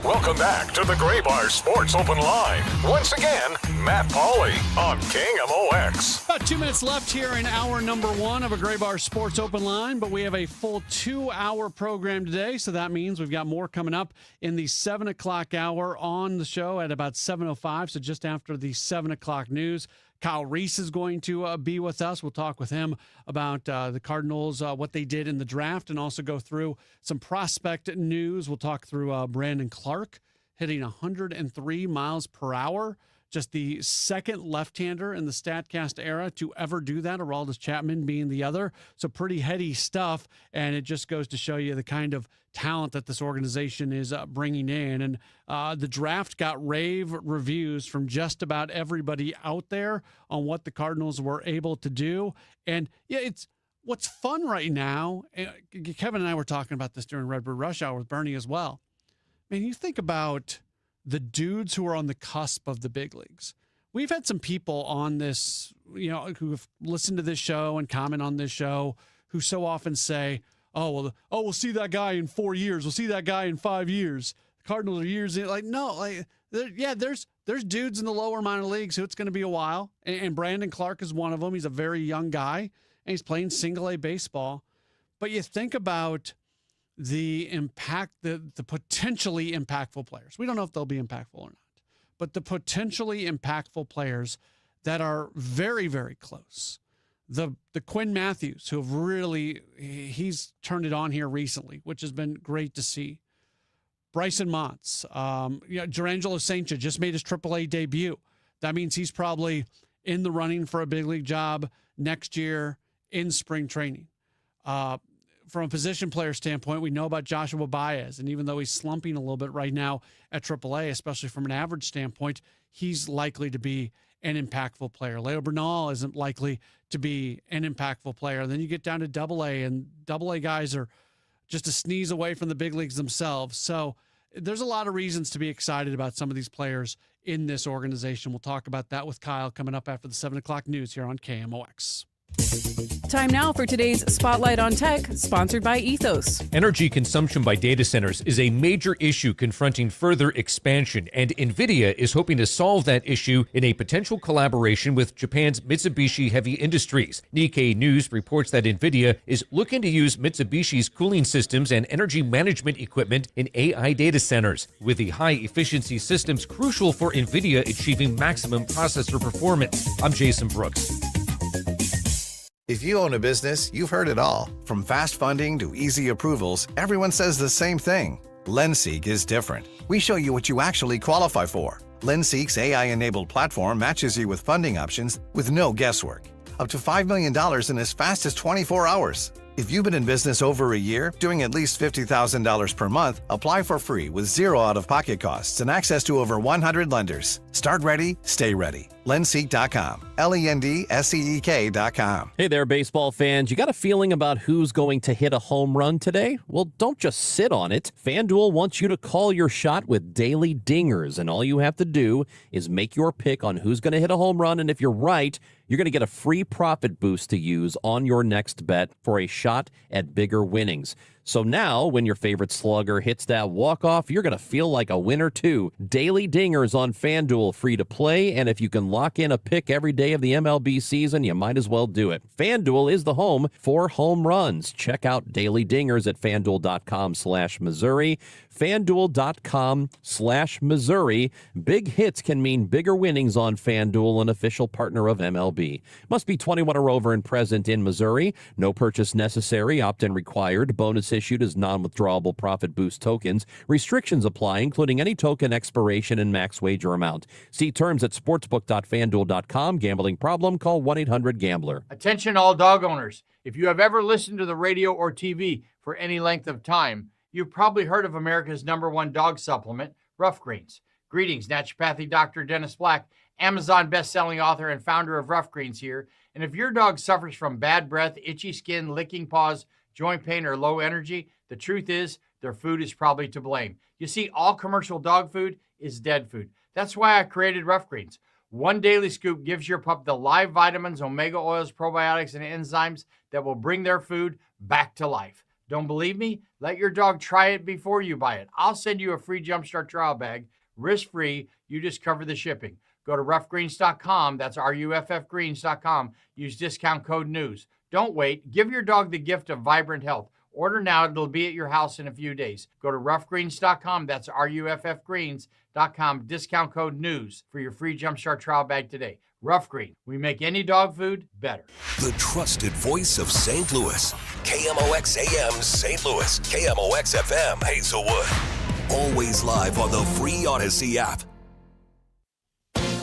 Welcome back to the Gray Bar Sports Open Line. Once again, Matt Pauley on KMOX. About 2 minutes left here in hour number 1 of a Gray Bar Sports Open Line, but we have a full 2-hour program today, so that means we've got more coming up in the 7 o'clock hour on the show at about 7:05, so just after the 7 o'clock news. Kyle Reese is going to be with us. We'll talk with him about the Cardinals, what they did in the draft, and also go through some prospect news. We'll talk through Brandon Clark hitting 103 miles per hour. Just the second left-hander in the StatCast era to ever do that, Aroldis Chapman being the other. So pretty heady stuff, and it just goes to show you the kind of talent that this organization is bringing in. And the draft got rave reviews from just about everybody out there on what the Cardinals were able to do. And yeah, it's what's fun right now. Kevin and I were talking about this during Redbird Rush Hour with Bernie as well. I mean, you think about the dudes who are on the cusp of the big leagues. We've had some people on this, who have listened to this show and comment on this show who so often say, we'll see that guy in 4 years. We'll see that guy in 5 years. The Cardinals are years in. There's dudes in the lower minor leagues who it's going to be a while. And Brandon Clark is one of them. He's a very young guy, and he's playing single-A baseball. But you think about the impact, the potentially impactful players. We don't know if they'll be impactful or not, but the potentially impactful players that are very, very close. The Quinn Matthews, who have really, he's turned it on here recently, which has been great to see. Bryson Montz, Durangelo Saincha just made his AAA debut. That means he's probably in the running for a big league job next year in spring training. From a position player standpoint, we know about Joshua Baez, and even though he's slumping a little bit right now at AAA, especially from an average standpoint, he's likely to be an impactful player. Leo Bernal isn't likely to be an impactful player. And then you get down to AA, and AA guys are just a sneeze away from the big leagues themselves. So there's a lot of reasons to be excited about some of these players in this organization. We'll talk about that with Kyle coming up after the 7 o'clock news here on KMOX. Time now for today's Spotlight on Tech, sponsored by Ethos. Energy consumption by data centers is a major issue confronting further expansion, and NVIDIA is hoping to solve that issue in a potential collaboration with Japan's Mitsubishi Heavy Industries. Nikkei News reports that NVIDIA is looking to use Mitsubishi's cooling systems and energy management equipment in AI data centers, with the high-efficiency systems crucial for NVIDIA achieving maximum processor performance. I'm Jason Brooks. If you own a business, you've heard it all. From fast funding to easy approvals, everyone says the same thing. LendSeek is different. We show you what you actually qualify for. LendSeek's AI-enabled platform matches you with funding options with no guesswork. Up to $5 million in as fast as 24 hours. If you've been in business over a year, doing at least $50,000 per month, apply for free with zero out-of-pocket costs and access to over 100 lenders. Start ready, stay ready. Lenseek.com. LENDSEEK.com. Hey there, baseball fans. You got a feeling about who's going to hit a home run today? Well, don't just sit on it. FanDuel wants you to call your shot with daily dingers, and all you have to do is make your pick on who's going to hit a home run, and if you're right, you're going to get a free profit boost to use on your next bet for a shot at bigger winnings. So now, when your favorite slugger hits that walk-off, you're going to feel like a winner, too. Daily Dingers on FanDuel, free to play, and if you can lock in a pick every day of the MLB season, you might as well do it. FanDuel is the home for home runs. Check out Daily Dingers at FanDuel.com/Missouri. FanDuel.com/Missouri. Big hits can mean bigger winnings on FanDuel, an official partner of MLB. Must be 21 or over and present in Missouri. No purchase necessary. Opt-in required. Bonus issued as non-withdrawable profit boost tokens. Restrictions apply, including any token expiration and max wager amount. See terms at sportsbook.fanduel.com. Gambling problem? Call 1-800-GAMBLER. Attention all dog owners. If you have ever listened to the radio or TV for any length of time, you've probably heard of America's #1 dog supplement, Rough Greens. Greetings, naturopathy Dr. Dennis Black, Amazon best-selling author and founder of Rough Greens here. And if your dog suffers from bad breath, itchy skin, licking paws, joint pain, or low energy, the truth is their food is probably to blame. You see, all commercial dog food is dead food. That's why I created Rough Greens. One daily scoop gives your pup the live vitamins, omega oils, probiotics, and enzymes that will bring their food back to life. Don't believe me? Let your dog try it before you buy it. I'll send you a free Jumpstart trial bag, risk-free. You just cover the shipping. Go to roughgreens.com. That's RUFFgreens.com. Use discount code NEWS. Don't wait. Give your dog the gift of vibrant health. Order now. It'll be at your house in a few days. Go to roughgreens.com. That's RUFFgreens.com. Discount code NEWS for your free Jumpstart trial bag today. Rough Green. We make any dog food better. The trusted voice of St. Louis. KMOX AM St. Louis. KMOX FM Hazelwood. Always live on the free Odyssey app.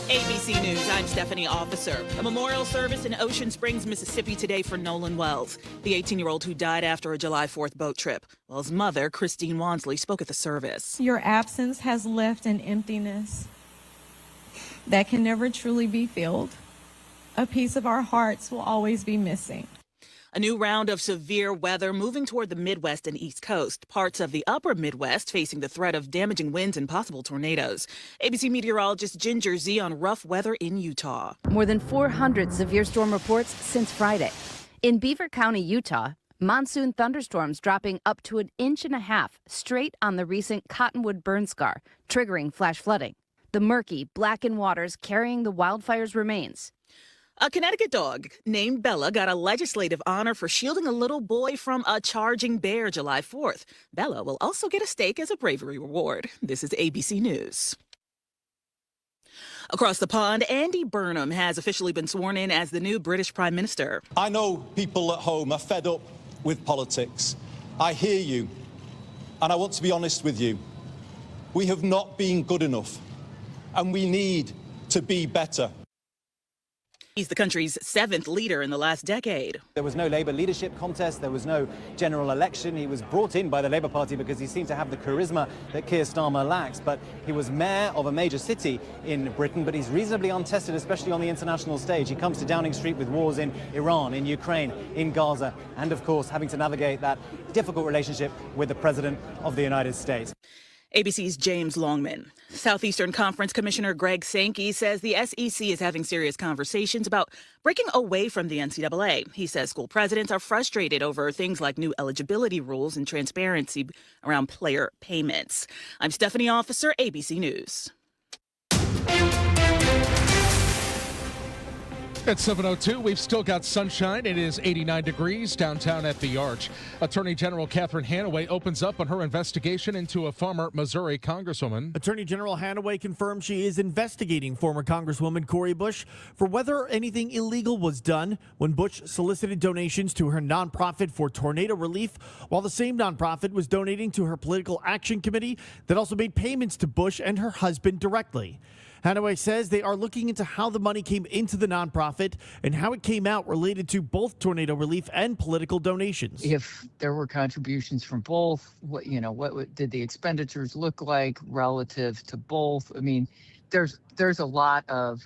ABC News, I'm Stephanie Officer. A memorial service in Ocean Springs, Mississippi today for Nolan Wells, the 18-year-old who died after a July 4th boat trip. Wells' mother, Christine Wansley, spoke at the service. Your absence has left an emptiness that can never truly be filled. A piece of our hearts will always be missing. A new round of severe weather moving toward the Midwest and East Coast. Parts of the upper Midwest facing the threat of damaging winds and possible tornadoes. ABC meteorologist Ginger Z on rough weather in Utah. More than 400 severe storm reports since Friday. In Beaver County, Utah, monsoon thunderstorms dropping up to 1.5 inches straight on the recent Cottonwood burn scar, triggering flash flooding. The murky, blackened waters carrying the wildfire's remains. A Connecticut dog named Bella got a legislative honor for shielding a little boy from a charging bear July 4th. Bella will also get a steak as a bravery reward. This is ABC News. Across the pond, Andy Burnham has officially been sworn in as the new British Prime Minister. I know people at home are fed up with politics. I hear you, and I want to be honest with you. We have not been good enough, and we need to be better. He's the country's 7th leader in the last decade. There was no Labour leadership contest. There was no general election. He was brought in by the Labour Party because he seemed to have the charisma that Keir Starmer lacks. But he was mayor of a major city in Britain, but he's reasonably untested, especially on the international stage. He comes to Downing Street with wars in Iran, in Ukraine, in Gaza, and of course having to navigate that difficult relationship with the President of the United States. ABC's James Longman. Southeastern Conference Commissioner Greg Sankey says the SEC is having serious conversations about breaking away from the NCAA. He says school presidents are frustrated over things like new eligibility rules and transparency around player payments. I'm Stephanie Officer, ABC News. At 7:02, we've still got sunshine. It is 89 degrees downtown at the Arch. Attorney General Catherine Hanaway opens up on her investigation into a former Missouri congresswoman. Attorney General Hanaway confirmed she is investigating former Congresswoman Cori Bush for whether anything illegal was done when Bush solicited donations to her nonprofit for tornado relief, while the same nonprofit was donating to her political action committee that also made payments to Bush and her husband directly. Hanaway says they are looking into how the money came into the nonprofit and how it came out related to both tornado relief and political donations. If there were contributions from both, what did the expenditures look like relative to both? I mean, there's a lot of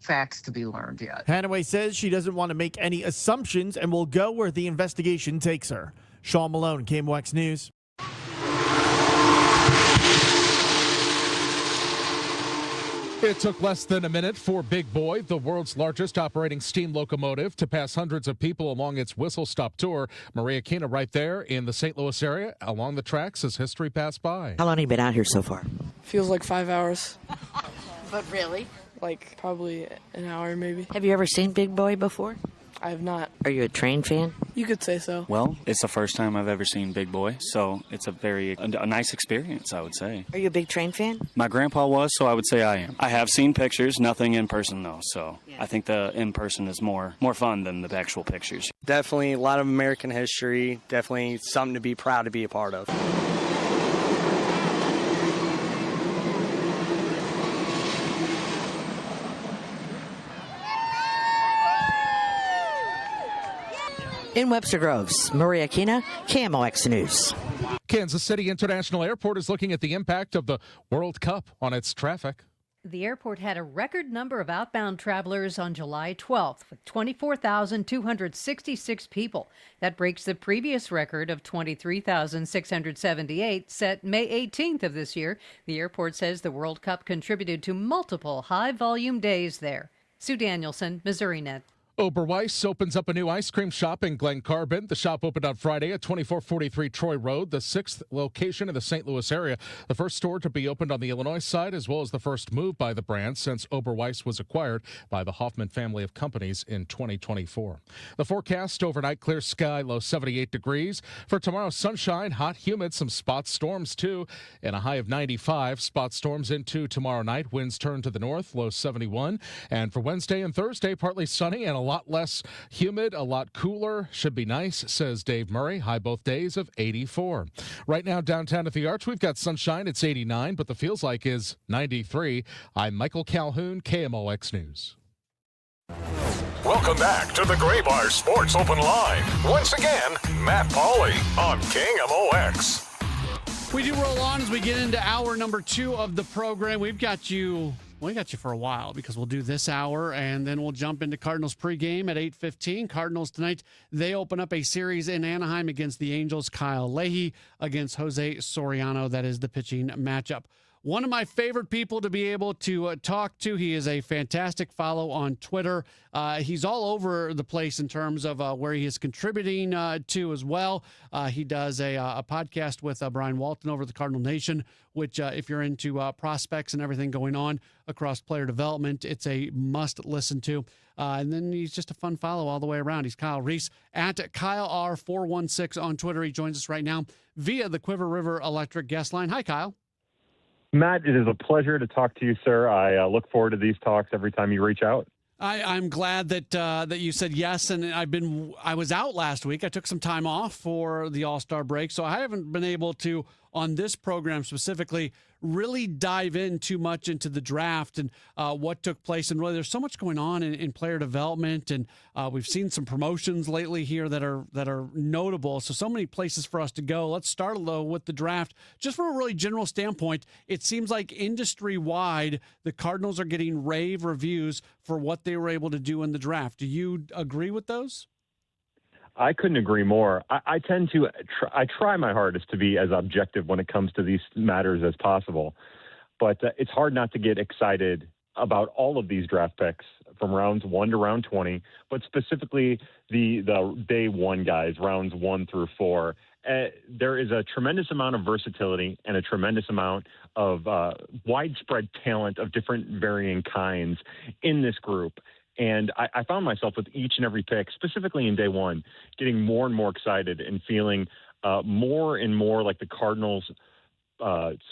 facts to be learned yet. Hanaway says she doesn't want to make any assumptions and will go where the investigation takes her. Sean Malone, KMOX News. It took less than a minute for Big Boy, the world's largest operating steam locomotive, to pass hundreds of people along its whistle-stop tour. Maria Kina right there in the St. Louis area along the tracks as history passed by. How long have you been out here so far? Feels like 5 hours. But really? Like probably an hour maybe. Have you ever seen Big Boy before? I have not. Are you a train fan? You could say so. Well, it's the first time I've ever seen Big Boy, so it's a nice experience, I would say. Are you a big train fan? My grandpa was, so I would say I am. I have seen pictures, nothing in person though, so I think the in person is more fun than the actual pictures. Definitely a lot of American history, definitely something to be proud to be a part of. In Webster Groves, Maria Kina, KMOX News. Kansas City International Airport is looking at the impact of the World Cup on its traffic. The airport had a record number of outbound travelers on July 12th, with 24,266 people. That breaks the previous record of 23,678 set May 18th of this year. The airport says the World Cup contributed to multiple high-volume days there. Sue Danielson, Missouri Net. Oberweis opens up a new ice cream shop in Glen Carbon. The shop opened on Friday at 2443 Troy Road, the sixth location in the St. Louis area. The first store to be opened on the Illinois side, as well as the first move by the brand since Oberweis was acquired by the Hoffman family of companies in 2024. The forecast overnight, clear sky, low 78 degrees. For tomorrow, sunshine, hot, humid, some spot storms too, and a high of 95. Spot storms into tomorrow night. Winds turn to the north, low 71. And for Wednesday and Thursday, partly sunny and a lot less humid, a lot cooler. Should be nice, says Dave Murray. High both days of 84. Right now, downtown at the Arch, we've got sunshine. It's 89, but the feels like is 93. I'm Michael Calhoun, KMOX News. Welcome back to the Gray Bar Sports Open Line. Once again, Matt Pauley on KMOX. We do roll on as we get into hour number 2 of the program. We got you for a while because we'll do this hour and then we'll jump into Cardinals pregame at 8:15. Cardinals tonight, they open up a series in Anaheim against the Angels. Kyle Leahy against Jose Soriano. That is the pitching matchup. One of my favorite people to be able to talk to. He is a fantastic follow on Twitter. He's all over the place in terms of where he is contributing to as well. He does a podcast with Brian Walton over at the Cardinal Nation, which if you're into prospects and everything going on across player development, it's a must listen to. And then he's just a fun follow all the way around. He's Kyle Reese at KyleR416 on Twitter. He joins us right now via the Quiver River Electric guest line. Hi, Kyle. Matt, it is a pleasure to talk to you, sir. I look forward to these talks every time you reach out. I'm glad that you said yes, and I was out last week. I took some time off for the All-Star break, so I haven't been able to, on this program specifically, really dive in too much into the draft and what took place. And really, there's so much going on in player development, and we've seen some promotions lately here that are notable. So many places for us to go. Let's start though with the draft. Just from a really general standpoint, it seems like industry-wide, the Cardinals are getting rave reviews for what they were able to do in the draft. Do you agree with those? I couldn't agree more. I tend to I try my hardest to be as objective when it comes to these matters as possible, but it's hard not to get excited about all of these draft picks from rounds 1 to round 20, but specifically the day 1 guys, rounds 1 through 4. There is a tremendous amount of versatility and a tremendous amount of widespread talent of different varying kinds in this group. And I found myself with each and every pick, specifically in day 1, getting more and more excited and feeling more and more like the Cardinals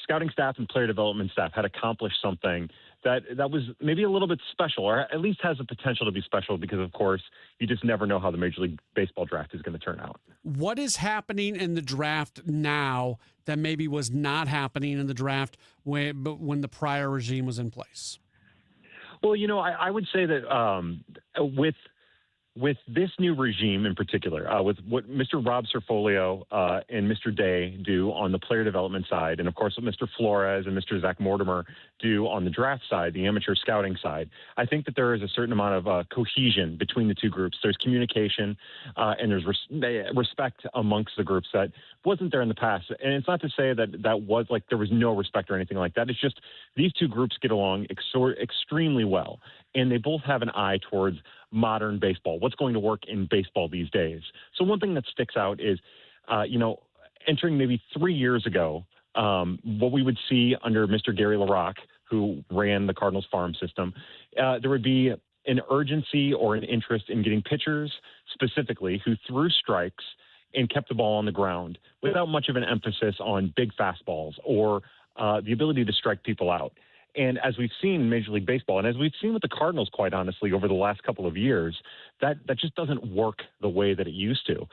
scouting staff and player development staff had accomplished something that was maybe a little bit special, or at least has the potential to be special, because, of course, you just never know how the Major League Baseball draft is going to turn out. What is happening in the draft now that maybe was not happening in the draft when the prior regime was in place? Well, I would say that with with this new regime in particular, with what Mr. Rob Cerfolio and Mr. Day do on the player development side, and of course what Mr. Flores and Mr. Zach Mortimer do on the draft side, the amateur scouting side, I think that there is a certain amount of cohesion between the two groups. There's communication and there's respect amongst the groups that wasn't there in the past. And it's not to say that was like there was no respect or anything like that. It's just these two groups get along extremely well, and they both have an eye towards modern baseball, what's going to work in baseball these days. So one thing that sticks out is, entering maybe 3 years ago, what we would see under Mr. Gary LaRocque, who ran the Cardinals farm system, there would be an urgency or an interest in getting pitchers specifically who threw strikes and kept the ball on the ground without much of an emphasis on big fastballs or the ability to strike people out. And as we've seen in Major League Baseball, and as we've seen with the Cardinals, quite honestly, over the last couple of years, that just doesn't work the way that it used to.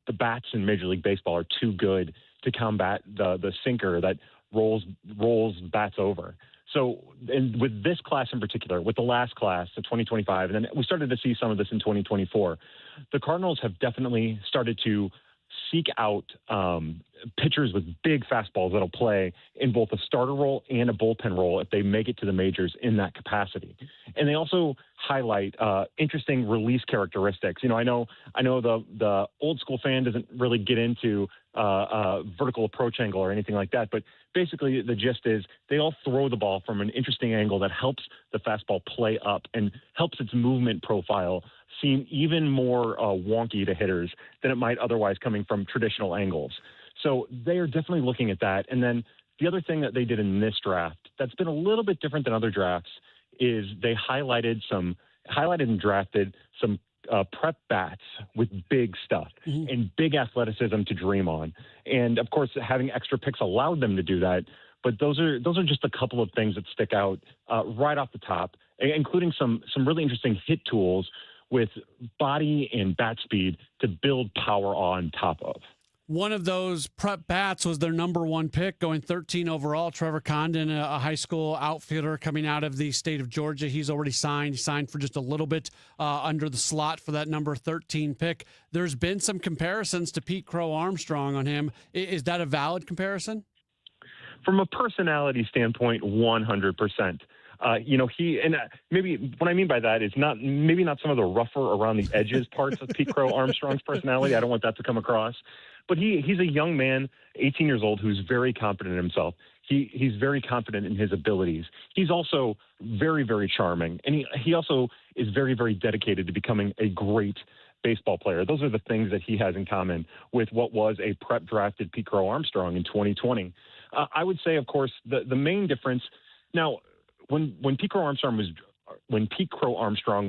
The bats in Major League Baseball are too good to combat the sinker that rolls bats over. So, and with this class in particular, with the last class, the 2025, and then we started to see some of this in 2024, the Cardinals have definitely started to seek out pitchers with big fastballs that'll play in both a starter role and a bullpen role if they make it to the majors in that capacity. And they also highlight interesting release characteristics. You know, I know the old school fan doesn't really get into vertical approach angle or anything like that, but basically the gist is they all throw the ball from an interesting angle that helps the fastball play up and helps its movement profile seem even more wonky to hitters than it might otherwise coming from traditional angles. So they are definitely looking at that. And then the other thing that they did in this draft that's been a little bit different than other drafts is they highlighted and drafted some prep bats with big stuff and big athleticism to dream on. And of course, having extra picks allowed them to do that. But those are just a couple of things that stick out right off the top, including some really interesting hit tools with body and bat speed to build power on top of. One of those prep bats was their number one pick, going 13 overall. Trevor Condon, a high school outfielder coming out of the state of Georgia. He's already signed. He signed for just a little bit under the slot for that number 13 pick. There's been some comparisons to Pete Crow Armstrong on him. Is that a valid comparison? From a personality standpoint, 100%. Maybe what I mean by that is not some of the rougher around the edges parts of Pete Crow Armstrong's personality. I don't want that to come across. But he's a young man, 18 years old, who's very confident in himself. He's very confident in his abilities. He's also very, very charming. And he also is very, very dedicated to becoming a great baseball player. Those are the things that he has in common with what was a prep drafted Pete Crow Armstrong in 2020. I would say, of course, the main difference now, when Pete Crow Armstrong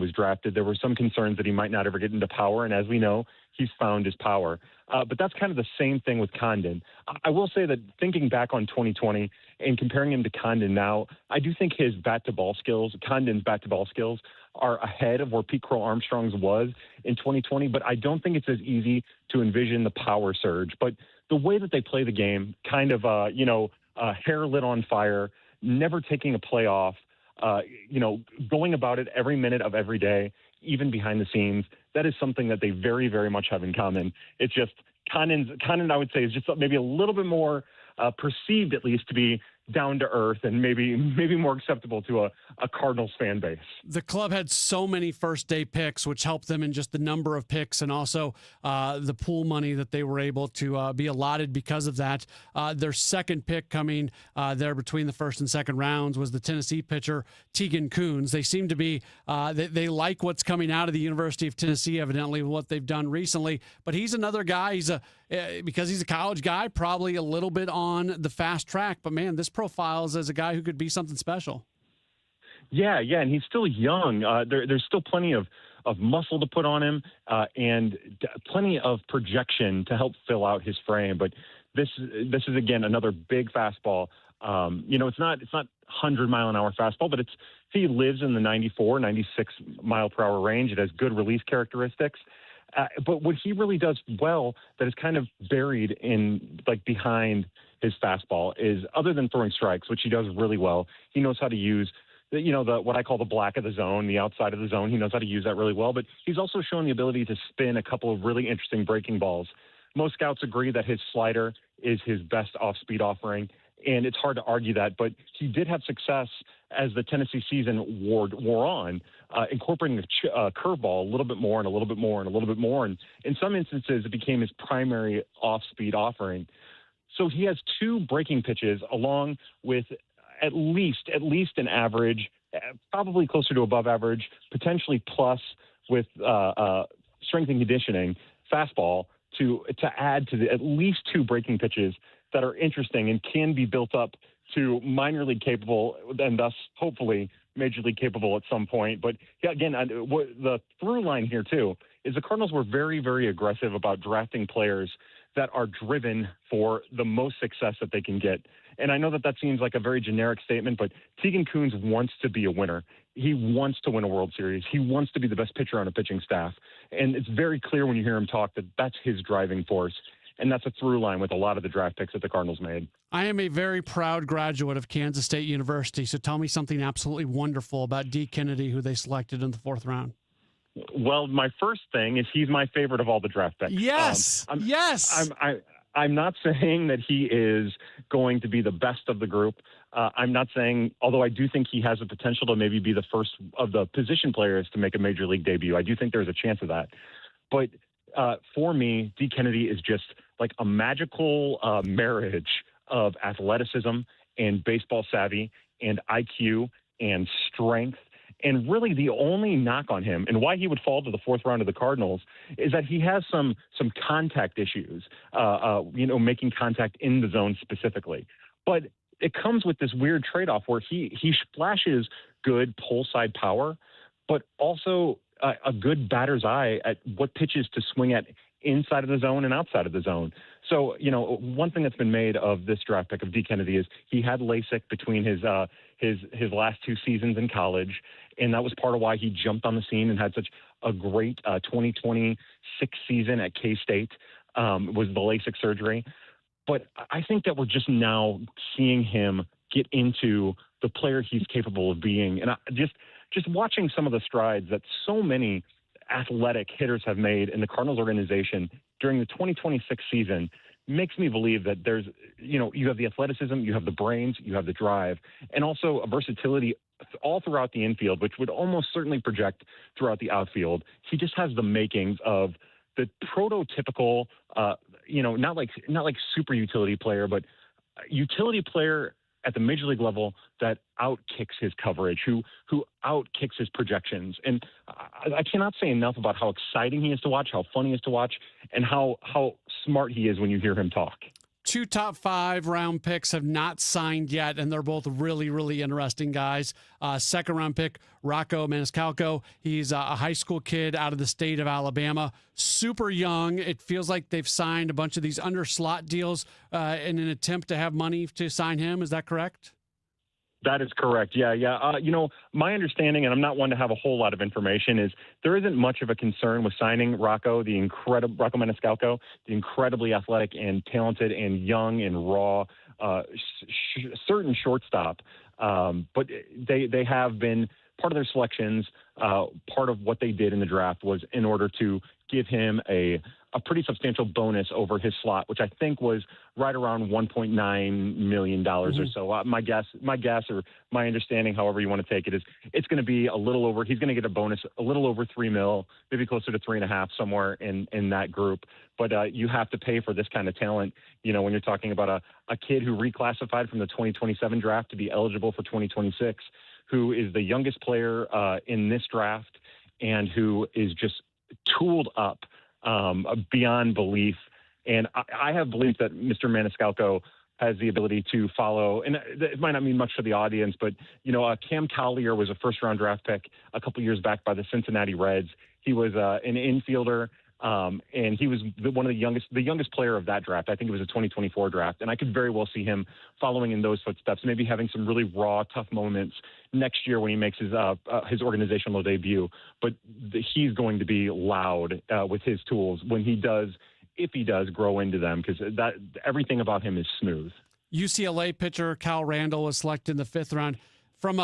was drafted, there were some concerns that he might not ever get into power, and as we know, he's found his power. But that's kind of the same thing with Condon. I will say that thinking back on 2020 and comparing him to Condon now, I do think his Condon's bat-to-ball skills are ahead of where Pete Crow Armstrong's was in 2020, but I don't think it's as easy to envision the power surge. But the way that they play the game, kind of, hair lit on fire, never taking a play off, going about it every minute of every day, even behind the scenes, that is something that they very, very much have in common. It's just Condon, I would say, is just maybe a little bit more perceived, at least, to be down to earth and maybe more acceptable to a Cardinals fan base. The club had so many first day picks, which helped them in just the number of picks and also the pool money that they were able to be allotted because of that. Their second pick coming there between the first and second rounds was the Tennessee pitcher Tegan Kuhns. They seem to be they like what's coming out of the University of Tennessee, evidently, with what they've done recently. But he's another guy. Because he's a college guy, probably a little bit on the fast track. But man, this profiles as a guy who could be something special. Yeah, and he's still young. There's still plenty of muscle to put on him and plenty of projection to help fill out his frame. But this is, again, another big fastball. It's not 100-mile-an-hour fastball, but he lives in the 94, 96 mile per hour range. It has good release characteristics. But what he really does well that is kind of buried in behind his fastball is, other than throwing strikes, which he does really well, he knows how to use what I call the black of the zone, the outside of the zone. He knows how to use that really well, but he's also shown the ability to spin a couple of really interesting breaking balls. Most scouts agree that his slider is his best off-speed offering, and it's hard to argue that, but he did have success as the Tennessee season wore on, incorporating a curveball a little bit more and a little bit more and a little bit more, and in some instances it became his primary off-speed offering. So he has 2 breaking pitches along with at least an average, probably closer to above average, potentially plus with strength and conditioning fastball to add to at least 2 breaking pitches that are interesting and can be built up to minor league capable and thus hopefully major league capable at some point. But yeah, again, the through line here too is the Cardinals were very, very aggressive about drafting players that are driven for the most success that they can get. And I know that seems like a very generic statement, but Tegan Kuhns wants to be a winner. He wants to win a World Series. He wants to be the best pitcher on a pitching staff. And it's very clear when you hear him talk that that's his driving force. And that's a through line with a lot of the draft picks that the Cardinals made. I am a very proud graduate of Kansas State University, so tell me something absolutely wonderful about D. Kennedy, who they selected in the 4th round. Well, my first thing is he's my favorite of all the draft picks. Yes, yes. I'm not saying that he is going to be the best of the group. I'm not saying, although I do think he has the potential to maybe be the first of the position players to make a major league debut. I do think there's a chance of that. But for me, D. Kennedy is just like a magical marriage of athleticism and baseball savvy and IQ and strength. And really the only knock on him and why he would fall to the 4th round of the Cardinals is that he has some contact issues, making contact in the zone specifically. But it comes with this weird trade-off where he flashes good pull side power, but also a good batter's eye at what pitches to swing at inside of the zone and outside of the zone. So, one thing that's been made of this draft pick of D. Kennedy is he had LASIK between his last 2 seasons in college, and that was part of why he jumped on the scene and had such a great 2026 season at K-State, was the LASIK surgery. But I think that we're just now seeing him get into the player he's capable of being. And just watching some of the strides that so many athletic hitters have made in the Cardinals organization during the 2026 season makes me believe that there's, you have the athleticism, you have the brains, you have the drive, and also a versatility all throughout the infield, which would almost certainly project throughout the outfield. He just has the makings of the prototypical, not like super utility player, but utility player at the major league level that outkicks his coverage, who outkicks his projections. And I cannot say enough about how exciting he is to watch, how fun he is to watch, and how smart he is when you hear him talk. 2 top 5 round picks have not signed yet, and they're both really, really interesting guys. 2nd round pick, Rocco Maniscalco. He's a high school kid out of the state of Alabama. Super young. It feels like they've signed a bunch of these under slot deals in an attempt to have money to sign him. Is that correct? That is correct. Yeah. My understanding, and I'm not one to have a whole lot of information, is there isn't much of a concern with signing Rocco Maniscalco, the incredibly athletic and talented and young and raw, certain shortstop. But they have been part of their selections. Part of what they did in the draft was in order to give him a pretty substantial bonus over his slot, which I think was right around $1.9 million or so. My guess or my understanding, however you want to take it, is it's going to be a little over. He's going to get a bonus a little over $3 million, maybe closer to 3.5, somewhere in that group. But you have to pay for this kind of talent. When you're talking about a kid who reclassified from the 2027 draft to be eligible for 2026, who is the youngest player in this draft and who is just tooled up beyond belief. And I have belief that Mr. Maniscalco has the ability to follow, and it might not mean much to the audience, but, Cam Collier was a first-round draft pick a couple years back by the Cincinnati Reds. He was an infielder, and he was one of the youngest player of that draft. I think it was a 2024 draft, and I could very well see him following in those footsteps, maybe having some really raw, tough moments next year when he makes his organizational debut. But he's going to be loud with his tools if he does grow into them, because everything about him is smooth. UCLA pitcher Cal Randall was selected in the 5th round. From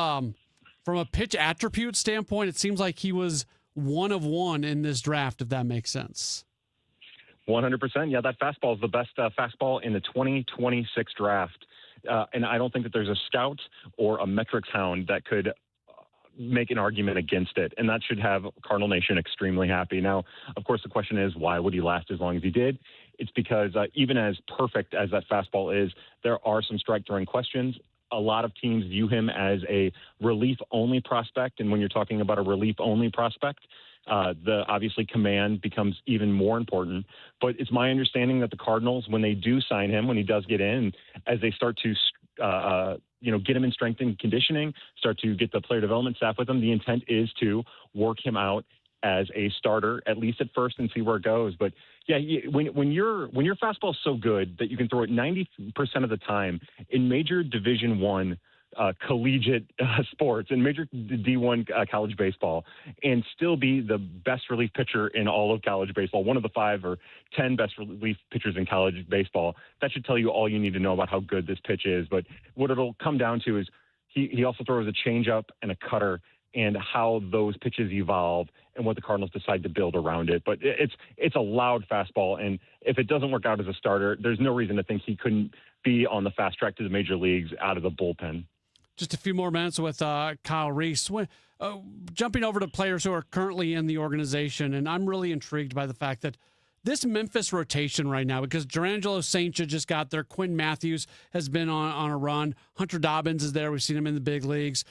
from a pitch attribute standpoint, it seems like he was one of one in this draft, if that makes sense. 100%. Yeah, that fastball is the best fastball in the 2026 draft. And I don't think that there's a scout or a metrics hound that could make an argument against it. And that should have Cardinal Nation extremely happy. Now, of course, the question is, why would he last as long as he did? It's because even as perfect as that fastball is, there are some strike-throwing questions. A lot of teams view him as a relief-only prospect. And when you're talking about a relief-only prospect, the obviously command becomes even more important. But it's my understanding that the Cardinals, when they do sign him, when he does get in, as they start to get him in strength and conditioning, start to get the player development staff with him, the intent is to work him out as a starter, at least at first, and see where it goes. But yeah, when your fastball is so good that you can throw it 90% of the time in major Division I collegiate sports and major D1 college baseball, and still be the best relief pitcher in all of college baseball, one of the 5 or 10 best relief pitchers in college baseball, that should tell you all you need to know about how good this pitch is. But what it'll come down to is he also throws a changeup and a cutter, and how those pitches evolve and what the Cardinals decide to build around it. But it's a loud fastball, and if it doesn't work out as a starter, there's no reason to think he couldn't be on the fast track to the major leagues out of the bullpen. Just a few more minutes with Kyle Reese. Jumping over to players who are currently in the organization, and I'm really intrigued by the fact that this Memphis rotation right now, because Durangelo Saincha just got there. Quinn Matthews has been on a run. Hunter Dobbins is there. We've seen him in the big leagues.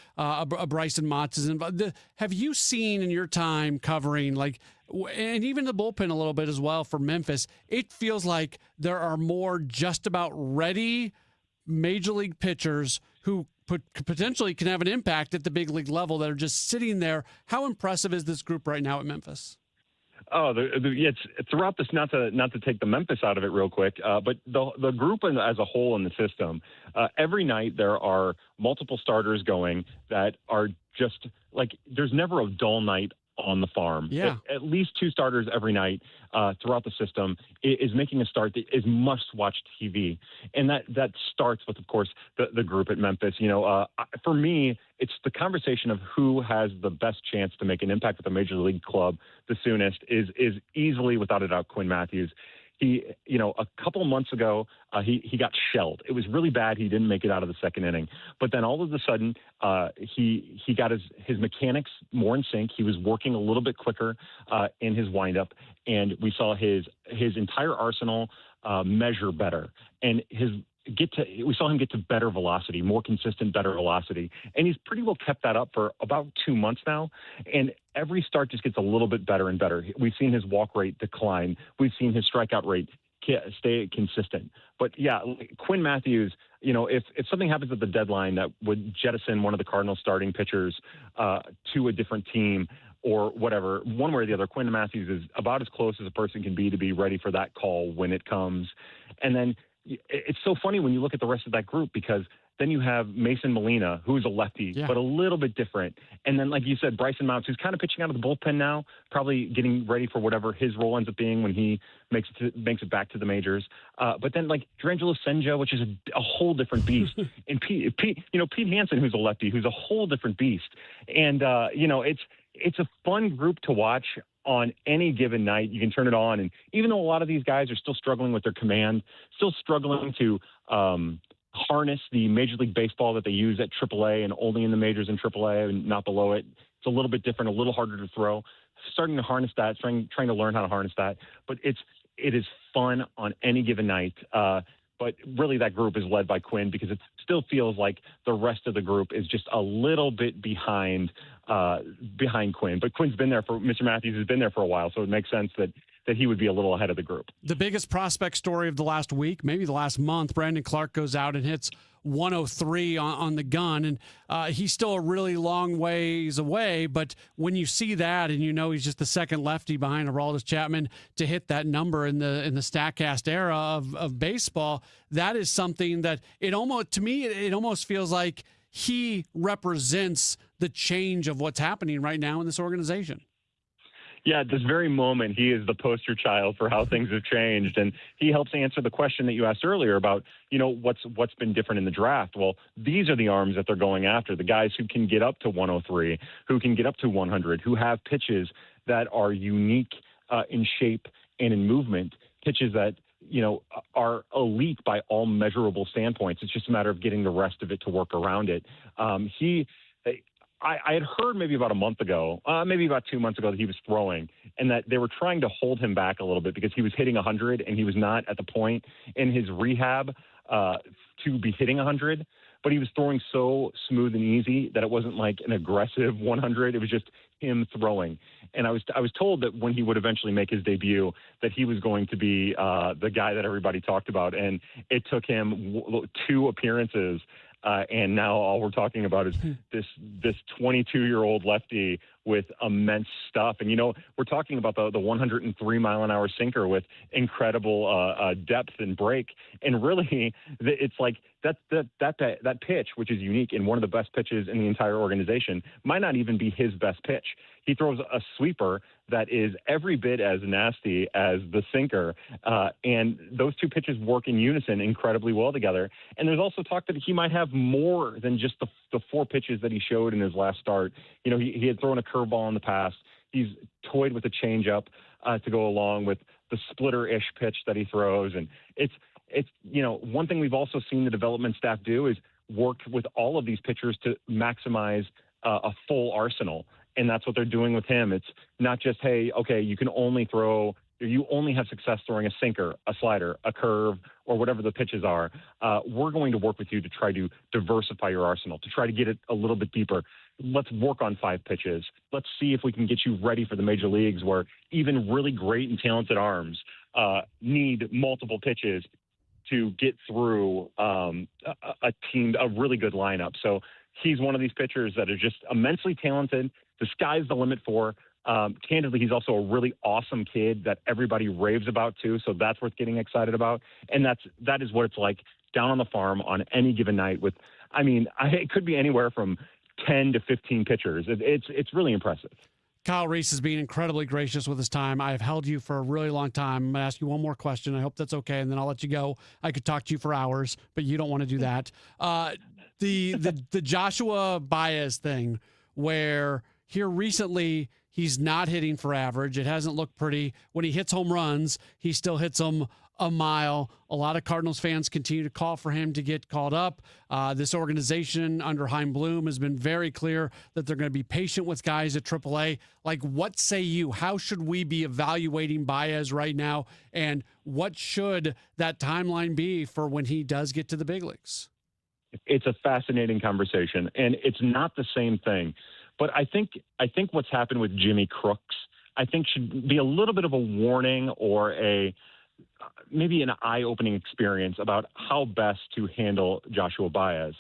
Bryson Motts is involved. Have you seen in your time covering, and even the bullpen a little bit as well for Memphis, it feels like there are more just about ready major league pitchers who potentially can have an impact at the big league level that are just sitting there. How impressive is this group right now at Memphis? Oh, it's throughout this. Not to take the Memphis out of it real quick, but the group as a whole in the system. Every night there are multiple starters going that are just like there's never a dull night on the farm. Yeah, at least 2 starters every night throughout the system is making a start that is must-watch TV, and that starts with, of course, the group at Memphis. For me, it's the conversation of who has the best chance to make an impact with a major league club the soonest is easily, without a doubt, Quinn Matthews. He, a couple of months ago, he got shelled. It was really bad. He didn't make it out of the second inning. But then all of a sudden, he got his mechanics more in sync. He was working a little bit quicker in his windup, and we saw his entire arsenal measure better. And we saw him get to better velocity, more consistent, better velocity. And he's pretty well kept that up for about 2 months now. And every start just gets a little bit better and better. We've seen his walk rate decline. We've seen his strikeout rate stay consistent. But yeah, Quinn Matthews, if something happens at the deadline that would jettison one of the Cardinals starting pitchers to a different team or whatever, one way or the other, Quinn Matthews is about as close as a person can be to be ready for that call when it comes. And then it's so funny when you look at the rest of that group, because then you have Mason Molina, who's a lefty, but a little bit different. And then, like you said, Bryson Motts, who's kind of pitching out of the bullpen now, probably getting ready for whatever his role ends up being when he makes it back to the majors. But then, like, Durangelo Saincha, which is a whole different beast. And Pete Hansen, who's a lefty, who's a whole different beast. And, it's a fun group to watch on any given night. You can turn it on, and even though a lot of these guys are still struggling with their command, still struggling to harness the Major League Baseball that they use at AAA and only in the majors in AAA and not below it. It's a little bit different, a little harder to throw. Starting to harness that, trying to learn how to harness that. But it is fun on any given night. But really, that group is led by Quinn, because it still feels like the rest of the group is just a little bit behind Quinn. But Mr. Matthews has been there for a while, so it makes sense that he would be a little ahead of the group. The biggest prospect story of the last week, maybe the last month, Brandon Clark goes out and hits 103 on the gun, and he's still a really long ways away. But when you see that, and he's just the second lefty behind Aroldis Chapman to hit that number in the Statcast era of baseball, that is something that it almost feels like he represents the change of what's happening right now in this organization. Yeah, at this very moment, he is the poster child for how things have changed. And he helps answer the question that you asked earlier about, what's been different in the draft. Well, these are the arms that they're going after, the guys who can get up to 103, who can get up to 100, who have pitches that are unique in shape and in movement, pitches that, are elite by all measurable standpoints. It's just a matter of getting the rest of it to work around it. I had heard maybe about a month ago, maybe about 2 months ago, that he was throwing and that they were trying to hold him back a little bit because he was hitting 100 and he was not at the point in his rehab to be hitting 100. But he was throwing so smooth and easy that it wasn't like an aggressive 100. It was just him throwing. And I was told that when he would eventually make his debut, that he was going to be the guy that everybody talked about. And it took him 2 appearances. And now all we're talking about is this 22-year-old lefty with immense stuff. And, we're talking about the 103-mile-an-hour sinker with incredible depth and break. And really, it's like that pitch, which is unique and one of the best pitches in the entire organization, might not even be his best pitch. He throws a sweeper that is every bit as nasty as the sinker, and those 2 pitches work in unison incredibly well together. And there's also talk that he might have more than just the 4 pitches that he showed in his last start. He had thrown a curveball in the past. He's toyed with a changeup to go along with the splitter-ish pitch that he throws. And it's one thing we've also seen the development staff do is work with all of these pitchers to maximize a full arsenal. And that's what they're doing with him. It's not just, hey, okay, you only have success throwing a sinker, a slider, a curve, or whatever the pitches are. We're going to work with you to try to diversify your arsenal, to try to get it a little bit deeper. Let's work on 5 pitches. Let's see if we can get you ready for the major leagues, where even really great and talented arms need multiple pitches to get through a really good lineup. So he's one of these pitchers that are just immensely talented. The sky's the limit for. Candidly, he's also a really awesome kid that everybody raves about too. So that's worth getting excited about. And that is what it's like down on the farm on any given night with, it could be anywhere from 10 to 15 pitchers. It's really impressive. Kyle Reese is being incredibly gracious with his time. I have held you for a really long time. I'm going to ask you one more question. I hope that's okay, and then I'll let you go. I could talk to you for hours, but you don't want to do that. The Joshua Baez thing, where here recently he's not hitting for average. It hasn't looked pretty. When he hits home runs, he still hits them a mile. A lot of Cardinals fans continue to call for him to get called up. This organization under Chaim Bloom has been very clear that they're going to be patient with guys at AAA. Like, what say you? How should we be evaluating Baez right now? And what should that timeline be for when he does get to the big leagues? It's a fascinating conversation, and it's not the same thing. But I think what's happened with Jimmy Crooks, I think should be a little bit of a warning or maybe an eye-opening experience about how best to handle Joshua Baez.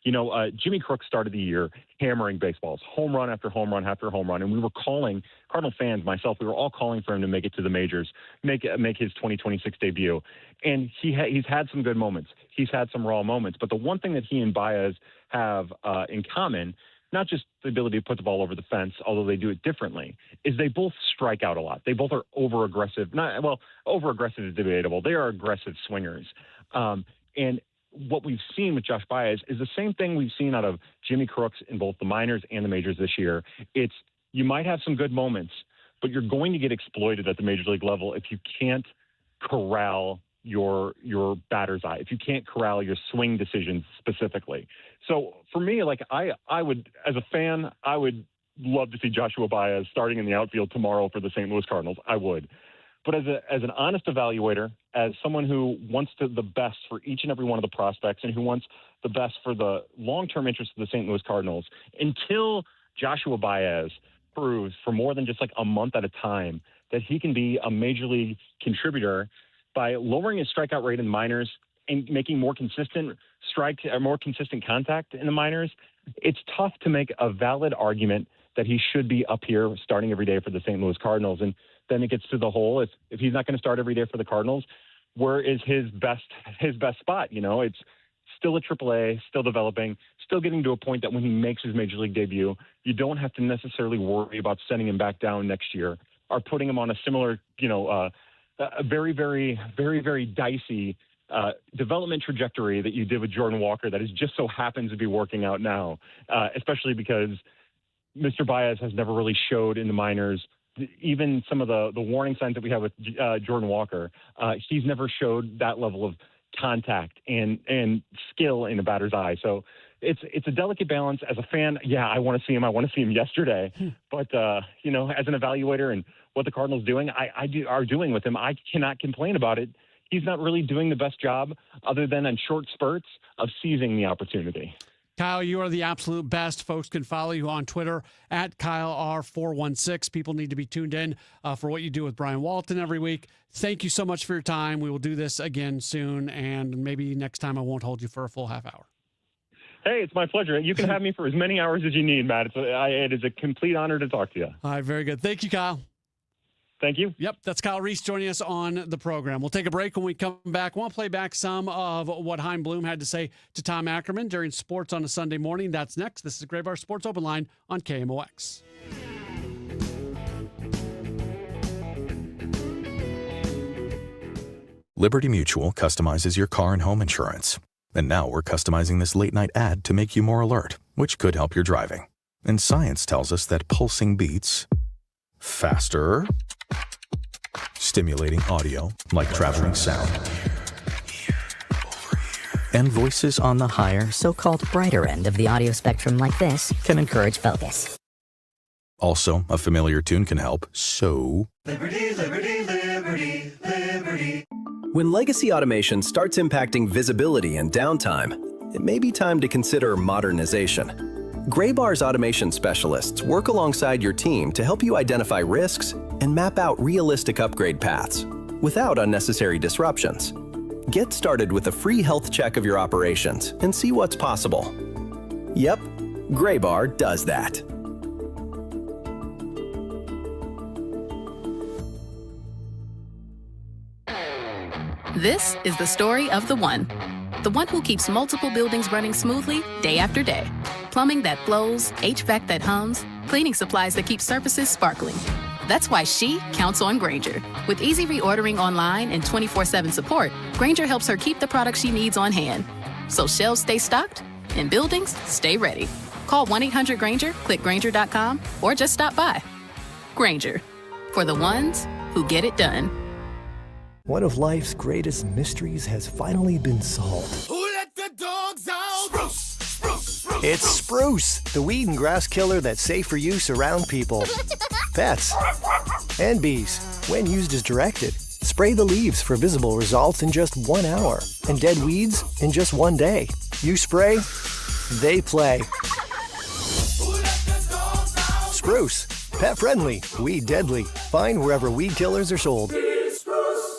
Jimmy Crooks started the year hammering baseballs, home run after home run after home run, and we were calling, Cardinal fans, myself, we were all calling for him to make it to the majors, make his 2026 debut. And he's had some good moments. He's had some raw moments. But the one thing that he and Baez have in common, not just the ability to put the ball over the fence, although they do it differently, is they both strike out a lot. They both are over-aggressive. Over-aggressive is debatable. They are aggressive swingers. And what we've seen with Josh Baez is the same thing we've seen out of Jimmy Crooks in both the minors and the majors this year. It's you might have some good moments, but you're going to get exploited at the major league level if you can't corral your batter's eye, if you can't corral your swing decisions specifically. So for me, like I would, as a fan, I would love to see Joshua Baez starting in the outfield tomorrow for the St. Louis Cardinals. I would. But as an honest evaluator, as someone who wants the best for each and every one of the prospects and who wants the best for the long-term interest of the St. Louis Cardinals, until Joshua Baez proves for more than just like a month at a time that he can be a major league contributor by lowering his strikeout rate in the minors and making more consistent contact in the minors, it's tough to make a valid argument that he should be up here starting every day for the St. Louis Cardinals. And then it gets to the whole, if he's not going to start every day for the Cardinals, where is his best spot? It's still at AAA, still developing, still getting to a point that when he makes his major league debut, you don't have to necessarily worry about sending him back down next year are putting him on a similar, a very, very, very, very dicey development trajectory that you did with Jordan Walker that is just so happens to be working out now, especially because Mr. Baez has never really showed in the minors. Even some of the warning signs that we have with Jordan Walker, he's never showed that level of contact and skill in a batter's eye. So it's a delicate balance. As a fan, yeah, I want to see him. I want to see him yesterday. But, as an evaluator and what the Cardinals are doing with him, I cannot complain about it. He's not really doing the best job other than on short spurts of seizing the opportunity. Kyle, you are the absolute best. Folks can follow you on Twitter at KyleR416. People need to be tuned in for what you do with Brian Walton every week. Thank you so much for your time. We will do this again soon, and maybe next time I won't hold you for a full half hour. Hey, it's my pleasure. You can have me for as many hours as you need, Matt. It is a complete honor to talk to you. All right, very good. Thank you, Kyle. Thank you. Yep, that's Kyle Reese joining us on the program. We'll take a break. When we come back, we'll play back some of what Chaim Bloom had to say to Tom Ackerman during sports on a Sunday morning. That's next. This is Gray Bar Sports Open Line on KMOX. Liberty Mutual customizes your car and home insurance. And now we're customizing this late-night ad to make you more alert, which could help your driving. And science tells us that pulsing beats faster, stimulating audio like traveling sound, and voices on the higher, so-called brighter end of the audio spectrum like this can encourage focus. Also, a familiar tune can help, so... Liberty, liberty, liberty, liberty. When legacy automation starts impacting visibility and downtime, it may be time to consider modernization. Graybar's automation specialists work alongside your team to help you identify risks and map out realistic upgrade paths without unnecessary disruptions. Get started with a free health check of your operations and see what's possible. Yep, Graybar does that. This is the story of the one who keeps multiple buildings running smoothly day after day. Plumbing that flows, HVAC that hums, cleaning supplies that keep surfaces sparkling. That's why she counts on Grainger. With easy reordering online and 24/7 support, Grainger helps her keep the products she needs on hand. So shelves stay stocked and buildings stay ready. Call 1-800-GRAINGER, click Grainger.com, or just stop by. Grainger, for the ones who get it done. One of life's greatest mysteries has finally been solved. Who let the dogs out? Spruce, spruce, spruce. It's Spruce, the weed and grass killer that's safe for use around people, pets, and bees. When used as directed, spray the leaves for visible results in just 1 hour, and dead weeds in just 1 day. You spray, they play. Spruce, pet friendly, weed deadly. Find wherever weed killers are sold.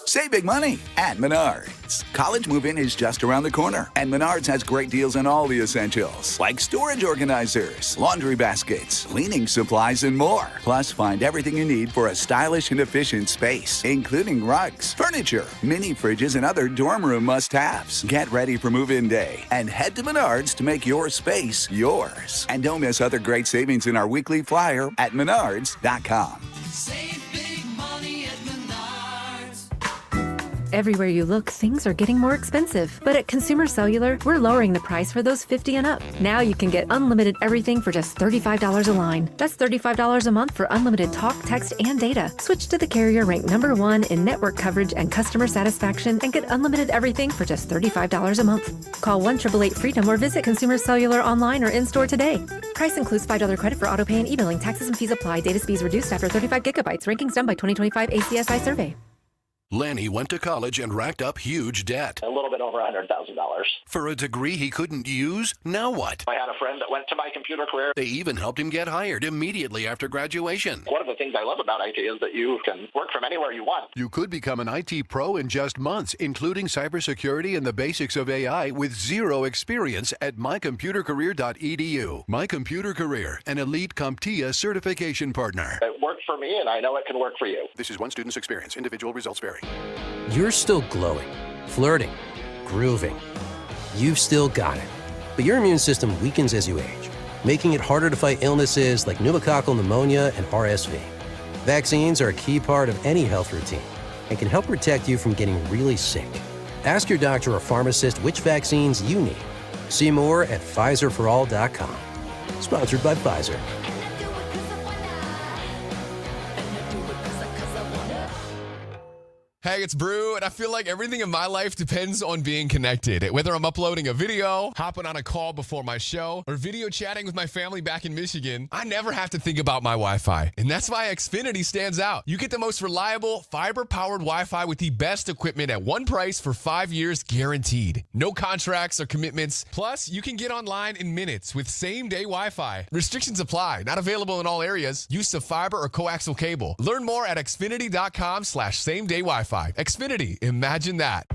Save big money at Menards. College move-in is just around the corner, and Menards has great deals on all the essentials, like storage organizers, laundry baskets, cleaning supplies, and more. Plus, find everything you need for a stylish and efficient space, including rugs, furniture, mini fridges, and other dorm room must-haves. Get ready for move-in day and head to Menards to make your space yours. And don't miss other great savings in our weekly flyer at menards.com. Save big money at Menards. Everywhere you look, things are getting more expensive. But at Consumer Cellular, we're lowering the price for those 50 and up. Now you can get unlimited everything for just $35 a line. That's $35 a month for unlimited talk, text, and data. Switch to the carrier ranked #1 in network coverage and customer satisfaction and get unlimited everything for just $35 a month. Call 1-888-FREEDOM or visit Consumer Cellular online or in-store today. Price includes $5 credit for autopay and e-billing. Taxes and fees apply. Data speeds reduced after 35 gigabytes. Rankings done by 2025 ACSI survey. Lanny went to college and racked up huge debt. A little bit over $100,000. For a degree he couldn't use? Now what? I had a friend that went to my computer career. They even helped him get hired immediately after graduation. One of the things I love about IT is that you can work from anywhere you want. You could become an IT pro in just months, including cybersecurity and the basics of AI with zero experience at mycomputercareer.edu. My Computer Career, an elite CompTIA certification partner. It worked for me, and I know it can work for you. This is one student's experience. Individual results vary. You're still glowing, flirting, grooving. You've still got it. But your immune system weakens as you age, making it harder to fight illnesses like pneumococcal pneumonia and RSV. Vaccines are a key part of any health routine and can help protect you from getting really sick. Ask your doctor or pharmacist which vaccines you need. See more at PfizerForAll.com. Sponsored by Pfizer. Hey, it's Brew, and I feel like everything in my life depends on being connected. Whether I'm uploading a video, hopping on a call before my show, or video chatting with my family back in Michigan, I never have to think about my Wi-Fi. And that's why Xfinity stands out. You get the most reliable, fiber-powered Wi-Fi with the best equipment at one price for 5 years guaranteed. No contracts or commitments. Plus, you can get online in minutes with same-day Wi-Fi. Restrictions apply. Not available in all areas. Use of fiber or coaxial cable. Learn more at xfinity.com/same-day Wi-Fi. Xfinity, imagine that.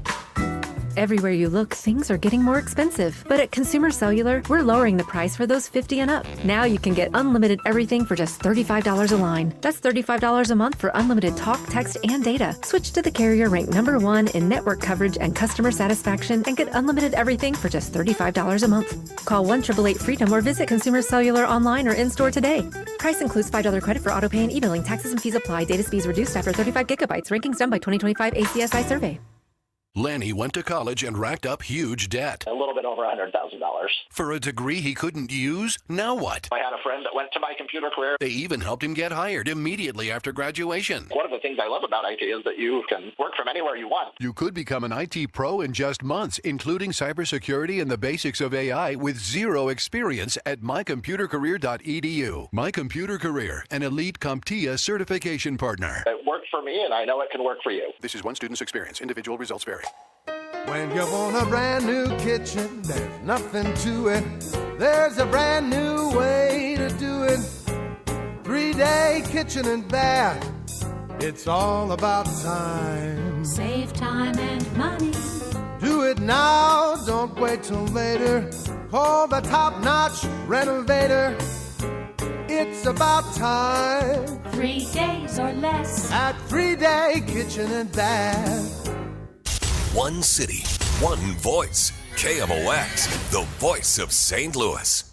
Everywhere you look, things are getting more expensive. But at Consumer Cellular, we're lowering the price for those 50 and up. Now you can get unlimited everything for just $35 a line. That's $35 a month for unlimited talk, text, and data. Switch to the carrier ranked #1 in network coverage and customer satisfaction and get unlimited everything for just $35 a month. Call 1-888-FREEDOM or visit Consumer Cellular online or in-store today. Price includes $5 credit for auto pay and e-billing. Taxes and fees apply. Data speeds reduced after 35 gigabytes. Rankings done by 2025 ACSI survey. Lanny went to college and racked up huge debt. A little bit over $100,000. For a degree he couldn't use? Now what? I had a friend that went to My Computer Career. They even helped him get hired immediately after graduation. One of the things I love about IT is that you can work from anywhere you want. You could become an IT pro in just months, including cybersecurity and the basics of AI with zero experience at mycomputercareer.edu. My Computer Career, an elite CompTIA certification partner. It worked for me, and I know it can work for you. This is one student's experience. Individual results vary. When you want a brand new kitchen, there's nothing to it. There's a brand new way to do it. 3-day kitchen and bath. It's all about time. Save time and money. Do it now, don't wait till later. Call the top-notch renovator. It's about time. 3 days or less. At 3-day kitchen and bath. One city, one voice. KMOX, the voice of St. Louis.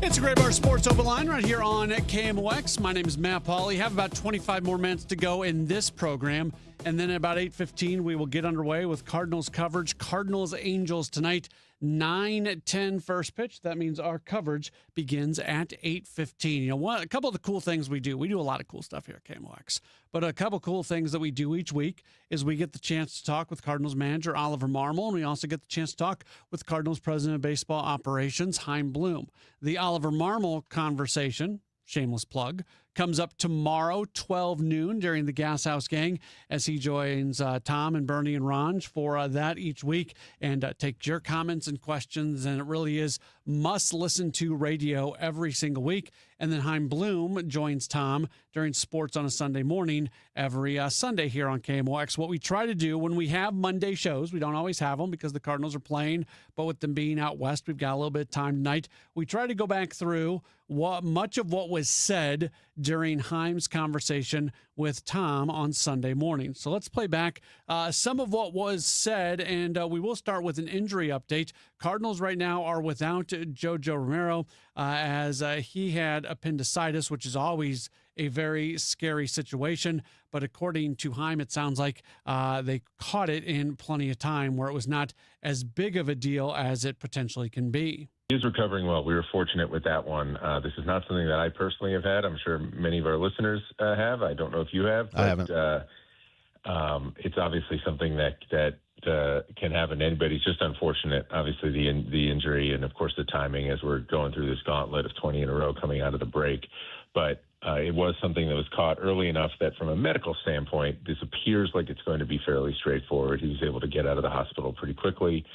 It's a Great Bar Sports Open Line right here on KMOX. My name is Matt Pauley. Have about 25 more minutes to go in this program. And then at about 8:15, we will get underway with Cardinals coverage. Cardinals Angels tonight, 9:10 first pitch. That means our coverage begins at 8:15. You know, a couple of the cool things we do a lot of cool stuff here at KMOX. But a couple cool things that we do each week is we get the chance to talk with Cardinals manager Oliver Marmol, and we also get the chance to talk with Cardinals president of baseball operations, Chaim Bloom. The Oliver Marmol conversation, shameless plug, comes up tomorrow, 12 noon, during the Gas House Gang, as he joins Tom and Bernie and Ranj for that each week, and take your comments and questions. And it really is must-listen-to radio every single week. And then Chaim Bloom joins Tom during Sports on a Sunday morning every Sunday here on KMOX. What we try to do when we have Monday shows, we don't always have them because the Cardinals are playing, but with them being out west, we've got a little bit of time tonight. We try to go back through much of what was said during Chaim's conversation with Tom on Sunday morning. So let's play back some of what was said, and we will start with an injury update. Cardinals right now are without Jojo Romero as he had appendicitis, which is always a very scary situation. But according to Chaim, it sounds like they caught it in plenty of time where it was not as big of a deal as it potentially can be. He's recovering well. We were fortunate with that one. This is not something that I personally have had. I'm sure many of our listeners have. I don't know if you have. But, I haven't. It's obviously something that can happen to anybody. It's just unfortunate, obviously, the injury and, of course, the timing as we're going through this gauntlet of 20 in a row coming out of the break. But it was something that was caught early enough that from a medical standpoint, this appears like it's going to be fairly straightforward. He was able to get out of the hospital pretty quickly.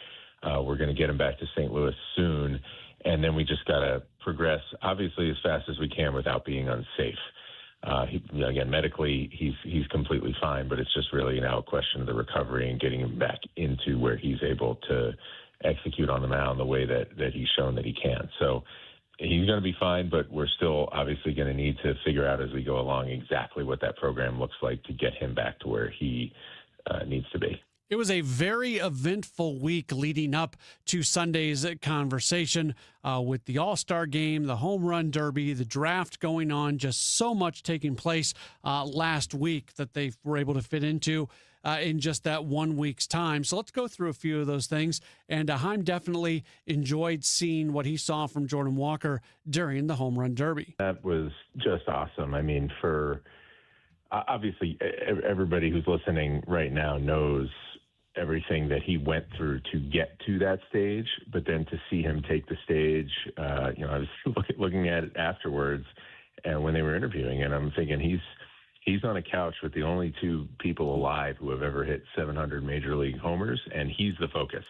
We're going to get him back to St. Louis soon, and then we just got to progress, obviously, as fast as we can without being unsafe. Again, medically, he's completely fine, but it's just really now a question of the recovery and getting him back into where he's able to execute on the mound the way that he's shown that he can. So he's going to be fine, but we're still obviously going to need to figure out as we go along exactly what that program looks like to get him back to where he needs to be. It was a very eventful week leading up to Sunday's conversation with the All-Star game, the Home Run Derby, the draft going on, just so much taking place last week that they were able to fit into in just that 1 week's time. So let's go through a few of those things. And Haim definitely enjoyed seeing what he saw from Jordan Walker during the Home Run Derby. That was just awesome. I mean, for obviously everybody who's listening right now knows everything that he went through to get to that stage, but then to see him take the stage, I was looking at it afterwards, and when they were interviewing, and I'm thinking he's on a couch with the only two people alive who have ever hit 700 major league homers, and he's the focus,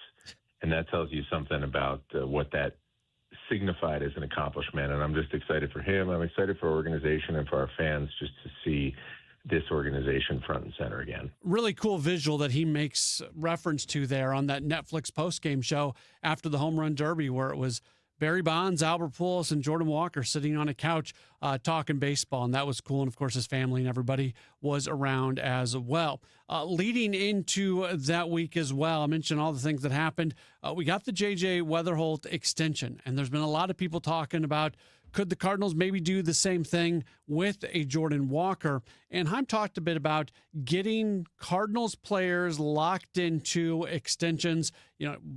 and that tells you something about what that signified as an accomplishment. And I'm just excited for him. I'm excited for our organization and for our fans just to see this organization front and center again. Really cool visual that he makes reference to there on that Netflix postgame show after the Home Run Derby, where it was Barry Bonds, Albert Pujols, and Jordan Walker sitting on a couch talking baseball, and that was cool. And of course, his family and everybody was around as well. Leading into that week as well, I mentioned all the things that happened. We got the J.J. Weatherholt extension, and there's been a lot of people talking about could the Cardinals maybe do the same thing with a Jordan Walker? And Haim talked a bit about getting Cardinals players locked into extensions,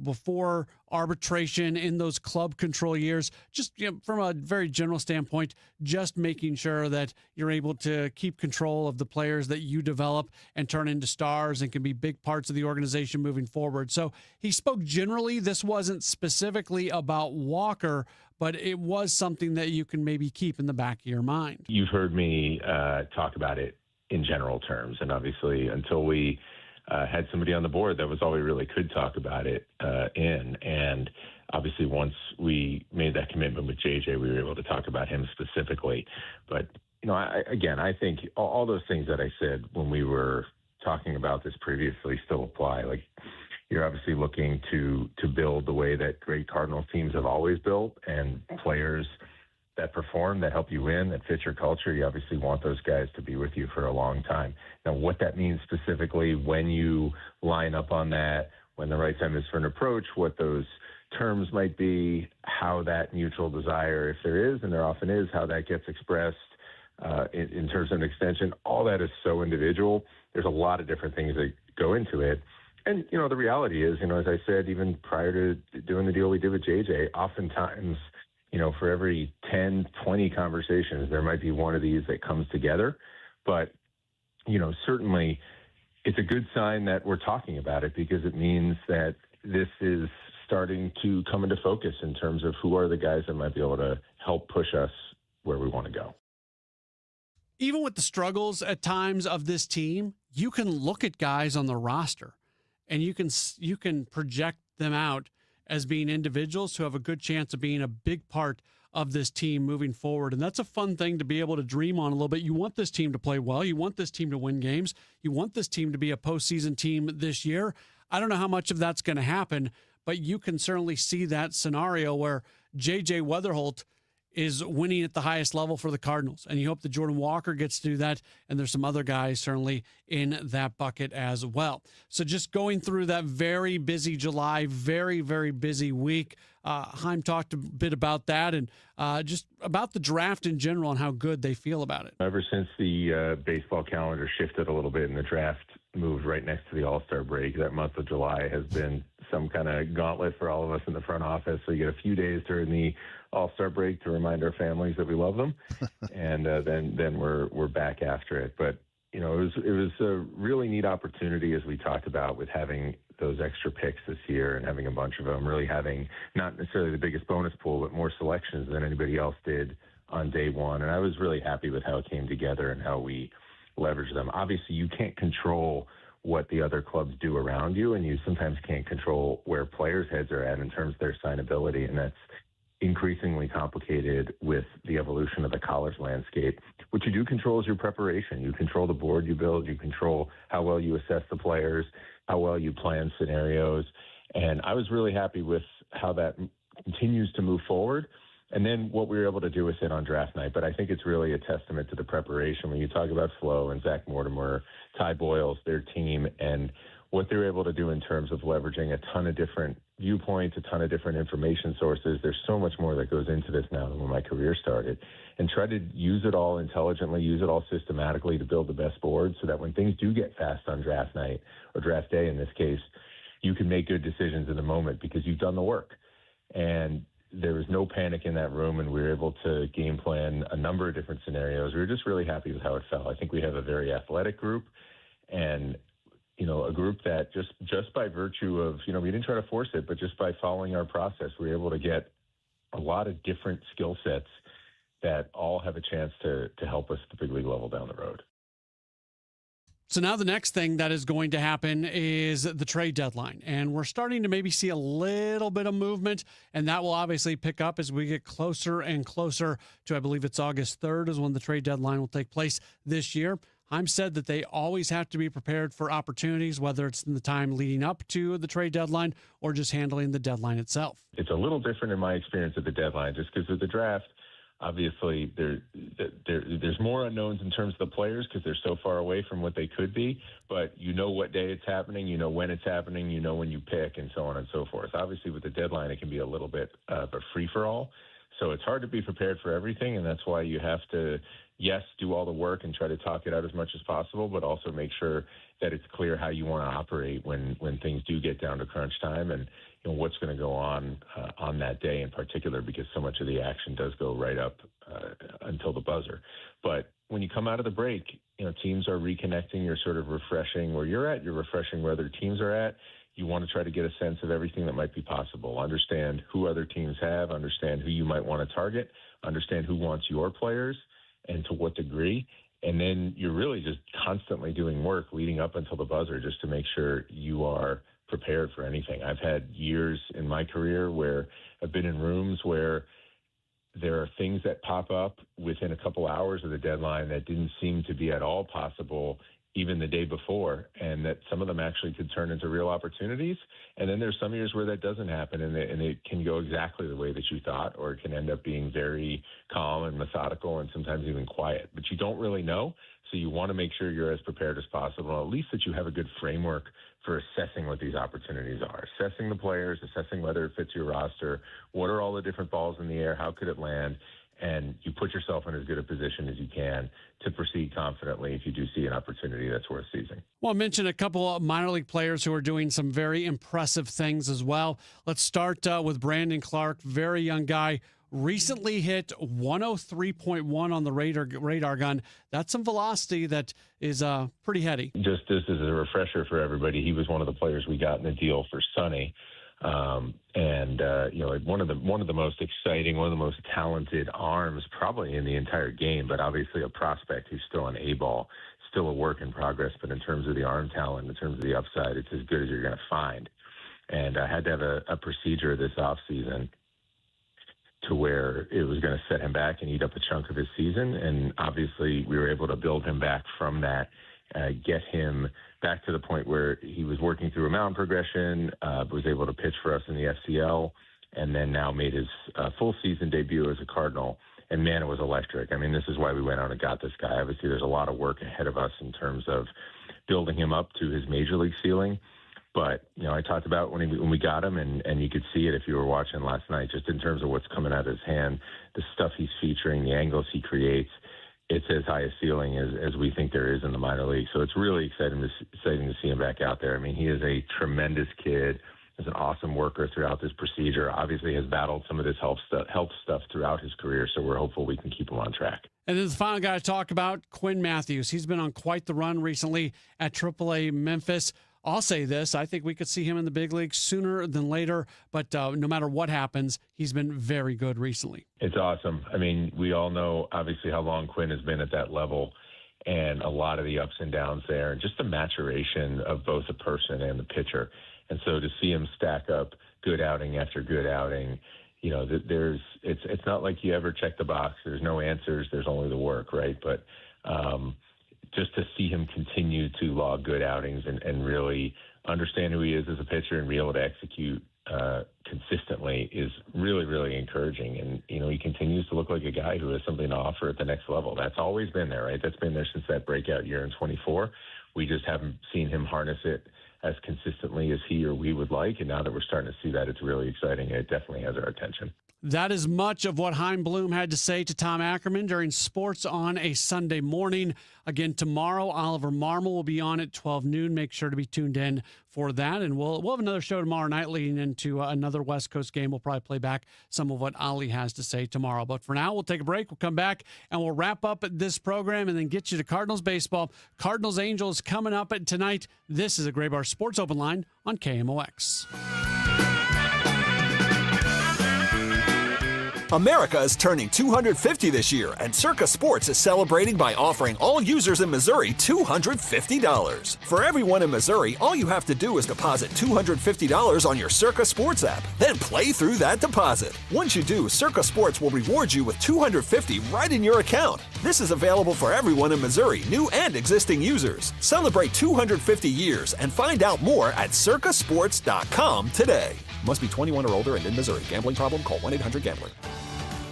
before arbitration in those club control years, just from a very general standpoint, just making sure that you're able to keep control of the players that you develop and turn into stars and can be big parts of the organization moving forward. So he spoke generally. This wasn't specifically about Walker, but it was something that you can maybe keep in the back of your mind. You've heard me talk about it in general terms, and obviously until we had somebody on the board, that was all we really could talk about it in. And obviously once we made that commitment with JJ, we were able to talk about him specifically. But, I think all those things that I said when we were talking about this previously still apply. Like, you're obviously looking to build the way that great Cardinals teams have always built, and players that perform, that help you win, that fit your culture. You obviously want those guys to be with you for a long time. Now, what that means specifically, when you line up on that, when the right time is for an approach, what those terms might be, how that mutual desire, if there is, and there often is, how that gets expressed in terms of an extension, all that is so individual. There's a lot of different things that go into it. And, the reality is, as I said, even prior to doing the deal we did with JJ, oftentimes, for every 10, 20 conversations, there might be one of these that comes together. But, certainly it's a good sign that we're talking about it, because it means that this is starting to come into focus in terms of who are the guys that might be able to help push us where we want to go. Even with the struggles at times of this team, you can look at guys on the roster and you can project them out as being individuals who have a good chance of being a big part of this team moving forward. And that's a fun thing to be able to dream on a little bit. You want this team to play well. You want this team to win games. You want this team to be a postseason team this year. I don't know how much of that's going to happen, but you can certainly see that scenario where J.J. Weatherholt is winning at the highest level for the Cardinals. And you hope that Jordan Walker gets to do that. And there's some other guys certainly in that bucket as well. So just going through that very busy July, very, very busy week. Haim talked a bit about that and just about the draft in general and how good they feel about it. Ever since the baseball calendar shifted a little bit and the draft moved right next to the All-Star break, that month of July has been some kind of gauntlet for all of us in the front office. So you get a few days during the All-Star break to remind our families that we love them, and then we're back after it. But it was a really neat opportunity, as we talked about, with having those extra picks this year and having a bunch of them, really having not necessarily the biggest bonus pool, but more selections than anybody else did on day one. And I was really happy with how it came together and how we leveraged them. Obviously, you can't control what the other clubs do around you, and you sometimes can't control where players' heads are at in terms of their signability, and that's increasingly complicated with the evolution of the college landscape. What you do control is your preparation. You control the board you build. You control how well you assess the players, how well you plan scenarios. And I was really happy with how that continues to move forward. And then what we were able to do with it on draft night. But I think it's really a testament to the preparation when you talk about Flo and Zach Mortimer, Ty Boyles, their team, and what they're able to do in terms of leveraging a ton of different viewpoints, a ton of different information sources. There's so much more that goes into this now than when my career started. And try to use it all intelligently, use it all systematically to build the best board so that when things do get fast on draft night, or draft day in this case, you can make good decisions in the moment because you've done the work. And there was no panic in that room, and we were able to game plan a number of different scenarios. We were just really happy with how it felt. I think we have a very athletic group, and a group that just by virtue of, we didn't try to force it, but just by following our process, we were able to get a lot of different skill sets that all have a chance to help us at the big league level down the road. So now the next thing that is going to happen is the trade deadline. And we're starting to maybe see a little bit of movement, and that will obviously pick up as we get closer and closer to, I believe it's August 3rd is when the trade deadline will take place this year. Heim said that they always have to be prepared for opportunities, whether it's in the time leading up to the trade deadline or just handling the deadline itself. It's a little different in my experience at the deadline, just because of the draft. Obviously, there's more unknowns in terms of the players because they're so far away from what they could be. But you know what day it's happening, you know when it's happening, you know when you pick, and so on and so forth. Obviously, with the deadline, it can be a little bit of a free-for-all. So it's hard to be prepared for everything, and that's why you have to, yes, do all the work and try to talk it out as much as possible, but also make sure that it's clear how you want to operate when things do get down to crunch time, and what's going to go on that day in particular, because so much of the action does go right up until the buzzer. But when you come out of the break, teams are reconnecting. You're sort of refreshing where you're at. You're refreshing where other teams are at. You want to try to get a sense of everything that might be possible. Understand who other teams have. Understand who you might want to target. Understand who wants your players and to what degree. And then you're really just constantly doing work leading up until the buzzer just to make sure you are prepared for anything. I've had years in my career where I've been in rooms where there are things that pop up within a couple hours of the deadline that didn't seem to be at all possible even the day before, and that some of them actually could turn into real opportunities. And then there's some years where that doesn't happen, and it can go exactly the way that you thought, or it can end up being very calm and methodical and sometimes even quiet. But you don't really know, so you want to make sure you're as prepared as possible, at least that you have a good framework for assessing what these opportunities are, assessing the players, assessing whether it fits your roster, what are all the different balls in the air, how could it land, and you put yourself in as good a position as you can to proceed confidently if you do see an opportunity that's worth seizing. Well, I mentioned a couple of minor league players who are doing some very impressive things as well. Let's start with Brandon Clark, very young guy, recently hit 103.1 on the radar gun. That's some velocity that is pretty heady. Just as a refresher for everybody, he was one of the players we got in the deal for Sonny. One of the most exciting, one of the most talented arms probably in the entire game, but obviously a prospect who's still an A-ball, still a work in progress. But in terms of the arm talent, in terms of the upside, it's as good as you're going to find. And I had to have a procedure this offseason to where it was going to set him back and eat up a chunk of his season. And obviously we were able to build him back from that, get him back to the point where he was working through a mountain progression, was able to pitch for us in the FCL, and then now made his full season debut as a Cardinal. And man, it was electric. I mean, this is why we went out and got this guy. Obviously, there's a lot of work ahead of us in terms of building him up to his major league ceiling. But, I talked about when we got him, and you could see it if you were watching last night, just in terms of what's coming out of his hand, the stuff he's featuring, the angles he creates. It's as high a ceiling as we think there is in the minor league. So it's really exciting to see him back out there. I mean, he is a tremendous kid. He's an awesome worker throughout this procedure. Obviously has battled some of this health stuff throughout his career, so we're hopeful we can keep him on track. And then the final guy to talk about, Quinn Matthews. He's been on quite the run recently at AAA Memphis. I'll say this, I think we could see him in the big leagues sooner than later, but no matter what happens, he's been very good recently. It's awesome. I mean, we all know, obviously, how long Quinn has been at that level and a lot of the ups and downs there, and just the maturation of both the person and the pitcher. And so to see him stack up good outing after good outing, it's not like you ever check the box. There's no answers. There's only the work, right? But just to see him continue to log good outings and really understand who he is as a pitcher and be able to execute consistently is really, really encouraging. And, he continues to look like a guy who has something to offer at the next level. That's always been there, right? That's been there since that breakout year in 24. We just haven't seen him harness it as consistently as he or we would like. And now that we're starting to see that, it's really exciting. It definitely has our attention. That is much of what Chaim Bloom had to say to Tom Ackerman during Sports on a Sunday morning. Again, tomorrow, Oliver Marmol will be on at 12 noon. Make sure to be tuned in for that. And we'll have another show tomorrow night leading into another West Coast game. We'll probably play back some of what Ali has to say tomorrow. But for now, we'll take a break. We'll come back and we'll wrap up this program and then get you to Cardinals baseball. Cardinals Angels coming up tonight. This is a Gray Bar Sports Open Line on KMOX. America is turning 250 this year, and Circa Sports is celebrating by offering all users in Missouri $250. For everyone in Missouri, all you have to do is deposit $250 on your Circa Sports app, then play through that deposit. Once you do, Circa Sports will reward you with $250 right in your account. This is available for everyone in Missouri, new and existing users. Celebrate 250 years and find out more at circasports.com today. Must be 21 or older and in Missouri. Gambling problem? Call 1-800-GAMBLER.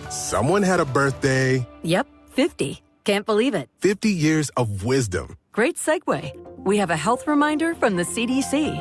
Someone had a birthday. Yep, 50. Can't believe it. 50 years of wisdom. Great segue. We have a health reminder from the CDC.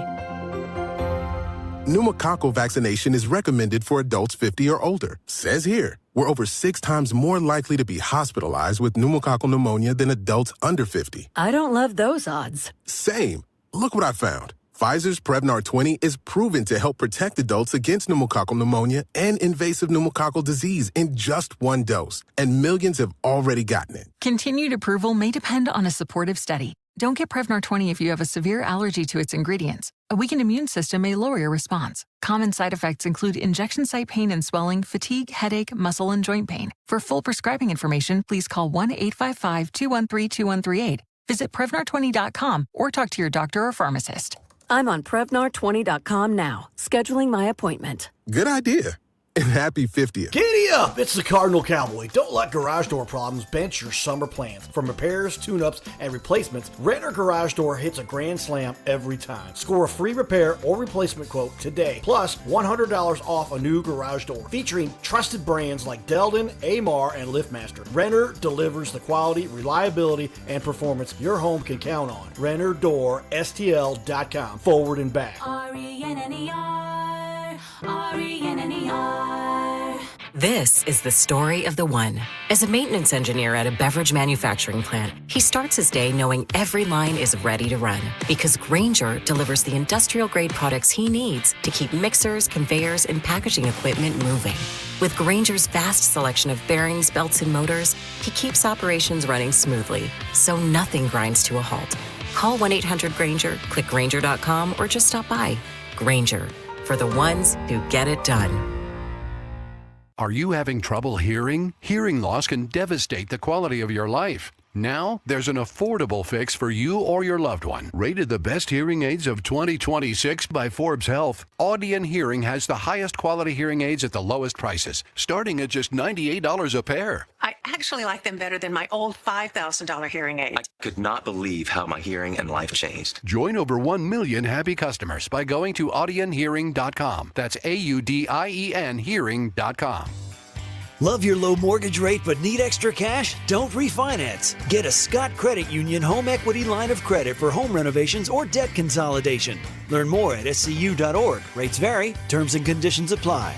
Pneumococcal vaccination is recommended for adults 50 or older. Says here, we're over 6 times more likely to be hospitalized with pneumococcal pneumonia than adults under 50. I don't love those odds. Same. Look what I found. Pfizer's Prevnar 20 is proven to help protect adults against pneumococcal pneumonia and invasive pneumococcal disease in just 1 dose, and millions have already gotten it. Continued approval may depend on a supportive study. Don't get Prevnar 20 if you have a severe allergy to its ingredients. A weakened immune system may lower your response. Common side effects include injection site pain and swelling, fatigue, headache, muscle, and joint pain. For full prescribing information, please call 1-855-213-2138. Visit Prevnar20.com or talk to your doctor or pharmacist. I'm on Prevnar20.com now, scheduling my appointment. Good idea. And happy 50th. Giddy up! It's the Cardinal Cowboy. Don't let garage door problems bench your summer plans. From repairs, tune-ups, and replacements, Renner Garage Door hits a grand slam every time. Score a free repair or replacement quote today, plus $100 off a new garage door. Featuring trusted brands like Delden, Amar, and LiftMaster, Renner delivers the quality, reliability, and performance your home can count on. RennerDoorSTL.com. Forward and back. RENNER. This is the story of the one. As a maintenance engineer at a beverage manufacturing plant, he starts his day knowing every line is ready to run because Grainger delivers the industrial-grade products he needs to keep mixers, conveyors, and packaging equipment moving. With Grainger's vast selection of bearings, belts, and motors, he keeps operations running smoothly, so nothing grinds to a halt. Call 1-800-GRAINGER, click Grainger.com, or just stop by. Grainger, for the ones who get it done. Are you having trouble hearing? Hearing loss can devastate the quality of your life. Now, there's an affordable fix for you or your loved one. Rated the best hearing aids of 2026 by Forbes Health, Audion Hearing has the highest quality hearing aids at the lowest prices, starting at just $98 a pair. I actually like them better than my old $5,000 hearing aid. I could not believe how my hearing and life changed. Join over 1 million happy customers by going to audionhearing.com. That's AUDIEN hearing.com. Love your low mortgage rate but need extra cash? Don't refinance. Get a Scott Credit Union home equity line of credit for home renovations or debt consolidation. Learn more at scu.org. Rates vary. Terms and conditions apply.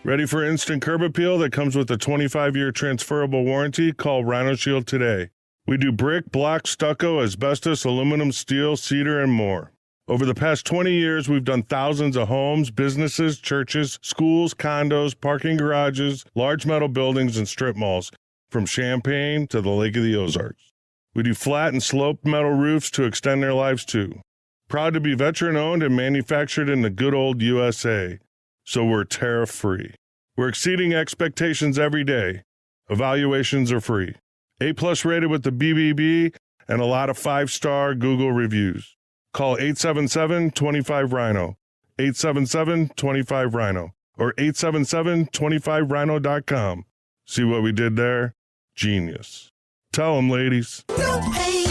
Ready for instant curb appeal that comes with a 25-year transferable warranty? Call Rhino Shield today. We do brick, block, stucco, asbestos, aluminum, steel, cedar, and more. Over the past 20 years, we've done thousands of homes, businesses, churches, schools, condos, parking garages, large metal buildings, and strip malls, from Champaign to the Lake of the Ozarks. We do flat and sloped metal roofs to extend their lives too. Proud to be veteran-owned and manufactured in the good old USA, so we're tariff-free. We're exceeding expectations every day. Evaluations are free. A+ rated with the BBB and a lot of 5-star Google reviews. Call 877-25-RHINO, 877-25-RHINO, or 877-25rhino.com. See what we did there? Genius. Tell them, ladies. Don't pay,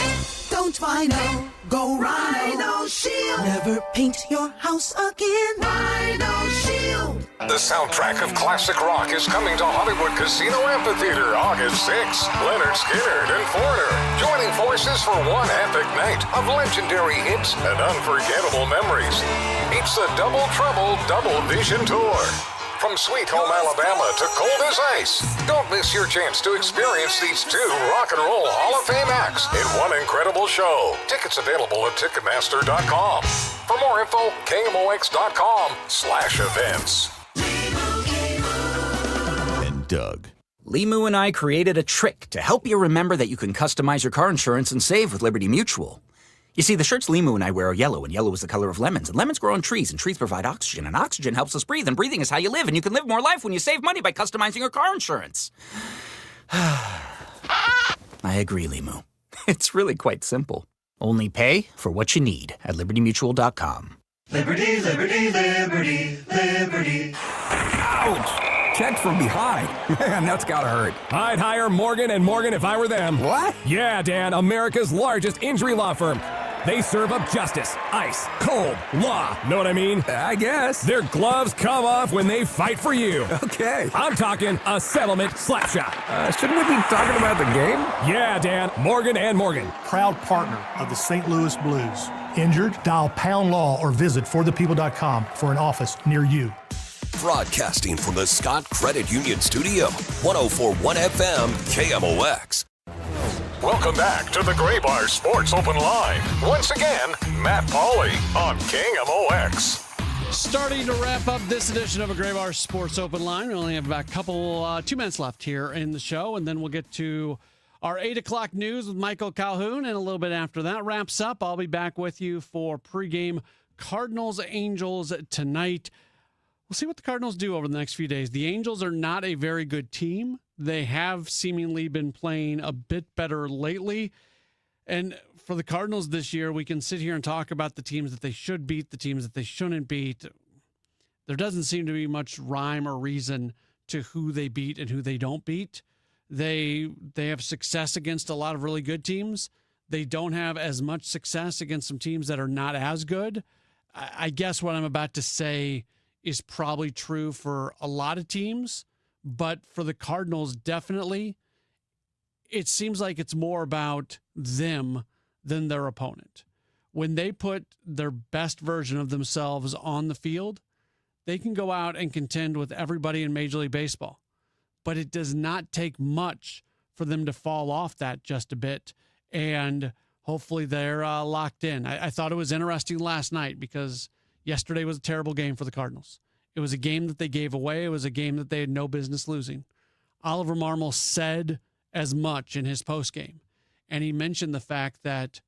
don't vinyl. Go Rhino Shield. Never paint your house again. Rhino Shield. The soundtrack of classic rock is coming to Hollywood Casino Amphitheater August 6th. Leonard Skinner and Foreigner joining forces for one epic night of legendary hits and unforgettable memories. It's the Double Trouble Double Vision Tour. From Sweet Home Alabama to Cold as Ice. Don't miss your chance to experience these two Rock and Roll Hall of Fame acts in one incredible show. Tickets available at Ticketmaster.com. For more info, KMOX.com/events. And Doug. Limu and I created a trick to help you remember that you can customize your car insurance and save with Liberty Mutual. You see, the shirts Limu and I wear are yellow, and yellow is the color of lemons, and lemons grow on trees, and trees provide oxygen, and oxygen helps us breathe, and breathing is how you live, and you can live more life when you save money by customizing your car insurance. I agree, Limu. It's really quite simple. Only pay for what you need at libertymutual.com. Liberty, liberty, liberty, liberty. Ouch! Checked from behind. Man, that's gotta hurt. I'd hire Morgan & Morgan if I were them. What? Yeah, Dan, America's largest injury law firm. They serve up justice, ice, cold, law. Know what I mean? I guess. Their gloves come off when they fight for you. Okay. I'm talking a settlement slap shot. Shouldn't we be talking about the game? Yeah, Dan, Morgan & Morgan. Proud partner of the St. Louis Blues. Injured? Dial Pound Law or visit forthepeople.com for an office near you. Broadcasting from the Scott Credit Union Studio, 104.1 FM, KMOX. Welcome back to the Gray Bar Sports Open Line. Once again, Matt Pauley on KMOX. Starting to wrap up this edition of a Gray Bar Sports Open Line. We only have about 2 minutes left here in the show, and then we'll get to our 8 o'clock news with Michael Calhoun, and a little bit after that wraps up, I'll be back with you for pregame Cardinals-Angels tonight. We'll see what the Cardinals do over the next few days. The Angels are not a very good team. They have seemingly been playing a bit better lately. And for the Cardinals this year, we can sit here and talk about the teams that they should beat, the teams that they shouldn't beat. There doesn't seem to be much rhyme or reason to who they beat and who they don't beat. They have success against a lot of really good teams. They don't have as much success against some teams that are not as good. I guess what I'm about to say is probably true for a lot of teams, but for the Cardinals, definitely, it seems like it's more about them than their opponent. When they put their best version of themselves on the field, they can go out and contend with everybody in Major League Baseball. But it does not take much for them to fall off that just a bit, and hopefully they're locked in. I thought it was interesting last night because yesterday was a terrible game for the Cardinals. It was a game that they gave away. It was a game that they had no business losing. Oliver Marmol said as much in his postgame, and he mentioned the fact that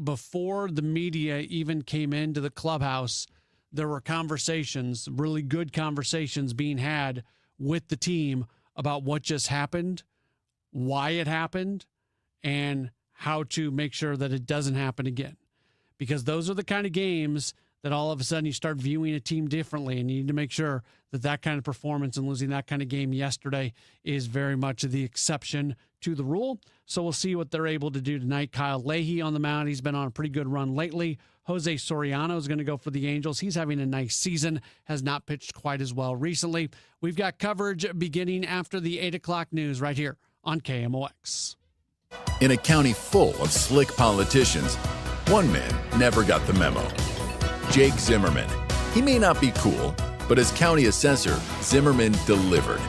before the media even came into the clubhouse, there were conversations, really good conversations being had with the team about what just happened, why it happened, and how to make sure that it doesn't happen again. Because those are the kind of games that all of a sudden you start viewing a team differently, and you need to make sure that that kind of performance and losing that kind of game yesterday is very much the exception to the rule. So we'll see what they're able to do tonight. Kyle Leahy on the mound. He's been on a pretty good run lately. Jose Soriano is going to go for the Angels. He's having a nice season, has not pitched quite as well recently. We've got coverage beginning after the 8 o'clock news right here on KMOX. In a county full of slick politicians, one man never got the memo. Jake Zimmerman. He may not be cool, but as county assessor, Zimmerman delivered.